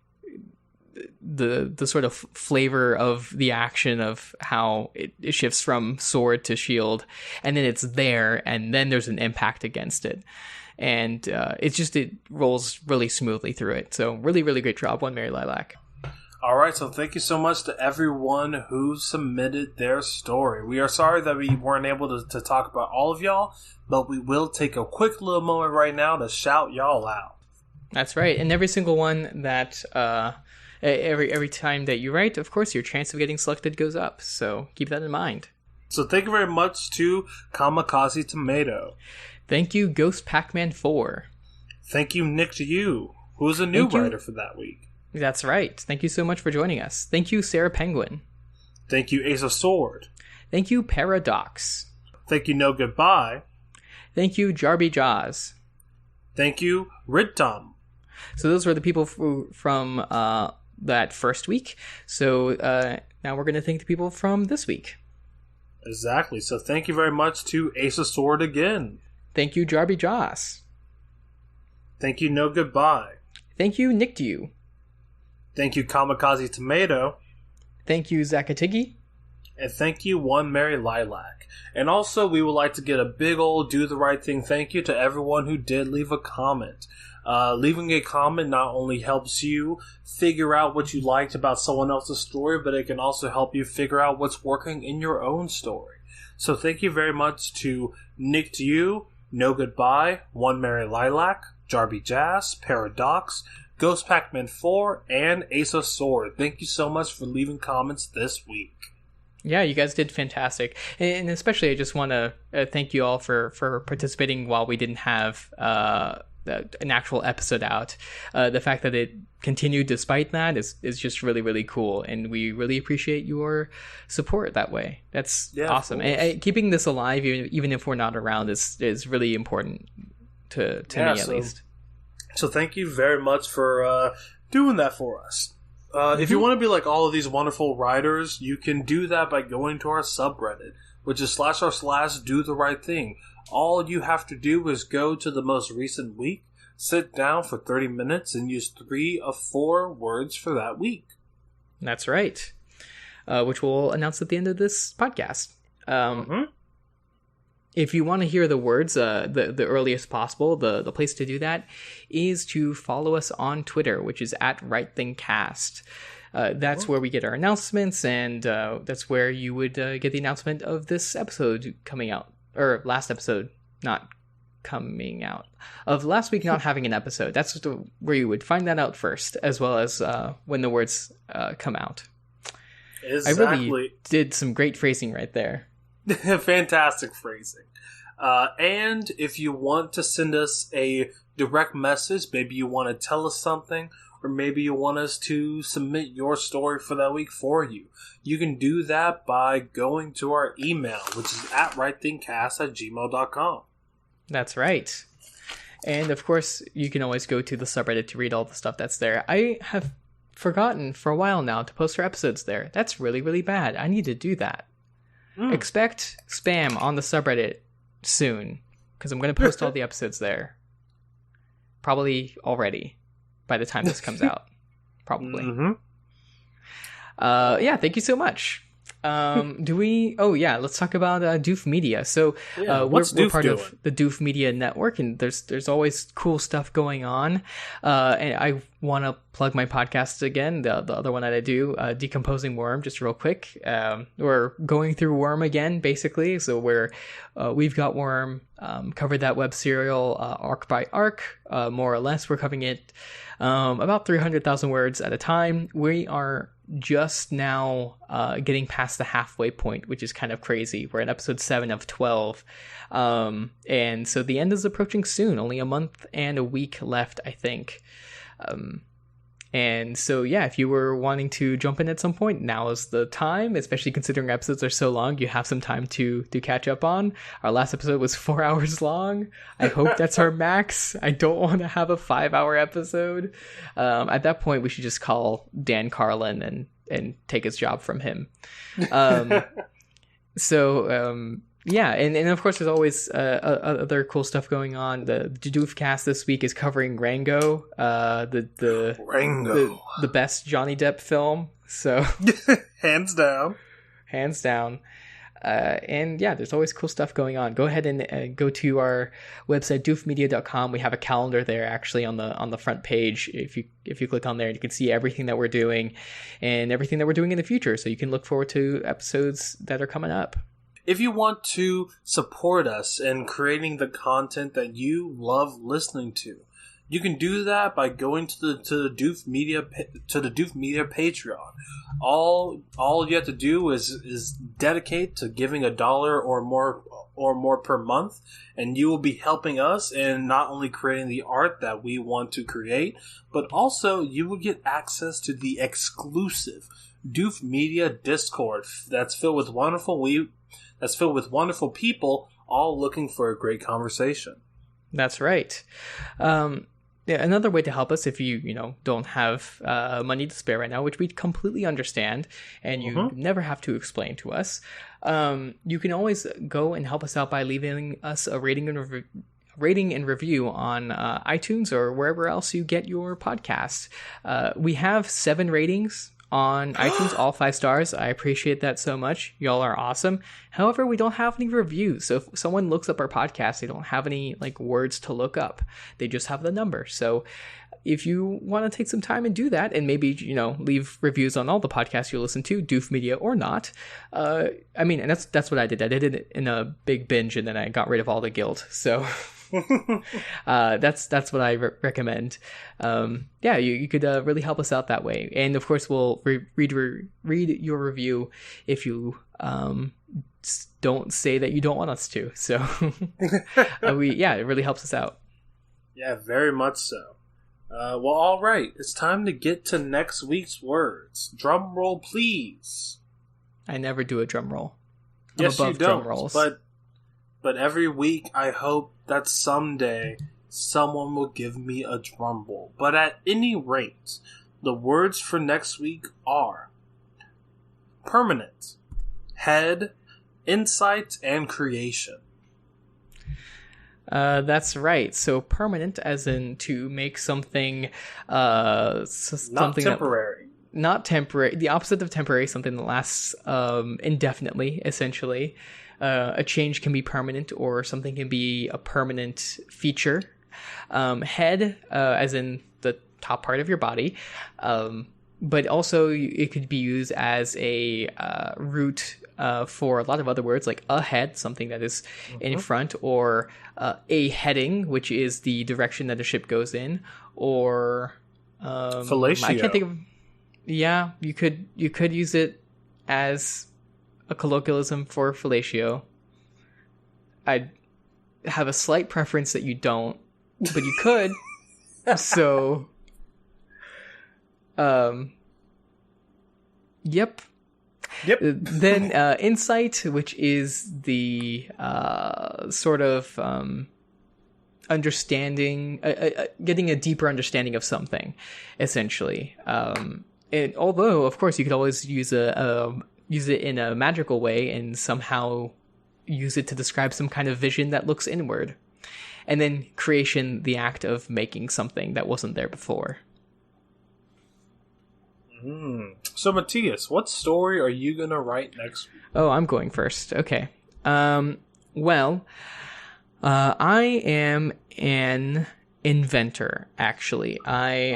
the sort of flavor of the action of how it shifts from sword to shield, and then it's there, and then there's an impact against it, and it rolls really smoothly through it. So really, really great job, One Mary Lilac. All right, so thank you so much to everyone who submitted their story. We are sorry that we weren't able to talk about all of y'all, but we will take a quick little moment right now to shout y'all out. That's right, and every single one that every time that you write, of course, your chance of getting selected goes up. So keep that in mind. So thank you very much to Kamikaze Tomato. Thank you, Ghost Pac-Man 4. Thank you, Nick to you, who is a new writer for that week. That's right. Thank you so much for joining us. Thank you, Sarah Penguin. Thank you, Ace of Sword. Thank you, Paradox. Thank you, No Goodbye. Thank you, Jarby Jaws. Thank you, Ridtum. So those were the people from that first week. So now we're going to thank the people from this week. Exactly. So thank you very much to Ace of Sword again. Thank you, Jarby Jaws. Thank you, No Goodbye. Thank you, Nick Dew. Thank you, Kamikaze Tomato. Thank you, Zakatigi. And thank you, One Mary Lilac. And also, we would like to get a big old do the right thing thank you to everyone who did leave a comment. Leaving a comment not only helps you figure out what you liked about someone else's story, but it can also help you figure out what's working in your own story. So thank you very much to Nick to You, No Goodbye, One Mary Lilac, Jarby Jazz, Paradox, Ghost Pac-Man 4, and Ace of Sword. Thank you so much for leaving comments this week. Yeah, you guys did fantastic. And especially I just want to thank you all for participating while we didn't have an actual episode out. The fact that it continued despite that is just really, really cool. And we really appreciate your support that way. That's awesome. And keeping this alive, even if we're not around, is really important to me at least. So thank you very much for doing that for us. If you want to be like all of these wonderful writers, you can do that by going to our subreddit, which is /r/do the right thing. All you have to do is go to the most recent week, sit down for 30 minutes, and use 3 of 4 words for that week. That's right. Which we'll announce at the end of this podcast. If you want to hear the words the earliest possible, the place to do that is to follow us on Twitter, which is @RightThingCast. That's where we get our announcements, and that's where you would get the announcement of this episode coming out, or last episode not coming out, of last week not having an episode. That's where you would find that out first, as well as when the words come out. Exactly. I really did some great phrasing right there. Fantastic phrasing. And if you want to send us a direct message, maybe you want to tell us something, or maybe you want us to submit your story for that week for you, you can do that by going to our email, which is @rightthingcast@gmail.com. That's right. And of course, you can always go to the subreddit to read all the stuff that's there. I have forgotten for a while now to post our episodes there. That's really, really bad. I need to do that. Expect spam on the subreddit soon, because I'm going to post all the episodes there. Probably already by the time this comes out. Probably. Yeah, thank you so much. Do we? Oh yeah, let's talk about Doof Media. So what's we're Doof part doing? of the Doof Media network, and there's always cool stuff going on. And I want to plug my podcast again, the other one that I do, Decomposing Worm, just real quick. We're going through Worm again, basically. So we've got Worm, covered that web serial arc by arc, more or less. We're covering it about 300,000 words at a time. We are just now getting past the halfway point, which is kind of crazy. We're at episode 7 of 12. And so the end is approaching soon, only a month and a week left, I think. And so, yeah, if you were wanting to jump in at some point, now is the time, especially considering episodes are so long. You have some time to catch up on. Our last episode was 4 hours long. I hope that's our max. I don't want to have a 5-hour episode. At that point, we should just call Dan Carlin and take his job from him. Yeah, and of course there's always other cool stuff going on. The Doof cast this week is covering Rango, Rango, the best Johnny Depp film. So hands down. And yeah, there's always cool stuff going on. Go ahead and go to our website doofmedia.com. We have a calendar there actually on the front page. If you click on there, you can see everything that we're doing and everything that we're doing in the future. So you can look forward to episodes that are coming up. If you want to support us in creating the content that you love listening to, you can do that by going to the Doof Media Patreon. All you have to do is dedicate to giving $1 or more per month, and you will be helping us in not only creating the art that we want to create, but also you will get access to the exclusive Doof Media Discord that's filled with wonderful people, all looking for a great conversation. That's right. Yeah, another way to help us if you don't have money to spare right now, which we completely understand, and you never have to explain to us. You can always go and help us out by leaving us a rating and review on iTunes or wherever else you get your podcasts. We have 7 ratings on iTunes, all 5 stars. I appreciate that so much. Y'all are awesome. However, we don't have any reviews. So if someone looks up our podcast, they don't have any words to look up. They just have the number. So if you want to take some time and do that, and maybe, leave reviews on all the podcasts you listen to, Doof Media or not. And that's what I did. I did it in a big binge, and then I got rid of all the guilt. So that's what I recommend. You could really help us out that way, and of course we'll read your review if you don't say that you don't want us to. So it really helps us out. Yeah, very much so. Well, all right, it's time to get to next week's words. Drum roll, please. I never do a drum roll. Yes, you don't. But every week, I hope that someday someone will give me a drum roll. But at any rate, the words for next week are permanent, head, insight, and creation. That's right. So permanent, as in to make something, not temporary. Not temporary. The opposite of temporary, something that lasts indefinitely, essentially. A change can be permanent, or something can be a permanent feature. Head, as in the top part of your body, but also it could be used as a root for a lot of other words, like a head, something that is in front, or a heading, which is the direction that a ship goes in, or fellatio. I can't think of. Yeah, you could use it as a colloquialism for fellatio. I have a slight preference that you don't, but you could. So, yep. Then insight, which is the sort of understanding, getting a deeper understanding of something, essentially. And although, of course, you could always use it in a magical way and somehow use it to describe some kind of vision that looks inward. And then creation, the act of making something that wasn't there before. So, Matthias, what story are you going to write next week? Oh, I'm going first. Okay. Well, I am an inventor, actually. I'm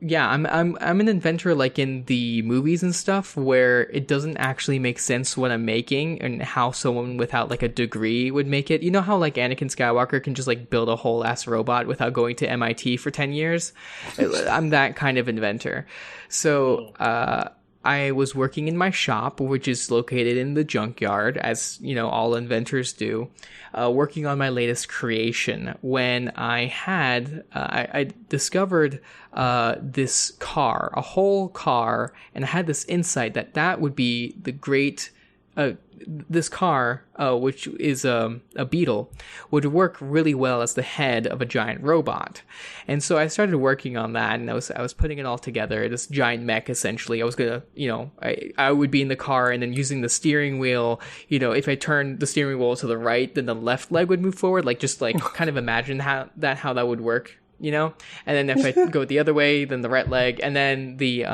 an inventor, like in the movies and stuff, where it doesn't actually make sense what I'm making and how someone without like a degree would make it. You know how like Anakin Skywalker can just like build a whole ass robot without going to MIT for 10 years? I'm that kind of inventor. So, I was working in my shop, which is located in the junkyard, as you know, all inventors do, working on my latest creation when I discovered this car, a whole car, and I had this insight that would be the great. This car, which is a beetle, would work really well as the head of a giant robot. And so I started working on that, and I was putting it all together, this giant mech, essentially. I was gonna, I would be in the car, and then using the steering wheel, if I turned the steering wheel to the right, then the left leg would move forward, kind of imagine how that would work. And then if I go the other way, then the right leg, and then the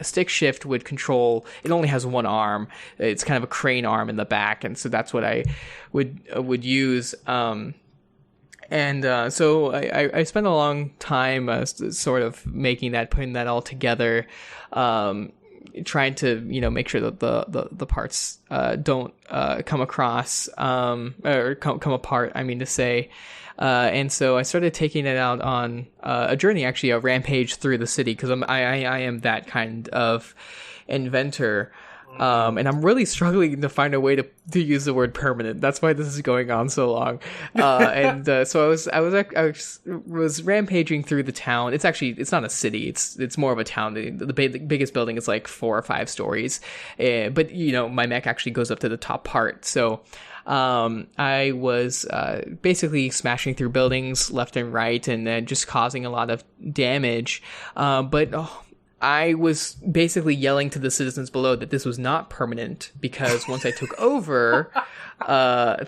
stick shift would control. It only has one arm. It's kind of a crane arm in the back, and so that's what I would use. So I spent a long time sort of putting that all together, trying to make sure that the parts don't come across or come apart. I mean to say. And so I started taking it out on a journey, actually, a rampage through the city, because I am that kind of inventor. And I'm really struggling to find a way to use the word permanent. That's why this is going on so long. So I was rampaging through the town. It's not a city. It's more of a town. The biggest building is like 4 or 5 stories. But my mech actually goes up to the top part. So, I was basically smashing through buildings left and right, and then just causing a lot of damage. I was basically yelling to the citizens below that this was not permanent, because once I took over,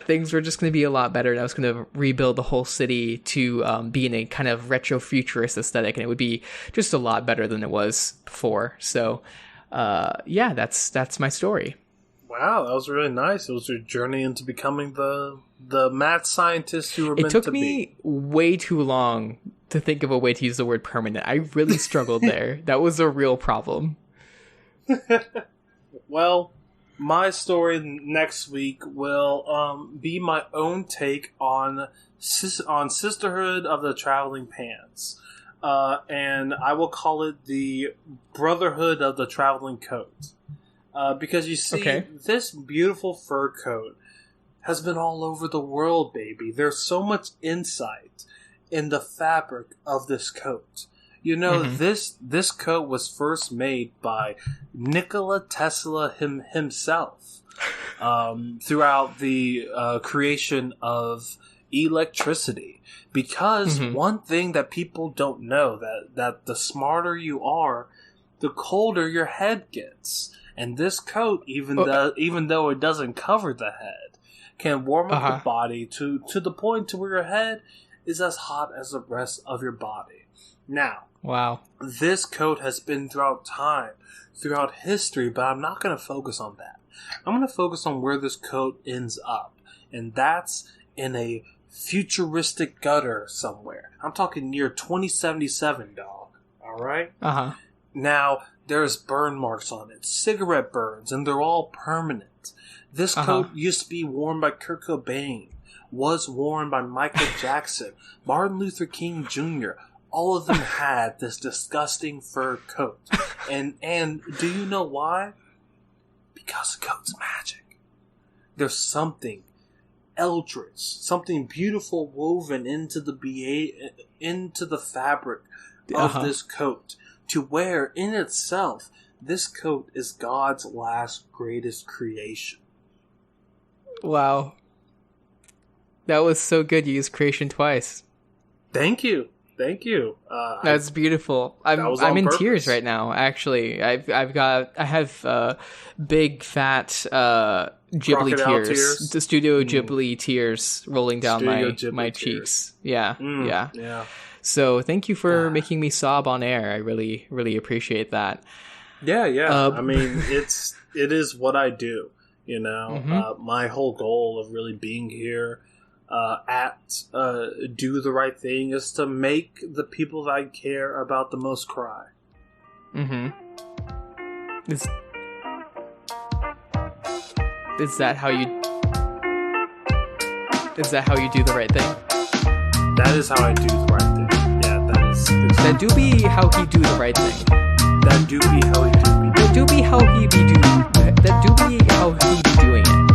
things were just going to be a lot better, and I was going to rebuild the whole city to be in a kind of retro-futurist aesthetic, and it would be just a lot better than it was before. So, that's my story. Wow, that was really nice. It was your journey into becoming the mad scientist you were meant to be. It took me way too long to think of a way to use the word permanent. I really struggled there. That was a real problem. Well, my story next week will be my own take on Sisterhood of the Traveling Pants. And I will call it the Brotherhood of the Traveling Coat. Because you see, This beautiful fur coat has been all over the world, baby. There's so much insight in the fabric of this coat. This coat was first made by Nikola Tesla himself throughout the creation of electricity. Because one thing that people don't know, that the smarter you are, the colder your head gets. And this coat, even though it doesn't cover the head, can warm up the body to the point to where your head is as hot as the rest of your body. Now, wow, this coat has been throughout time, throughout history, but I'm not going to focus on that. I'm going to focus on where this coat ends up, and that's in a futuristic gutter somewhere. I'm talking near 2077, dog. All right? Now, there's burn marks on it, cigarette burns, and they're all permanent. This coat used to be worn by Kurt Cobain, was worn by Michael Jackson, Martin Luther King Jr. All of them had this disgusting fur coat. And do you know why? Because the coat's magic. There's something eldritch, something beautiful woven into the fabric of this coat, to where, in itself, this coat is God's last greatest creation. Wow. That was so good. You used creation twice. Thank you. That's beautiful. I'm in tears right now. Actually, I have big fat Ghibli tears, the Studio Ghibli tears rolling down my cheeks. Yeah. So thank you for making me sob on air. I really, really appreciate that. Yeah. I mean, it is what I do. You know, Mm-hmm. my whole goal of really being here at Do the Right Thing is to make the people that I care about the most cry. Mm-hmm. Is that how you do the right thing? That is how I do the right thing. Yeah, that is. That do be how he do the right thing. That do be how he do. That do be how he be do. That do be how he be doing it.